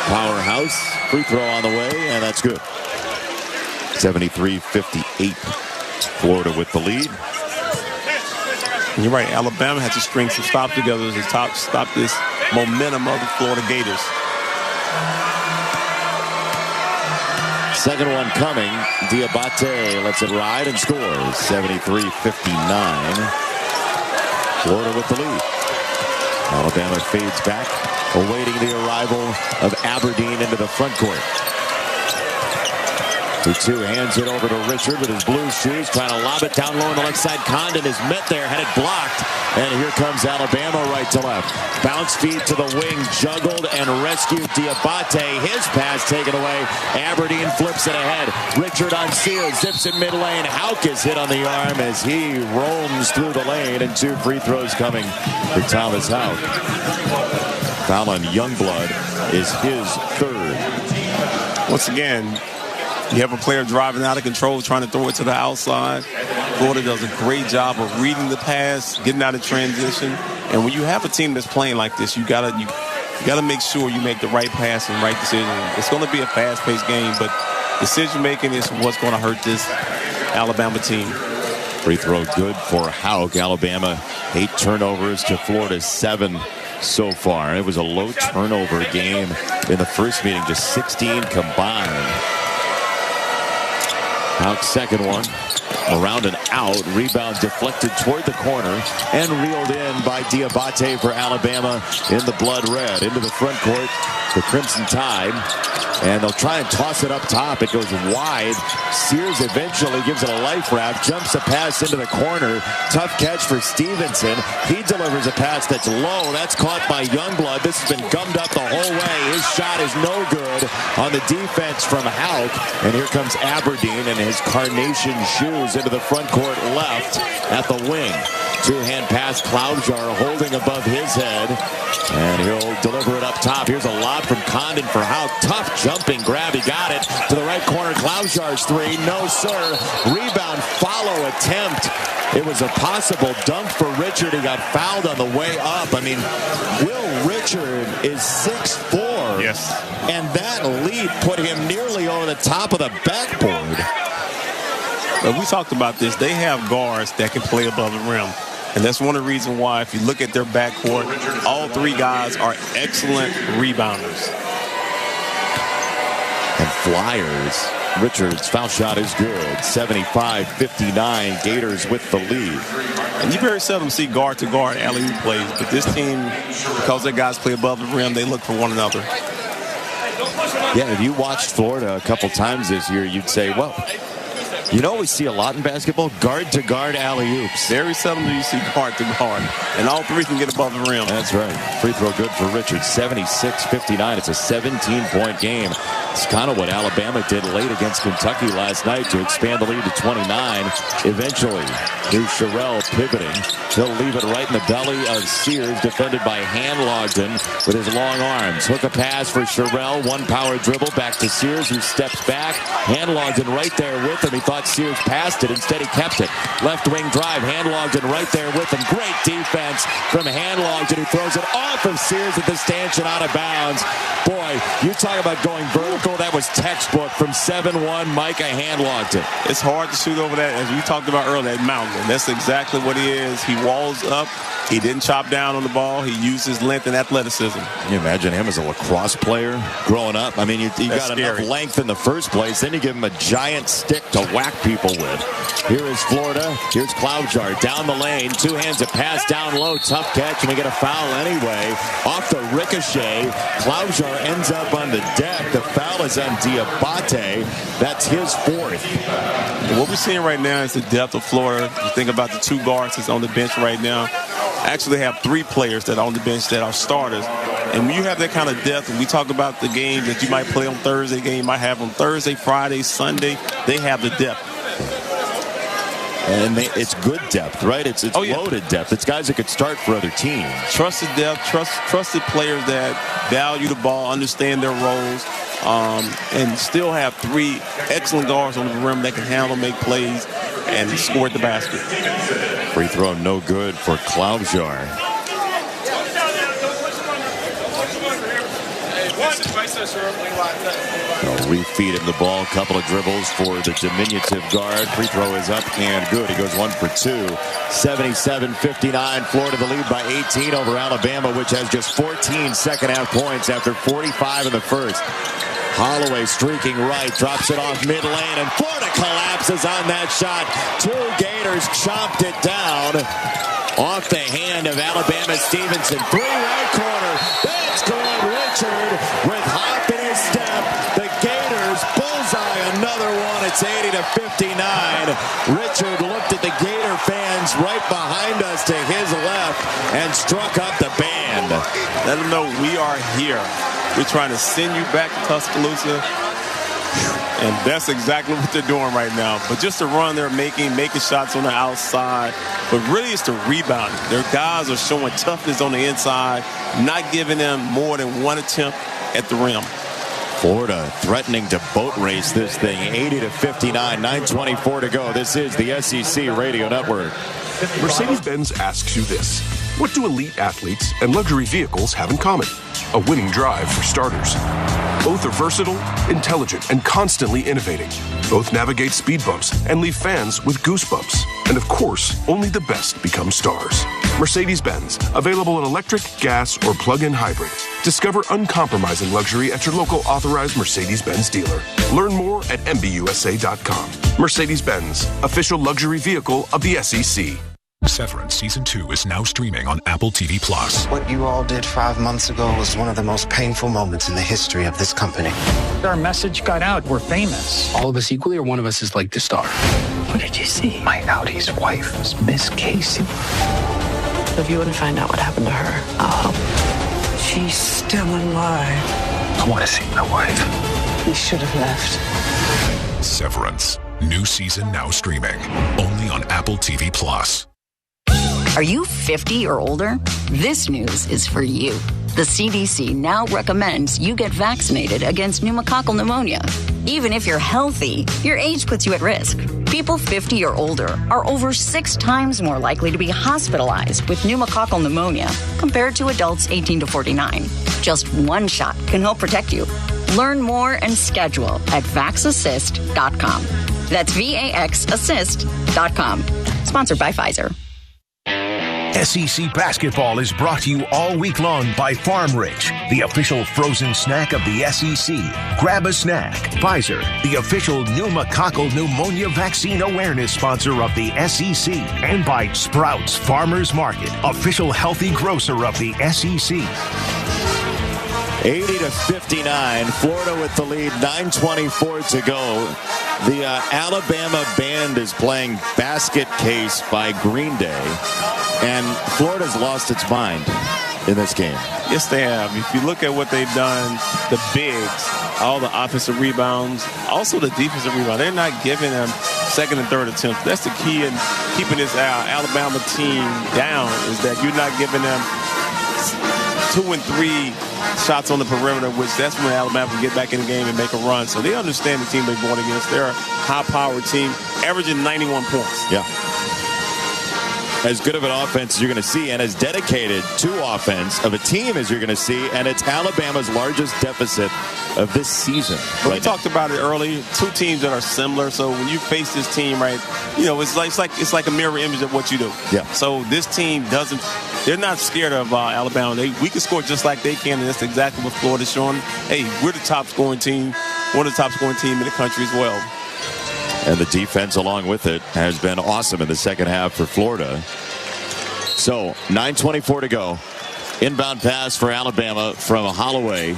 powerhouse. Free throw on the way, and that's good. 73-58. Florida with the lead. You're right. Alabama had to string some stops together to stop this momentum of the Florida Gators. Second one coming. Diabate lets it ride and scores. 73-59. Florida with the lead. Alabama fades back, awaiting the arrival of Aberdeen into the front court. 2-2 hands it over to Richard with his blue shoes, trying to lob it down low on the left side. Condon is met there, had it blocked, and here comes Alabama right to left. Bounce feed to the wing, juggled and rescued Diabate. His pass taken away. Aberdeen flips it ahead. Richard on Sears, zips in mid lane. Hauk is hit on the arm as he roams through the lane, and 2 free throws coming for Thomas Hauk. Foul on Youngblood is his 3rd. Once again, You have a player driving out of control, trying to throw it to the outside. Florida does a great job of reading the pass, getting out of transition. And when you have a team that's playing like this, you gotta make sure you make the right pass and right decision. It's going to be a fast-paced game, but decision-making is what's going to hurt this Alabama team. Free throw good for Hauk. Alabama 8 turnovers to Florida's 7 so far. It was a low turnover game in the first meeting, just 16 combined. Hauk's second one. Around and out. Rebound deflected toward the corner and reeled in by Diabate for Alabama in the blood red. Into the front court, the Crimson Tide. And they'll try and toss it up top. It goes wide. Sears eventually gives it a life wrap. Jumps a pass into the corner. Tough catch for Stevenson. He delivers a pass that's low. That's caught by Youngblood. This has been gummed up the whole way. His shot is no good on the defense from Hauk. And here comes Aberdeen in his carnation shoes into the front court left at the wing. Two-hand pass, Cloudjar holding above his head. And he'll deliver it up top. Here's a lob from Condon for Hauk. Tough jumping grab. He got it to the right corner. Cloudjar's three. No, sir. Rebound follow attempt. It was a possible dunk for Richard. He got fouled on the way up. I mean, Will Richard is 6'4". Yes. And that lead put him nearly over the top of the backboard. But we talked about this. They have guards that can play above the rim. And that's one of the reasons why, if you look at their backcourt, all three guys are excellent rebounders. And Flyers. Richard's foul shot is good. 75-59. Gators with the lead. And you very seldom see guard-to-guard alley-oop plays. But this team, because their guys play above the rim, they look for one another. Yeah, if you watched Florida a couple times this year, you'd say, well, you know, we see a lot in basketball, guard-to-guard alley-oops. Very seldom do you see guard-to-guard. And all three can get above the rim. That's right. Free throw good for Richard. 76-59. It's a 17-point game. It's kind of what Alabama did late against Kentucky last night to expand the lead to 29. Eventually, here's Sherrell pivoting. He'll leave it right in the belly of Sears, defended by Hanlogden with his long arms. Hook a pass for Sherrell. One power dribble back to Sears, who steps back. Hanlogden right there with him. He thought Sears passed it. Instead, he kept it. Left wing drive. Hanlogden right there with him. Great defense from Hanlogden, who throws it off of Sears at the stanchion out of bounds. Boy, you talk about going vertical. That was textbook from 7-1 Micah Hanlogden. It's hard to shoot over that, as we talked about earlier, that mountain. That's exactly what he is. He walls up. He didn't chop down on the ball. He used his length and athleticism. Can you imagine him as a lacrosse player growing up? I mean, you got enough length in the first place. Then you give him a giant stick to whack people with. Here is Florida. Here's Cloudjar down the lane. Two hands a pass down low. Tough catch, and we get a foul anyway. Off the ricochet, Cloudjar ends up on the deck. The foul is on Diabate. That's his fourth. And what we're seeing right now is the depth of Florida. You think about the two guards that's on the bench right now. Actually have three players that are on the bench that are starters. And when you have that kind of depth, and we talk about the games that you might play on Thursday, game you might have on Thursday, Friday, Sunday, they have the depth. And it's good depth, right? It's loaded depth. It's guys that could start for other teams. Trusted depth, trusted players that value the ball, understand their roles, and still have three excellent guards on the rim that can handle, make plays, and score at the basket. Free throw no good for Cloudjar. They'll refeed him the ball. Couple of dribbles for the diminutive guard. Free throw is up and good. He goes 1 for 2. 77-59. Florida the lead by 18 over Alabama, which has just 14 second half points after 45 in the first. Holloway streaking right, drops it off mid lane, and Florida collapses on that shot. Two Gators chopped it down off the hand of Alabama Stevenson. Three right corner. That's good. Richard with hop in his step. The Gators bullseye another one. It's 80-59. Richard looked at the Gator fans right behind us to his left and struck up the band. Let them know we are here. We're trying to send you back to Tuscaloosa. And that's exactly what they're doing right now. But just the run they're making shots on the outside. But really it's the rebounding. Their guys are showing toughness on the inside, not giving them more than one attempt at the rim. Florida threatening to boat race this thing, 80-59, 9:24 to go. This is the SEC Radio Network. Mercedes-Benz asks you this. What do elite athletes and luxury vehicles have in common? A winning drive, for starters. Both are versatile, intelligent, and constantly innovating. Both navigate speed bumps and leave fans with goosebumps. And of course, only the best become stars. Mercedes-Benz, available in electric, gas, or plug-in hybrid. Discover uncompromising luxury at your local authorized Mercedes-Benz dealer. Learn more at MBUSA.com. Mercedes-Benz, official luxury vehicle of the SEC. Severance Season 2 is now streaming on Apple TV+. What you all did 5 months ago was one of the most painful moments in the history of this company. Our message got out. We're famous. All of us equally, or one of us is like the star? What did you see? My Audi's wife was Miss Casey. If you wouldn't find out what happened to her, I'll help. She's still alive. I want to see my wife. We should have left. Severance. New season now streaming. Only on Apple TV+. Are you 50 or older? This news is for you. The CDC now recommends you get vaccinated against pneumococcal pneumonia. Even if you're healthy, your age puts you at risk. People 50 or older are over 6 times more likely to be hospitalized with pneumococcal pneumonia compared to adults 18 to 49. Just one shot can help protect you. Learn more and schedule at vaxassist.com. That's VAXassist.com. Sponsored by Pfizer. SEC basketball is brought to you all week long by Farm Rich, the official frozen snack of the SEC. Grab a snack. Pfizer, the official pneumococcal pneumonia vaccine awareness sponsor of the SEC. And by Sprouts Farmers Market, official healthy grocer of the SEC. 80-59, Florida with the lead, 9:24 to go. The Alabama band is playing Basket Case by Green Day, and Florida's lost its mind in this game. Yes, they have. If you look at what they've done, the bigs, all the offensive rebounds, also the defensive rebound, they're not giving them second and third attempts. That's the key in keeping this Alabama team down, is that you're not giving them 2 and 3 shots on the perimeter, which that's when Alabama can get back in the game and make a run. So they understand the team they're going against. They're a high-powered team, averaging 91 points. Yeah. As good of an offense as you're going to see, and as dedicated to offense of a team as you're going to see, and it's Alabama's largest deficit of this season. We talked about it early. 2 teams that are similar. So when you face this team, right, you know, it's like a mirror image of what you do. Yeah. So this team doesn't. They're not scared of Alabama. We can score just like they can, and that's exactly what Florida's showing. Hey, we're the top scoring team, one of the top scoring teams in the country as well. And the defense along with it has been awesome in the second half for Florida. So 9:24 to go. Inbound pass for Alabama from Holloway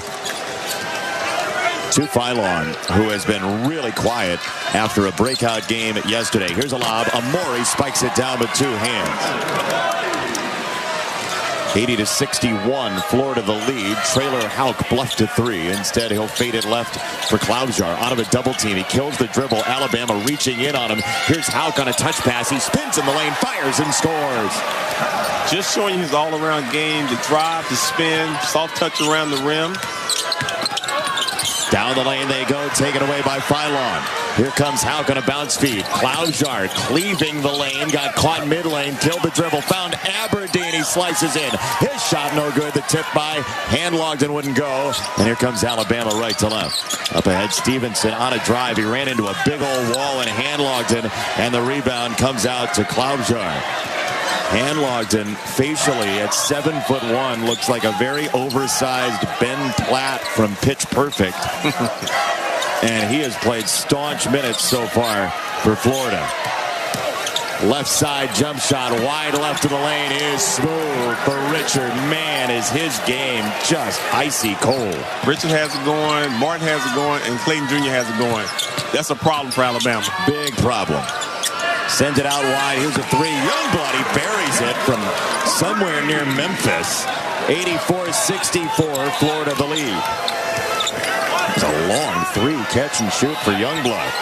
to Philon, who has been really quiet after a breakout game yesterday. Here's a lob. Amori spikes it down with 2 hands. 80-61, Florida the lead. Traylor Hauk bluffed to 3. Instead, he'll fade it left for Cloudjar. Out of a double team, he kills the dribble. Alabama reaching in on him. Here's Hauk on a touch pass. He spins in the lane, fires and scores. Just showing his all-around game, the drive, the spin, soft touch around the rim. Down the lane they go, taken away by Philon. Here comes Hauk on a bounce feed. Cloudjar cleaving the lane, got caught mid-lane, killed the dribble, found Aberdeen, he slices in. His shot no good, the tip by, hand-logged and wouldn't go. And here comes Alabama right to left. Up ahead, Stevenson on a drive. He ran into a big old wall and hand-logged in, and the rebound comes out to Cloudjar. Hand-Logden facially at 7'1" looks like a very oversized Ben Platt from Pitch Perfect. And he has played staunch minutes so far for Florida. Left side jump shot, wide left of the lane is smooth for Richard. Man, is his game just icy cold. Richard has it going, Martin has it going, and Clayton Jr. has it going. That's a problem for Alabama. Big problem. Sends it out wide. Here's a 3. Youngblood, he buries it from somewhere near Memphis. 84-64, Florida the lead. It's a long 3 catch and shoot for Youngblood.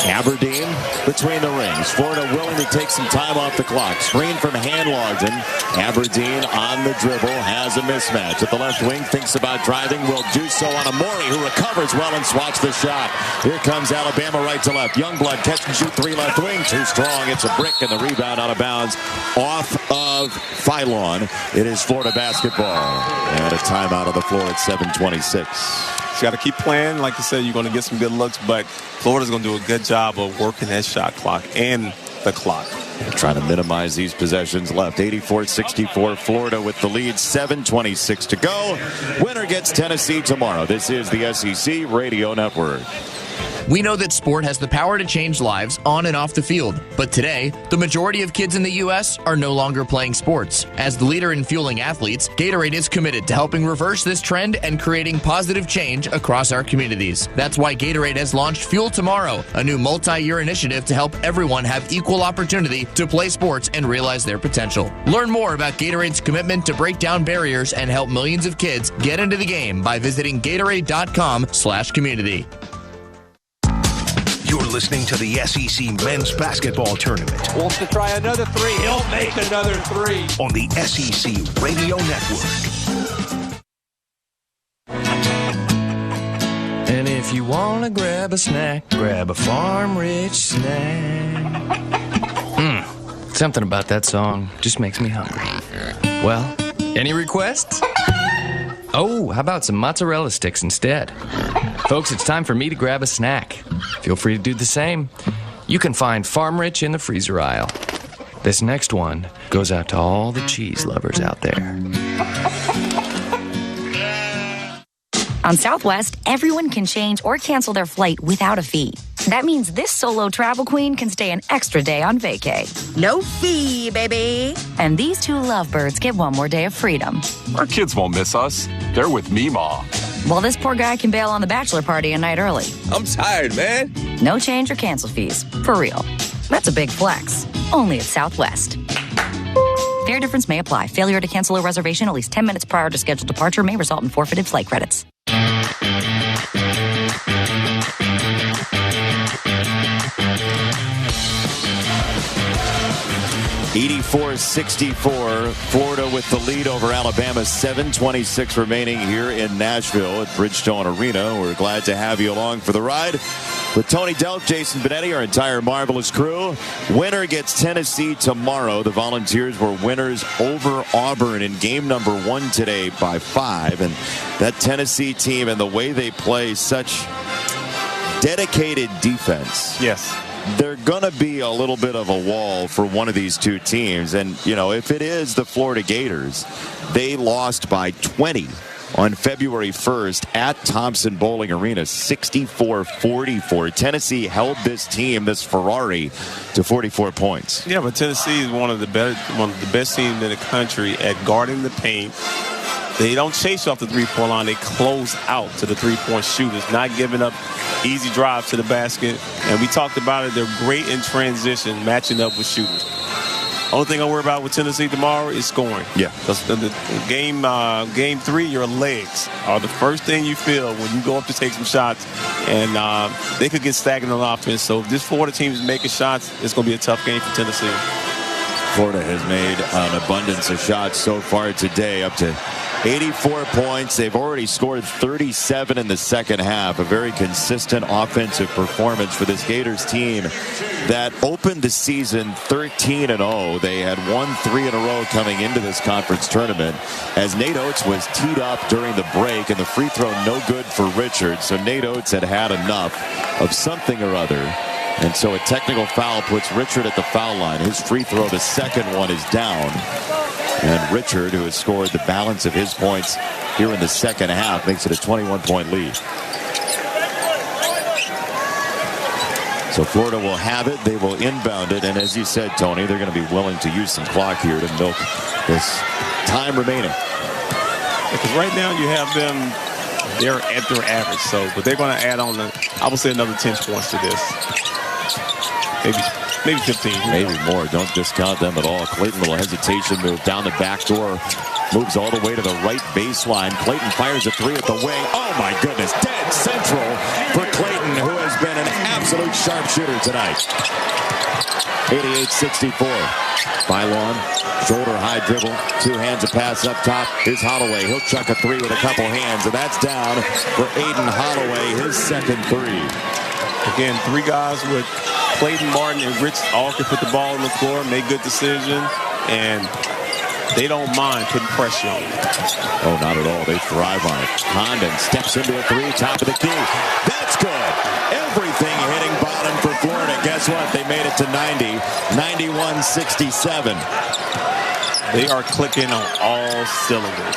Aberdeen between the rings. Florida willing to take some time off the clock. Screen from Hanlogden. Aberdeen on the dribble. Has a mismatch. At the left wing, thinks about driving. Will do so on Amori, who recovers well and swats the shot. Here comes Alabama right to left. Youngblood catch and shoot three left wing. Too strong. It's a brick and the rebound out of bounds off of Phylon. It is Florida basketball. And a timeout on the floor at 7:26. You got to keep playing. Like you said, you're going to get some good looks, but Florida's going to do a good job of working that shot clock and the clock. Trying to minimize these possessions left. 84-64, Florida with the lead. 7:26 to go. Winner gets Tennessee tomorrow. This is the SEC Radio Network. We know that sport has the power to change lives on and off the field, but today, the majority of kids in the U.S. are no longer playing sports. As the leader in fueling athletes, Gatorade is committed to helping reverse this trend and creating positive change across our communities. That's why Gatorade has launched Fuel Tomorrow, a new multi-year initiative to help everyone have equal opportunity to play sports and realize their potential. Learn more about Gatorade's commitment to break down barriers and help millions of kids get into the game by visiting Gatorade.com/community. You're listening to the SEC Men's Basketball Tournament. Wants to try another three. He'll make another three. On the SEC Radio Network. And if you want to grab a snack, grab a Farm Rich snack. Something about that song just makes me hungry. Well, any requests? Oh, how about some mozzarella sticks instead? Folks, it's time for me to grab a snack. Feel free to do the same. You can find Farm Rich in the freezer aisle. This next one goes out to all the cheese lovers out there. On Southwest, everyone can change or cancel their flight without a fee. That means this solo travel queen can stay an extra day on vacay. No fee, baby. And these two lovebirds get one more day of freedom. Our kids won't miss us. They're with me, Ma. While this poor guy can bail on the bachelor party a night early. I'm tired, man. No change or cancel fees. For real. That's a big flex. Only at Southwest. Fare difference may apply. Failure to cancel a reservation at least 10 minutes prior to scheduled departure may result in forfeited flight credits. 84-64, Florida with the lead over Alabama. 7:26 remaining here in Nashville at Bridgestone Arena. We're glad to have you along for the ride. With Tony Delk, Jason Benetti, our entire marvelous crew. Winner gets Tennessee tomorrow. The Volunteers were winners over Auburn in game number 1 today by 5. And that Tennessee team and the way they play such dedicated defense. Yes. They're going to be a little bit of a wall for one of these two teams. And, you know, if it is the Florida Gators, they lost by 20 on February 1st at Thompson Bowling Arena, 64-44. Tennessee held this team, this Ferrari, to 44 points. Yeah, but Tennessee is one of the best teams in the country at guarding the paint. They don't chase off the three-point line. They close out to the three-point shooters, not giving up easy drives to the basket. And we talked about it. They're great in transition, matching up with shooters. Only thing I worry about with Tennessee tomorrow is scoring. Yeah. The game 3, your legs are the first thing you feel when you go up to take some shots. And they could get stagnant on offense. So if this Florida team is making shots, it's going to be a tough game for Tennessee. Florida has made an abundance of shots so far today, up to 84 points. They've already scored 37 in the second half. A very consistent offensive performance for this Gators team that opened the season 13-0. They had won 3 in a row coming into this conference tournament, as Nate Oates was teed up during the break, and the free throw no good for Richard. So Nate Oates had had enough of something or other. And so a technical foul puts Richard at the foul line. His free throw, the second one, is down. And Richard, who has scored the balance of his points here in the second half, makes it a 21-point lead. So Florida will have it. They will inbound it. And as you said, Tony, they're going to be willing to use some clock here to milk this time remaining. Because right now you have them, they're at their average. So, but they're going to add on, I would say, another 10 points to this. Maybe 15. Maybe more. Don't discount them at all. Clayton, little hesitation move down the back door. Moves all the way to the right baseline. Clayton fires a three at the wing. Oh, my goodness. Dead central for Clayton, who has been an absolute sharpshooter tonight. 88-64. Phylon, shoulder high dribble. 2 hands a pass up top. Here's Holloway. He'll chuck a three with a couple hands, and that's down for Aiden Holloway, his second three. Again, 3 guys with Clayton, Martin, and Rich all can put the ball on the floor, make good decisions, and they don't mind putting pressure on it. Oh, not at all. They thrive on it. Condon steps into a three, top of the key. That's good. Everything hitting bottom for Florida. Guess what? They made it to 90. 91-67. They are clicking on all cylinders.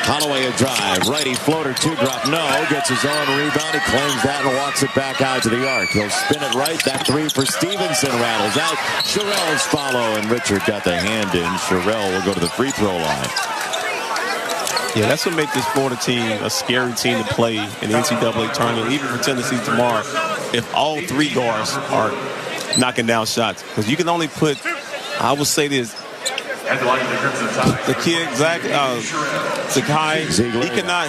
Holloway a drive. Righty floater, 2-drop. No. Gets his own rebound. He claims that and walks it back out to the arc. He'll spin it right. That three for Stevenson rattles out. Sherrell's follow, and Richard got the hand in. Sherrell will go to the free throw line. Yeah, that's what makes this Florida team a scary team to play in the NCAA tournament, even for Tennessee tomorrow, if all 3 guards are knocking down shots. Because you can only put, I would say this, the kid, Zakai,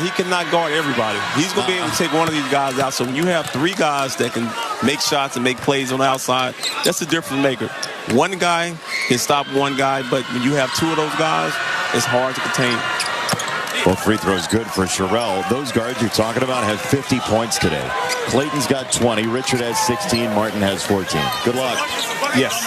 he cannot guard everybody. He's going to be able to take one of these guys out. So when you have 3 guys that can make shots and make plays on the outside, that's the difference maker. One guy can stop one guy, but when you have 2 of those guys, it's hard to contain. Both free throws good for Sherrell. Those guards you're talking about have 50 points today. Clayton's got 20. Richard has 16. Martin has 14. Good luck. Yes.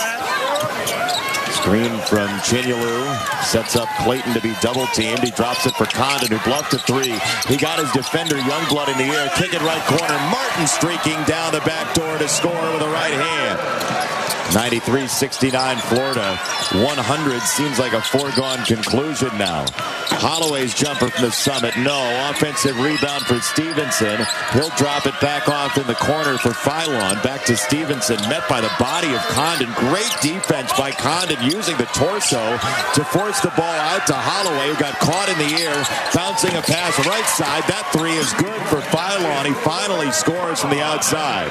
Screen from Chinyalu. Sets up Clayton to be double-teamed. He drops it for Condon, who bluffed a three. He got his defender, Youngblood, in the air. Kick it right corner. Martin streaking down the back door to score with a right hand. 93-69 Florida. 100 seems like a foregone conclusion now. Holloway's jumper from the summit. No. Offensive rebound for Stevenson. He'll drop it back off in the corner for Phylon. Back to Stevenson. Met by the body of Condon. Great defense by Condon, using the torso to force the ball out to Holloway, who got caught in the air. Bouncing a pass right side. That three is good for Phylon. He finally scores from the outside.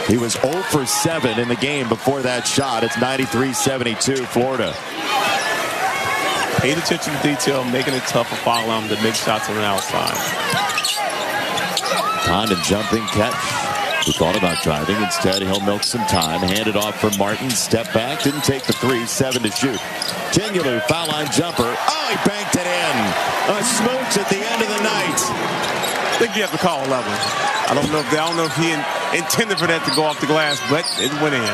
He was 0 for 7 in the game before that shot. It's 93-72 Florida. Paid attention to detail, making it tough for Phylon to make shots on the outside. Condon jumping catch. He thought about driving. Instead, he'll milk some time. Hand it off for Martin. Step back. Didn't take the three. 7 to shoot. Chinyalu, foul line jumper. Oh, he banked it in. A smooch at the end of the night. I think you have to call 11. I don't know if he intended for that to go off the glass, but it went in.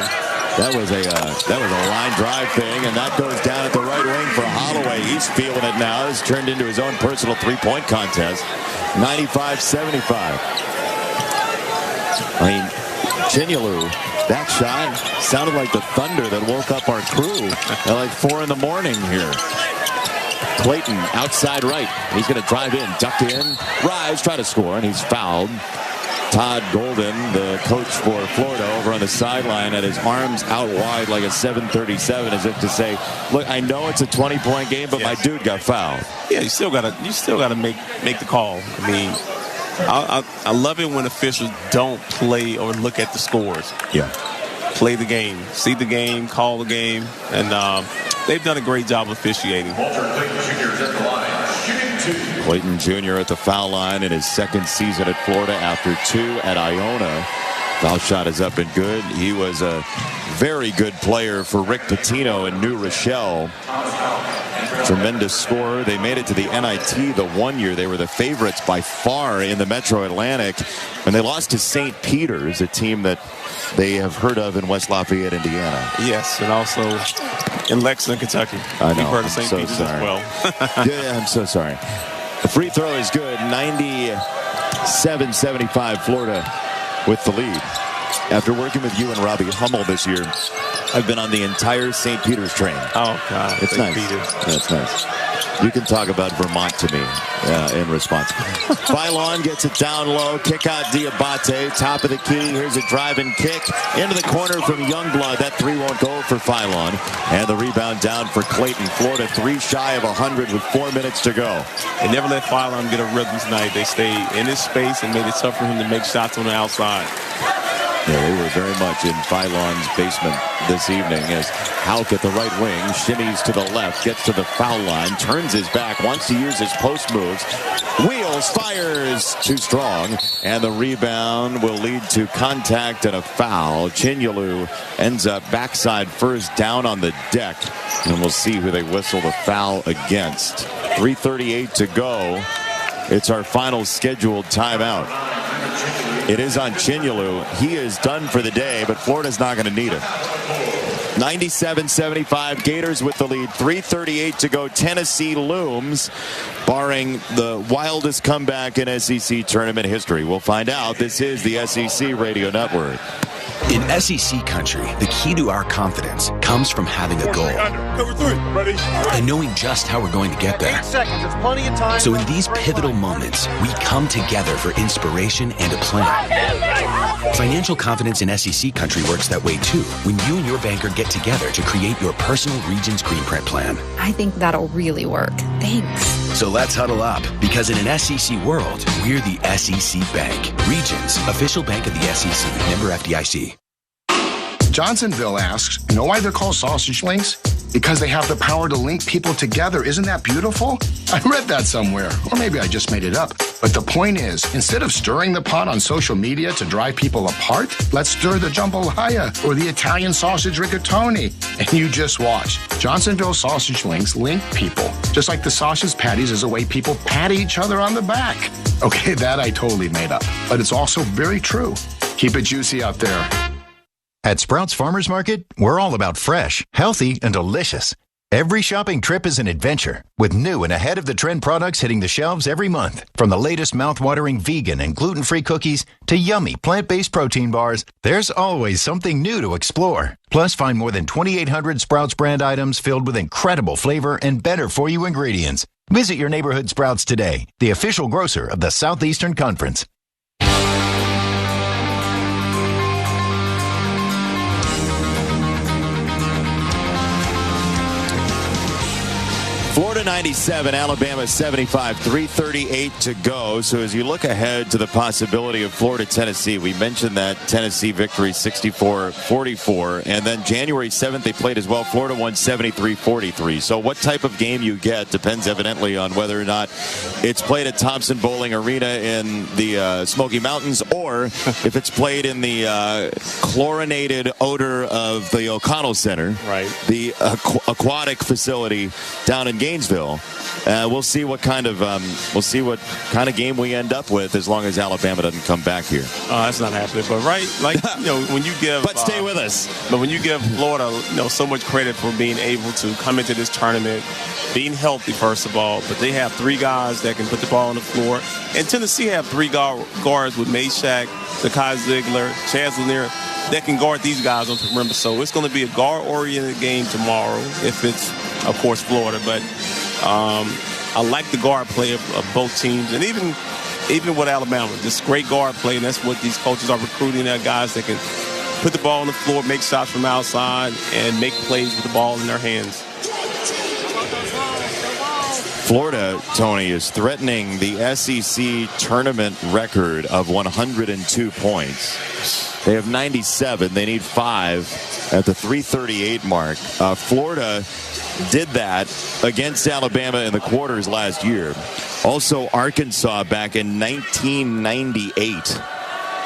That was a line drive thing, and that goes down at the right wing for Holloway. He's feeling it now. It's turned into his own personal three-point contest. 95-75. I mean, Chinyalu, that shot sounded like the thunder that woke up our crew at like 4 in the morning here. Clayton outside right. He's going to drive in, duck in, rise, try to score, and he's fouled. Todd Golden, the coach for Florida, over on the sideline, had his arms out wide like a 737, as if to say, "Look, I know it's a 20-point game, but my dude got fouled." Yeah, you still gotta make the call. I mean, I love it when officials don't play or look at the scores. Yeah, play the game, see the game, call the game, and they've done a great job of officiating. Clayton Jr. at the foul line in his second season at Florida after 2 at Iona. Foul shot is up and good. He was a very good player for Rick Pitino in New Rochelle. Tremendous scorer. They made it to the NIT the one year. They were the favorites by far in the Metro Atlantic. And they lost to St. Peter's, a team that they have heard of in West Lafayette, Indiana. Yes, and also in Lexington, Kentucky. I know. We've heard of St. Peter's as well. Yeah, I'm so sorry. The free throw is good. 97-75 Florida with the lead. After working with you and Robbie Hummel this year, I've been on the entire St. Peter's train. Oh, God. It's nice. That's nice. You can talk about Vermont to me in response. Phylon gets it down low. Kick out Diabate. Top of the key. Here's a driving kick into the corner from Youngblood. That three won't go for Phylon. And the rebound down for Clayton. Florida 3 shy of 100 with 4 minutes to go. They never let Phylon get a rhythm tonight. They stayed in his space and made it tough for him to make shots on the outside. Yeah, they were very much in Phylon's basement this evening as Hauk at the right wing shimmies to the left, gets to the foul line, turns his back, wants to use his post moves, wheels, fires too strong, and the rebound will lead to contact and a foul. Chinyelu ends up backside first down on the deck, and we'll see who they whistle the foul against. 3:38 to go. It's our final scheduled timeout. It is on Chinyelu. He is done for the day, but Florida's not going to need it. 97-75, Gators with the lead. 3:38 to go. Tennessee looms, barring the wildest comeback in SEC tournament history. We'll find out. This is the SEC Radio Network. In SEC country, the key to our confidence comes from having a goal. Cover 3. Ready? And knowing just how we're going to get there. 8 seconds. It's plenty of time. So in these pivotal moments, we come together for inspiration and a plan. Financial confidence in SEC country works that way too, when you and your banker get together to create your personal Regions Green Print plan. I think that'll really work. Thanks. So let's huddle up, because in an SEC world, we're the SEC Bank. Regions, official bank of the SEC, member FDIC. Johnsonville asks, know why they're called sausage links? Because they have the power to link people together. Isn't that beautiful? I read that somewhere, or maybe I just made it up. But the point is, instead of stirring the pot on social media to drive people apart, let's stir the jambalaya or the Italian sausage rigatoni. And you just watch. Johnsonville sausage links link people, just like the sausage patties is a way people pat each other on the back. Okay, that I totally made up, but it's also very true. Keep it juicy out there. At Sprouts Farmers Market, we're all about fresh, healthy, and delicious. Every shopping trip is an adventure, with new and ahead-of-the-trend products hitting the shelves every month. From the latest mouth-watering vegan and gluten-free cookies to yummy plant-based protein bars, there's always something new to explore. Plus, find more than 2,800 Sprouts brand items filled with incredible flavor and better-for-you ingredients. Visit your neighborhood Sprouts today, the official grocer of the Southeastern Conference. Florida 97, Alabama 75, 3:38 to go. So as you look ahead to the possibility of Florida-Tennessee, we mentioned that Tennessee victory 64-44. And then January 7th, they played as well. Florida won 73-43. So what type of game you get depends evidently on whether or not it's played at Thompson Bowling Arena in the Smoky Mountains, or if it's played in the chlorinated odor of the O'Connell Center, right? The aquatic facility down in Gainesville. We'll see what kind of game we end up with, as long as Alabama doesn't come back here. That's not happening. But when you give, but stay with us. But when you give Florida, so much credit for being able to come into this tournament, being healthy first of all. But they have 3 guys that can put the ball on the floor, and Tennessee have 3 guards with Meshack, Zakai Ziegler, Chaz Lanier, that can guard these guys on the perimeter. So it's going to be a guard-oriented game tomorrow, if it's, of course, Florida. But I like the guard play of both teams, and even with Alabama, just great guard play, and that's what these coaches are recruiting. At guys that can put the ball on the floor, make shots from outside, and make plays with the ball in their hands. Florida, Tony, is threatening the SEC tournament record of 102 points. They have 97. They need 5 at the 3:38 mark. Florida did that against Alabama in the quarters last year. Also, Arkansas back in 1998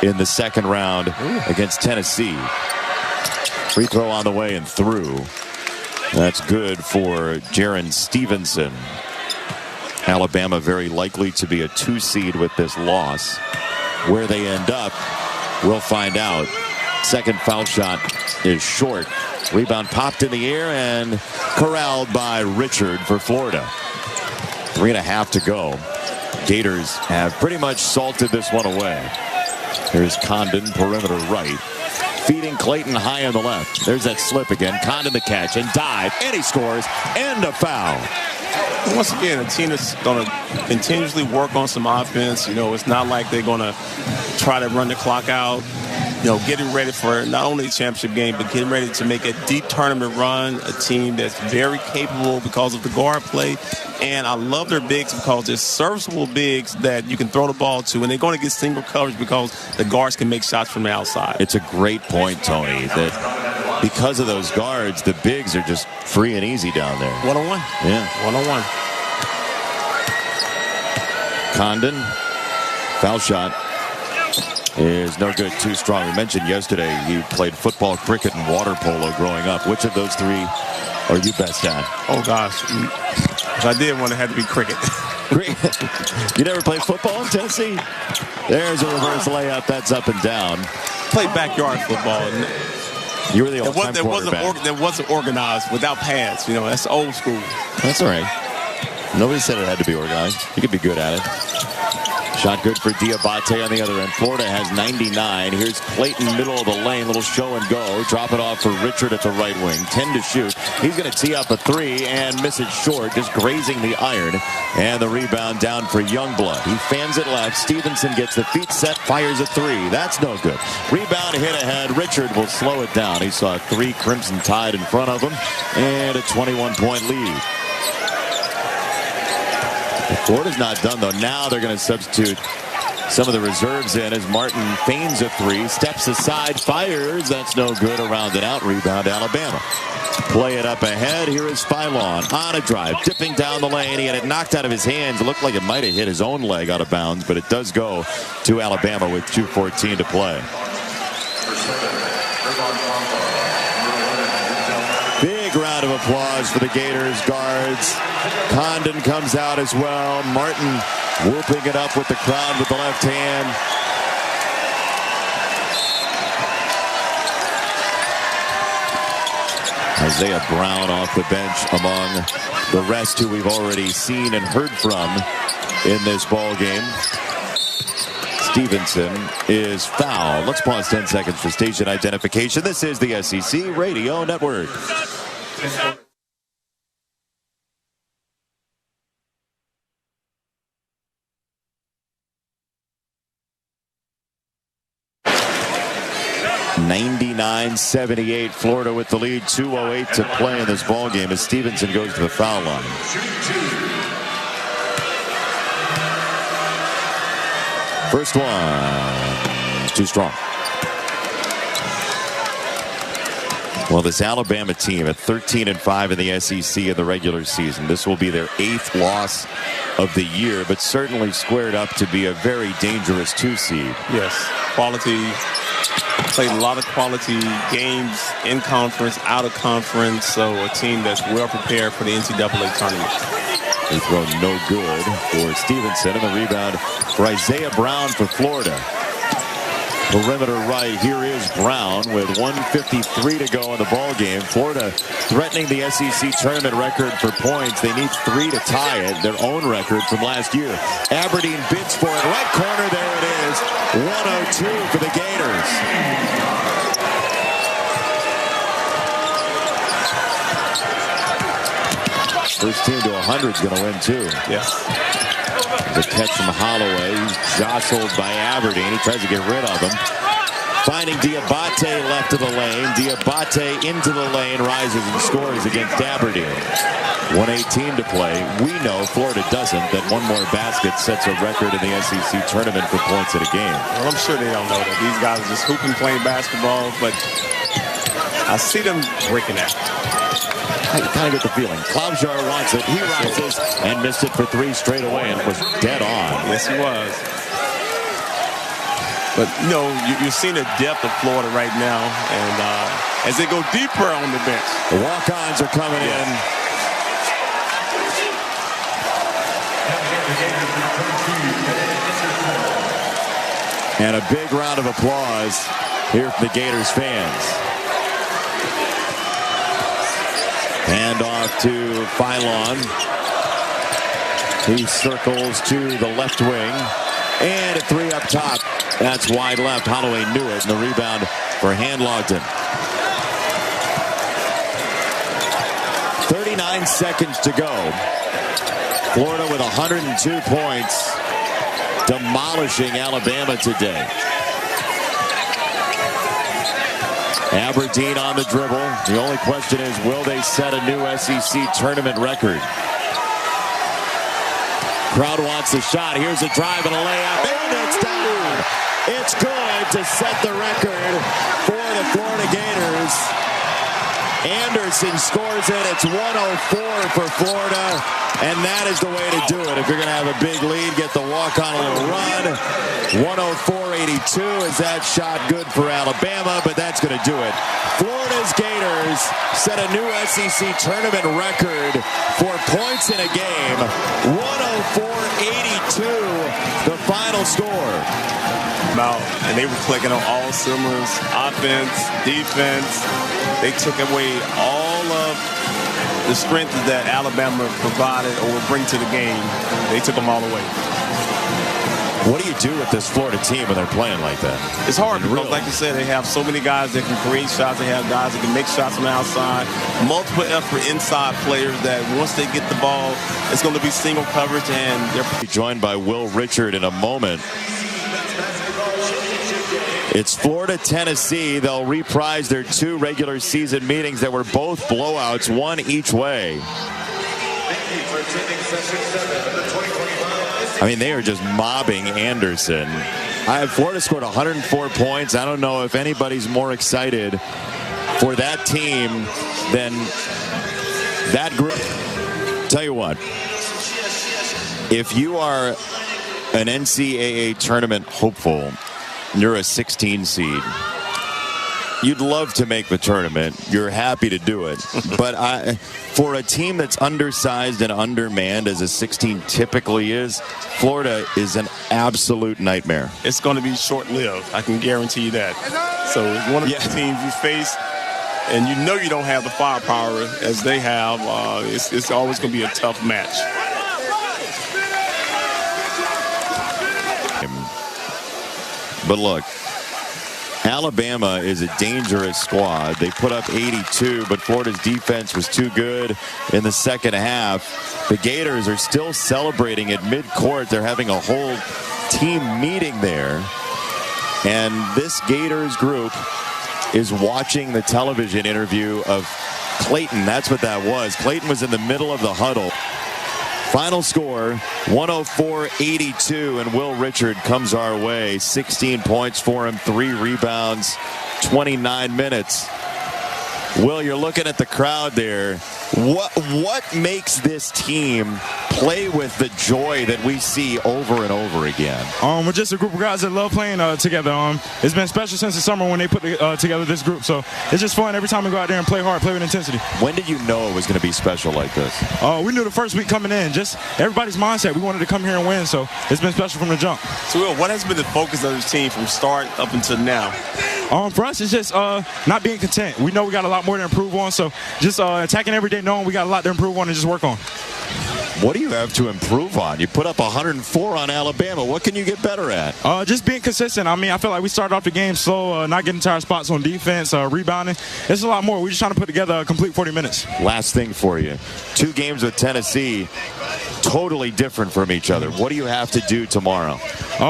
in the second round against Tennessee. Free throw on the way and through. That's good for Jaron Stevenson. Alabama very likely to be a 2 seed with this loss. Where they end up, we'll find out. Second foul shot is short. Rebound popped in the air and corralled by Richard for Florida. 3.5 to go. Gators have pretty much salted this one away. Here's Condon, perimeter right. Feeding Clayton high on the left. There's that slip again. Condon the catch and dive. And he scores. And a foul. Once again, a team that's going to continuously work on some offense. It's not like they're going to try to run the clock out. getting ready for not only the championship game, but getting ready to make a deep tournament run, a team that's very capable because of the guard play. And I love their bigs because they're serviceable bigs that you can throw the ball to, and they're going to get single coverage because the guards can make shots from the outside. It's a great point, Tony, that because of those guards, the bigs are just free and easy down there. One-on-one. Yeah. One-on-one. Condon, foul shot is no good, too strong. We mentioned yesterday he played football, cricket, and water polo growing up. Which of those three are you best at? Oh, gosh. If I did one, it had to be cricket. You never played football in Tennessee? There's a reverse layup. That's up and down. Played backyard football. You were the all-time quarterback. That wasn't organized without pads. That's old school. That's all right. Nobody said it had to be organized. You could be good at it. Shot good for Diabate on the other end. Florida has 99. Here's Clayton, middle of the lane. Little show and go. Drop it off for Richard at the right wing. 10 to shoot. He's going to tee up a three and miss it short, just grazing the iron. And the rebound down for Youngblood. He fans it left. Stevenson gets the feet set, fires a three. That's no good. Rebound hit ahead. Richard will slow it down. He saw 3 Crimson Tide in front of him and a 21-point lead. Florida's not done, though. Now they're going to substitute some of the reserves in as Martin feigns a three, steps aside, fires. That's no good. Around and out. Rebound, Alabama. Play it up ahead. Here is Philon on a drive, dipping down the lane. He had it knocked out of his hands. It looked like it might have hit his own leg out of bounds, but it does go to Alabama with 2:14 to play. Big round of applause for the Gators guards. Condon comes out as well. Martin whooping it up with the crowd with the left hand. Isaiah Brown off the bench among the rest who we've already seen and heard from in this ball game. Stevenson is fouled. Let's pause 10 seconds for station identification. This is the SEC Radio Network. (99-78) Florida with the lead. 2:08 to play in this ball game as Stevenson goes to the foul line. First one. It's too strong. Well, this Alabama team at 13-5 in the SEC in the regular season. This will be their 8th loss of the year, but certainly squared up to be a very dangerous 2 seed. Yes, quality. Played a lot of quality games in conference, out of conference. So a team that's well prepared for the NCAA tournament. They throw no good for Stevenson, and the rebound for Isaiah Brown for Florida. Perimeter right, here is Brown with 1:53 to go in the ball game. Florida threatening the SEC tournament record for points. They need 3 to tie it, their own record from last year. Aberdeen bids for it. Right corner, there it is. 102 for the Gators. First team to 100 is going to win, too. Yes. The catch from Holloway. He's jostled by Aberdeen. He tries to get rid of him. Finding Diabate left of the lane. Diabate into the lane, rises and scores against Aberdeen. 1:18 to play. We know Florida doesn't, that one more basket sets a record in the SEC tournament for points at a game. Well, I'm sure they don't know that. These guys are just hooping, playing basketball, but I see them breaking that. I kind of get the feeling. Klobuchar wants it. He rises and missed it for 3 straight away and was dead on. Yes, he was. But, you're seeing the depth of Florida right now. And as they go deeper on the bench. The walk-ons are coming in. And a big round of applause here from the Gators fans. Hand off to Philon. He circles to the left wing. And a 3 up top. That's wide left. Holloway knew it. And the rebound for Handlogton. 39 seconds to go. Florida with 102 points. Demolishing Alabama today. Aberdeen on the dribble. The only question is, will they set a new SEC tournament record? Crowd wants the shot. Here's a drive and a layup. And it's down. It's good to set the record for the Florida Gators. Anderson scores it. It's 104 for Florida, and that is the way to do it. If you're going to have a big lead, get the walk on a little run. 104-82. Is that shot good for Alabama? But that's going to do it. Florida's Gators set a new SEC tournament record for points in a game. 104-82, the final score. And they were clicking on all cylinders, offense, defense. They took away all of the strength that Alabama provided or would bring to the game. They took them all away. What do you do with this Florida team when they're playing like that? It's hard because, like you said, they have so many guys that can create shots. They have guys that can make shots from the outside. Multiple effort inside players that once they get the ball, it's going to be single coverage. And they're joined by Will Richard in a moment. It's Florida-Tennessee. They'll reprise their two regular season meetings that were both blowouts, one each way. I mean, they are just mobbing Anderson. Florida scored 104 points. I don't know if anybody's more excited for that team than that group. Tell you what, if you are an NCAA tournament hopeful, you're a 16 seed. You'd love to make the tournament. You're happy to do it. But for a team that's undersized and undermanned, as a 16 typically is, Florida is an absolute nightmare. It's going to be short-lived. I can guarantee you that. So it's one of the teams you face, and you know you don't have the firepower as they have. It's always going to be a tough match. But look, Alabama is a dangerous squad. They put up 82, but Florida's defense was too good in the second half. The Gators are still celebrating at midcourt. They're having a whole team meeting there. And this Gators group is watching the television interview of Clayton. That's what that was. Clayton was in the middle of the huddle. Final score, 104-82, and Will Richard comes our way. 16 points for him, 3 rebounds, 29 minutes. Will, you're looking at the crowd there. What makes this team play with the joy that we see over and over again? We're just a group of guys that love playing together. It's been special since the summer when they put together this group. So it's just fun every time we go out there and play hard, play with intensity. When did you know it was going to be special like this? We knew the first week coming in. Just everybody's mindset. We wanted to come here and win, so it's been special from the jump. So, Will, what has been the focus of this team from start up until now? For us, it's just not being content. We know we got a lot more to improve on, so just attacking every day, knowing we got a lot to improve on and just work on. What do you have to improve on? You put up 104 on Alabama. What can you get better at? Just being consistent. I mean, I feel like we started off the game slow, not getting to our spots on defense, rebounding. It's a lot more. We're just trying to put together a complete 40 minutes. Last thing for you. 2 games with Tennessee, totally different from each other. What do you have to do tomorrow?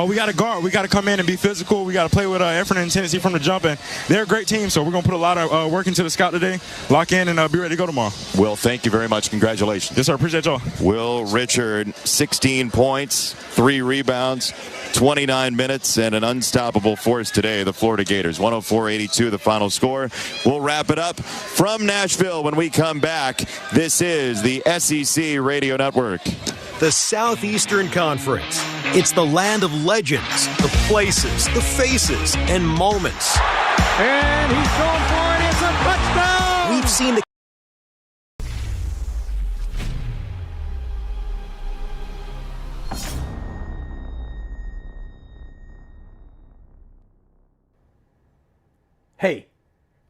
We got to guard. We got to come in and be physical. We got to play with effort and intensity from the jump. And they're a great team, so we're going to put a lot of work into the scout today, lock in, and be ready to go tomorrow. Will, thank you very much. Congratulations. Yes, sir. Appreciate y'all. Will Richard, 16 points, 3 rebounds, 29 minutes, and an unstoppable force today. The Florida Gators, 104-82, the final score. We'll wrap it up from Nashville when we come back. This is the SEC Radio Network. The Southeastern Conference. It's the land of legends, the places, the faces, and moments. And he's going for it. It's a touchdown! We've seen the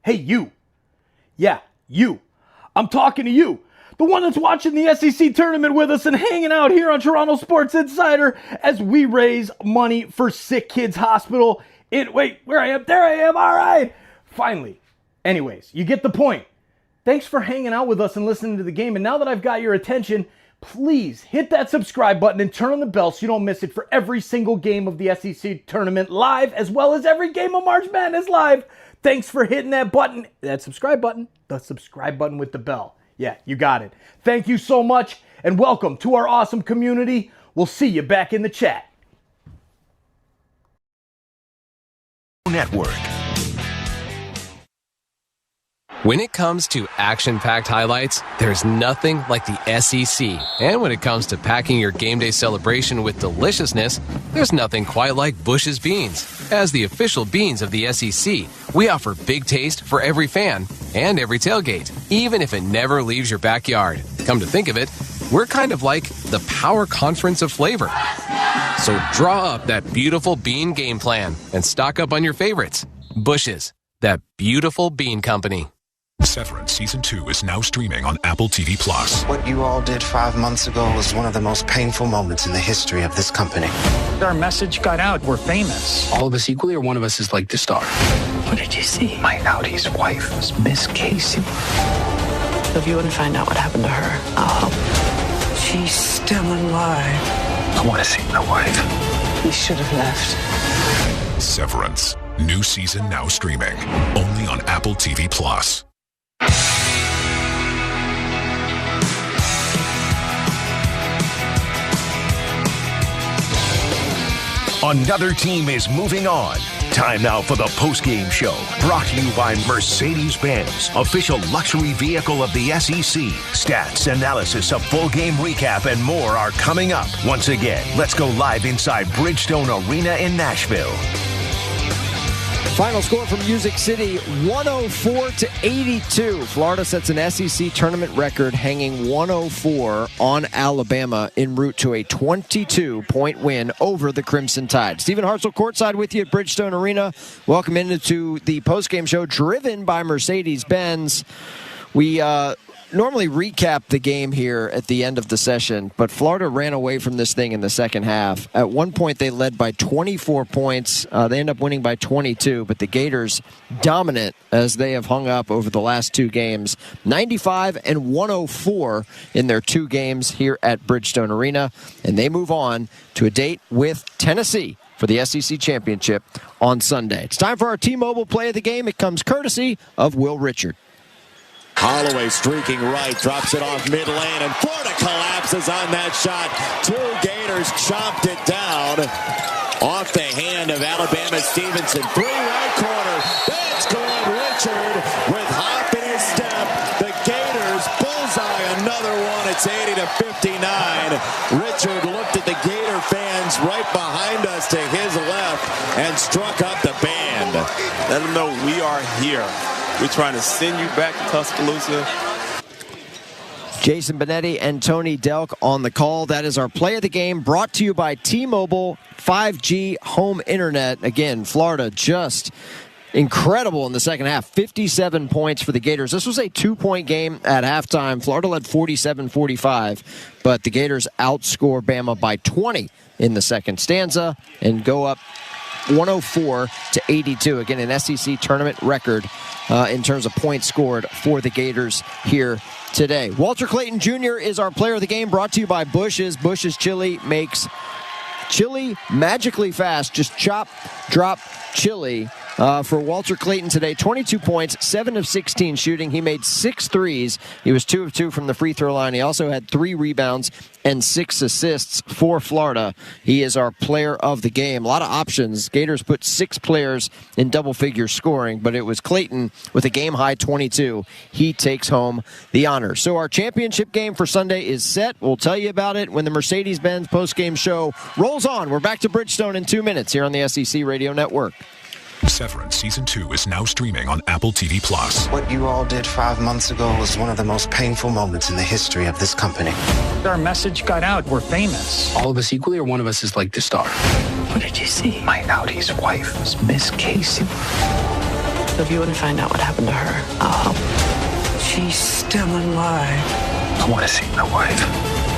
Hey, you. Yeah, you. I'm talking to you. The one that's watching the SEC tournament with us and hanging out here on Toronto Sports Insider as we raise money for SickKids Hospital. There I am. All right. Finally. Anyways, you get the point. Thanks for hanging out with us and listening to the game. And now that I've got your attention, please hit that subscribe button and turn on the bell so you don't miss it for every single game of the SEC tournament live, as well as every game of March Madness live. Thanks for hitting that button, that subscribe button, the subscribe button with the bell. Yeah, you got it. Thank you so much, and welcome to our awesome community. We'll see you back in the chat. Network. When it comes to action-packed highlights, there's nothing like the SEC. And when it comes to packing your game day celebration with deliciousness, there's nothing quite like Bush's Beans. As the official beans of the SEC, we offer big taste for every fan and every tailgate, even if it never leaves your backyard. Come to think of it, we're kind of like the power conference of flavor. So draw up that beautiful bean game plan and stock up on your favorites. Bush's, that beautiful bean company. Severance Season 2 is now streaming on Apple TV+. What you all did 5 months ago was one of the most painful moments in the history of this company. Our message got out. We're famous. All of us equally, or one of us is like the star? What did you see? My Audi's wife was Miss Casey. If you wouldn't find out what happened to her, I'll help. She's still alive. I want to see my wife. We should have left. Severance. New season now streaming. Only on Apple TV+. Another team is moving on. Time now for the postgame show, brought to you by Mercedes-Benz, official luxury vehicle of the SEC. Stats, analysis, a full game recap, and more are coming up. Once again, let's go live inside Bridgestone Arena in Nashville. Final score from Music City, 104-82. Florida sets an SEC tournament record, hanging 104 on Alabama en route to a 22-point win over the Crimson Tide. Stephen Hartzell courtside with you at Bridgestone Arena. Welcome into the postgame show driven by Mercedes-Benz. We normally recap the game here at the end of the session, but Florida ran away from this thing in the second half. At one point, they led by 24 points. They end up winning by 22, but the Gators dominant as they have hung up over the last two games. 95 and 104 in their two games here at Bridgestone Arena, and they move on to a date with Tennessee for the SEC Championship on Sunday. It's time for our T-Mobile play of the game. It comes courtesy of Will Richard. Holloway streaking right, drops it off mid lane, and Florida collapses on that shot. Two Gators chopped it down off the hand of Alabama Stevenson. Three right corner. That's good. Richard with hop in his step. The Gators bullseye another one. It's 80-59. Richard looked at the Gator fans right behind us to his left and struck up the band. Let them know we are here. We're trying to send you back to Tuscaloosa. Jason Benetti and Tony Delk on the call. That is our play of the game, brought to you by T-Mobile 5G home internet. Again, Florida just incredible in the second half. 57 points for the Gators. This was a 2-point game at halftime. Florida led 47-45, but the Gators outscore Bama by 20 in the second stanza and go up 104-82. Again, an SEC tournament record in terms of points scored for the Gators here today. Walter Clayton Jr. is our player of the game, brought to you by Bush's. Bush's chili makes chili magically fast. Just chop, drop, chili. For Walter Clayton today, 22 points, 7 of 16 shooting. He made 6 threes. He was 2 of 2 from the free throw line. He also had 3 rebounds and 6 assists for Florida. He is our player of the game. A lot of options. Gators put 6 players in double-figure scoring, but it was Clayton with a game-high 22. He takes home the honor. So our championship game for Sunday is set. We'll tell you about it when the Mercedes-Benz postgame show rolls on. We're back to Bridgestone in 2 minutes here on the SEC Radio Network. Severance Season 2 is now streaming on Apple TV+. What you all did 5 months ago was one of the most painful moments in the history of this company. Our message got out. We're famous. All of us equally, or one of us is like the star? What did you see? My Audi's wife was Miss Casey. If you wouldn't find out what happened to her, I'll help. She's still alive. I want to see my wife.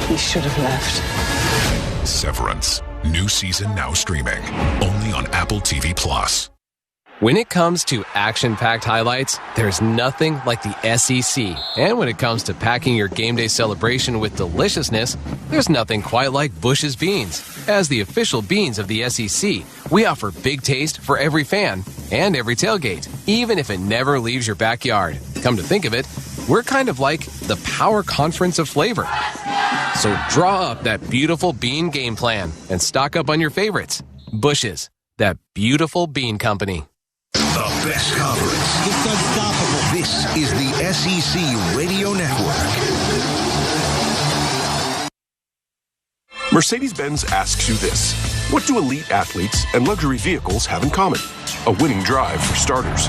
We should have left. Severance. New season now streaming. Only on Apple TV+. When it comes to action-packed highlights, there's nothing like the SEC. And when it comes to packing your game day celebration with deliciousness, there's nothing quite like Bush's Beans. As the official beans of the SEC, we offer big taste for every fan and every tailgate, even if it never leaves your backyard. Come to think of it, we're kind of like the power conference of flavor. So draw up that beautiful bean game plan and stock up on your favorites. Bush's, that beautiful bean company. The best coverage. It's unstoppable. This is the SEC Radio Network. Mercedes-Benz asks you this. What do elite athletes and luxury vehicles have in common? A winning drive for starters.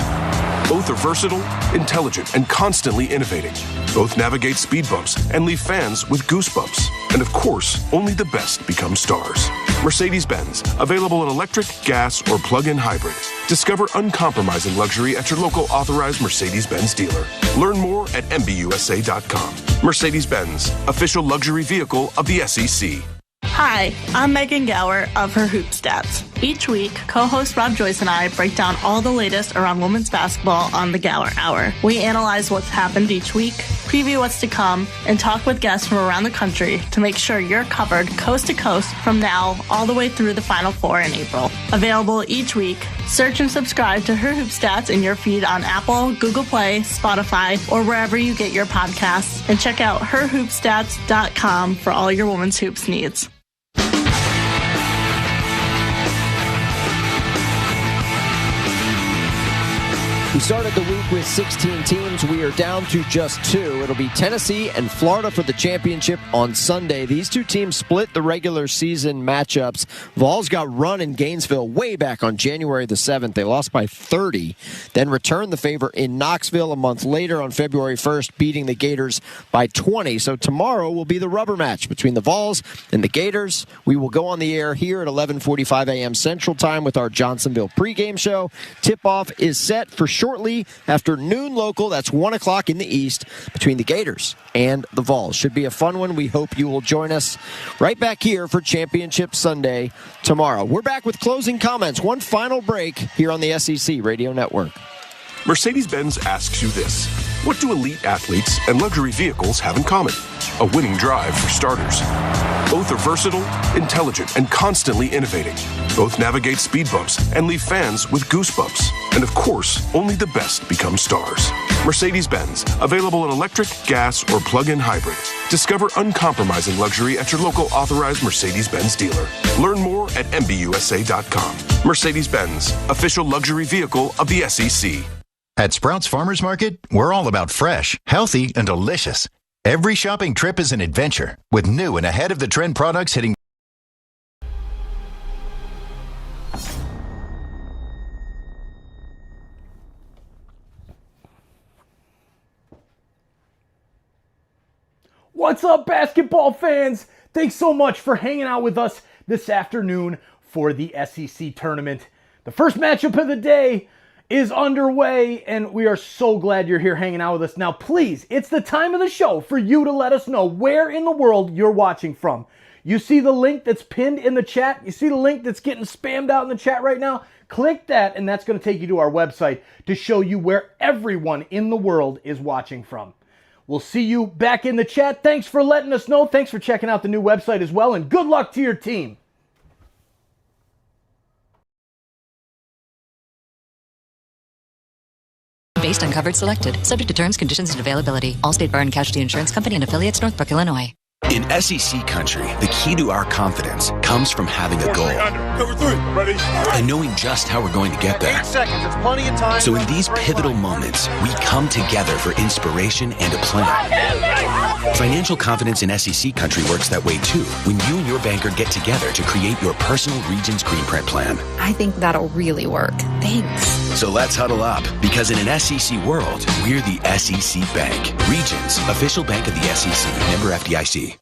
Both are versatile, intelligent, and constantly innovating. Both navigate speed bumps and leave fans with goosebumps. And of course, only the best become stars. Mercedes-Benz, available in electric, gas, or plug-in hybrid. Discover uncompromising luxury at your local authorized Mercedes-Benz dealer. Learn more at MBUSA.com. Mercedes-Benz, official luxury vehicle of the SEC. Hi, I'm Megan Gower of Her Hoop Stats. Each week, co-host Rob Joyce and I break down all the latest around women's basketball on the Gower Hour. We analyze what's happened each week, preview what's to come, and talk with guests from around the country to make sure you're covered coast to coast from now all the way through the Final Four in April. Available each week, search and subscribe to Her Hoop Stats in your feed on Apple, Google Play, Spotify, or wherever you get your podcasts, and check out herhoopstats.com for all your women's hoops needs. We started the week with 16 teams. We are down to just 2. It'll be Tennessee and Florida for the championship on Sunday. These two teams split the regular season matchups. Vols got run in Gainesville way back on January the 7th. They lost by 30, then returned the favor in Knoxville a month later on February 1st, beating the Gators by 20. So tomorrow will be the rubber match between the Vols and the Gators. We will go on the air here at 11:45 a.m. Central Time with our Johnsonville pregame show. Tip-off is set for shortly after noon local. That's 1 o'clock in the East between the Gators and the Vols. Should be a fun one. We hope you will join us right back here for Championship Sunday tomorrow. We're back with closing comments. One final break here on the SEC Radio Network. Mercedes-Benz asks you this. What do elite athletes and luxury vehicles have in common? A winning drive for starters. Both are versatile, intelligent, and constantly innovating. Both navigate speed bumps and leave fans with goosebumps. And of course, only the best become stars. Mercedes-Benz, available in electric, gas, or plug-in hybrid. Discover uncompromising luxury at your local authorized Mercedes-Benz dealer. Learn more at MBUSA.com. Mercedes-Benz, official luxury vehicle of the SEC. At Sprouts Farmers Market, we're all about fresh, healthy, and delicious. Every shopping trip is an adventure, with new and ahead-of-the-trend products hitting. What's up, basketball fans? Thanks so much for hanging out with us this afternoon for the SEC tournament. The first matchup of the day is underway, and we are so glad you're here hanging out with us. Now, please, it's the time of the show for you to let us know where in the world you're watching from. You see the link that's pinned in the chat? You see the link that's getting spammed out in the chat right now? Click that, and that's going to take you to our website to show you where everyone in the world is watching from. We'll see you back in the chat. Thanks for letting us know. Thanks for checking out the new website as well, and good luck to your team. Based on coverage selected. Subject to terms, conditions, and availability. Allstate Bar and Casualty Insurance Company and affiliates, Northbrook, Illinois. In SEC country, the key to our confidence comes from having a goal. Cover 3, ready? And knowing just how we're going to get there. 8 seconds, it's plenty of time. So in these pivotal moments, we come together for inspiration and a plan. Financial confidence in SEC country works that way too, when you and your banker get together to create your personal Regions Green Print plan. I think that'll really work. Thanks. So let's huddle up, because in an SEC world, we're the SEC Bank. Regions, official bank of the SEC, member FDIC.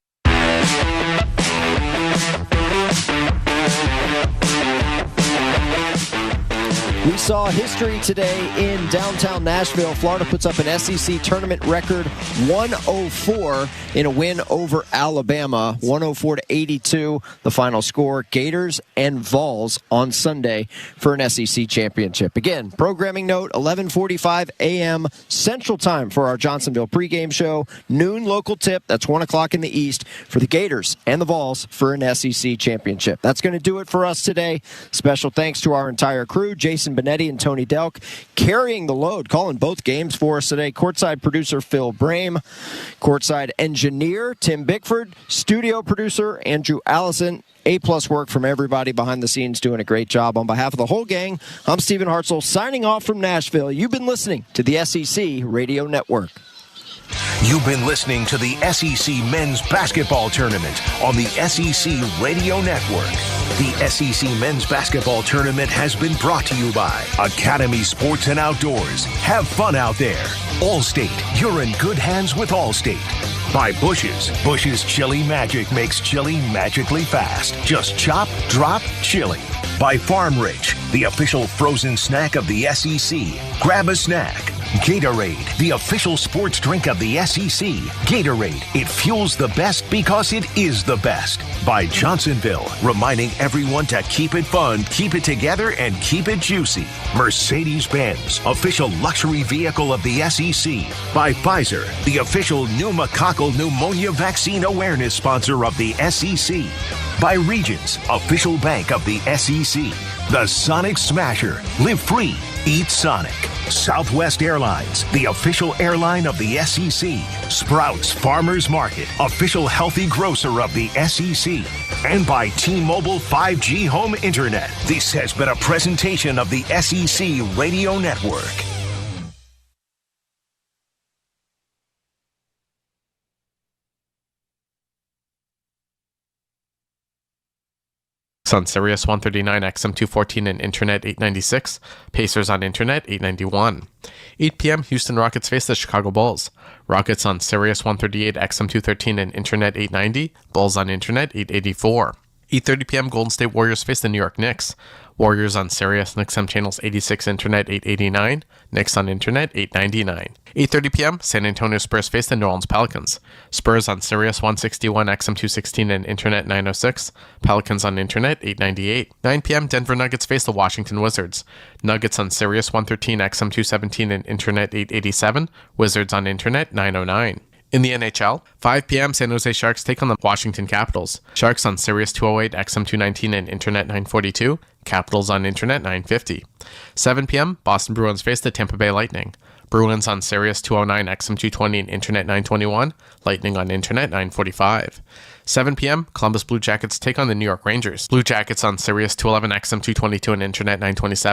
We saw history today in downtown Nashville. Florida puts up an SEC tournament record 104 in a win over Alabama, 104-82, the final score. Gators and Vols on Sunday for an SEC championship. Again, programming note, 11:45 a.m. Central Time for our Johnsonville pregame show. Noon local tip, that's 1 o'clock in the East for the Gators and the Vols for an SEC championship. That's going to do it for us today. Special thanks to our entire crew, Jason Benetti and Tony Delk, carrying the load, calling both games for us today. Courtside producer Phil Brame, courtside engineer Tim Bickford, studio producer Andrew Allison. A-plus work from everybody behind the scenes doing a great job. On behalf of the whole gang, I'm Stephen Hartzell signing off from Nashville. You've been listening to the SEC Radio Network. You've been listening to the SEC Men's Basketball Tournament on the SEC Radio Network. The SEC Men's Basketball Tournament has been brought to you by Academy Sports and Outdoors. Have fun out there. Allstate, you're in good hands with Allstate. By Bush's. Bush's Chili Magic makes chili magically fast. Just chop, drop, chili. By Farm Rich, the official frozen snack of the SEC. Grab a snack. Gatorade, the official sports drink of the SEC. Gatorade, it fuels the best because it is the best. By Johnsonville, reminding everyone to keep it fun, keep it together, and keep it juicy. Mercedes-Benz, official luxury vehicle of the SEC. By Pfizer, the official pneumococcal pneumonia vaccine awareness sponsor of the SEC. By Regions, official bank of the SEC. The Sonic Smasher, live free, eat Sonic. Southwest Airlines, the official airline of the SEC. Sprouts Farmers Market, official healthy grocer of the SEC. And by T-Mobile 5G Home Internet. This has been a presentation of the SEC Radio Network. On Sirius 139, XM 214, and Internet 896. Pacers on Internet 891. 8 p.m. Houston Rockets face the Chicago Bulls. Rockets on Sirius 138, XM 213, and Internet 890. Bulls on Internet 884. 8:30 p.m. Golden State Warriors face the New York Knicks. Warriors on Sirius and XM channels 86, Internet 889. Knicks on Internet 899. 8:30 p.m. San Antonio Spurs face the New Orleans Pelicans. Spurs on Sirius 161, XM 216, and Internet 906. Pelicans on Internet 898. 9 p.m. Denver Nuggets face the Washington Wizards. Nuggets on Sirius 113, XM 217, and Internet 887. Wizards on Internet 909. In the NHL, 5 p.m. San Jose Sharks take on the Washington Capitals. Sharks on Sirius 208, XM 219, and Internet 942. Capitals on Internet 950. 7 p.m. Boston Bruins face the Tampa Bay Lightning. Bruins on Sirius 209, XM 220, and Internet 921. Lightning on Internet 945. 7 p.m. Columbus Blue Jackets take on the New York Rangers. Blue Jackets on Sirius 211, XM 222, and Internet 927.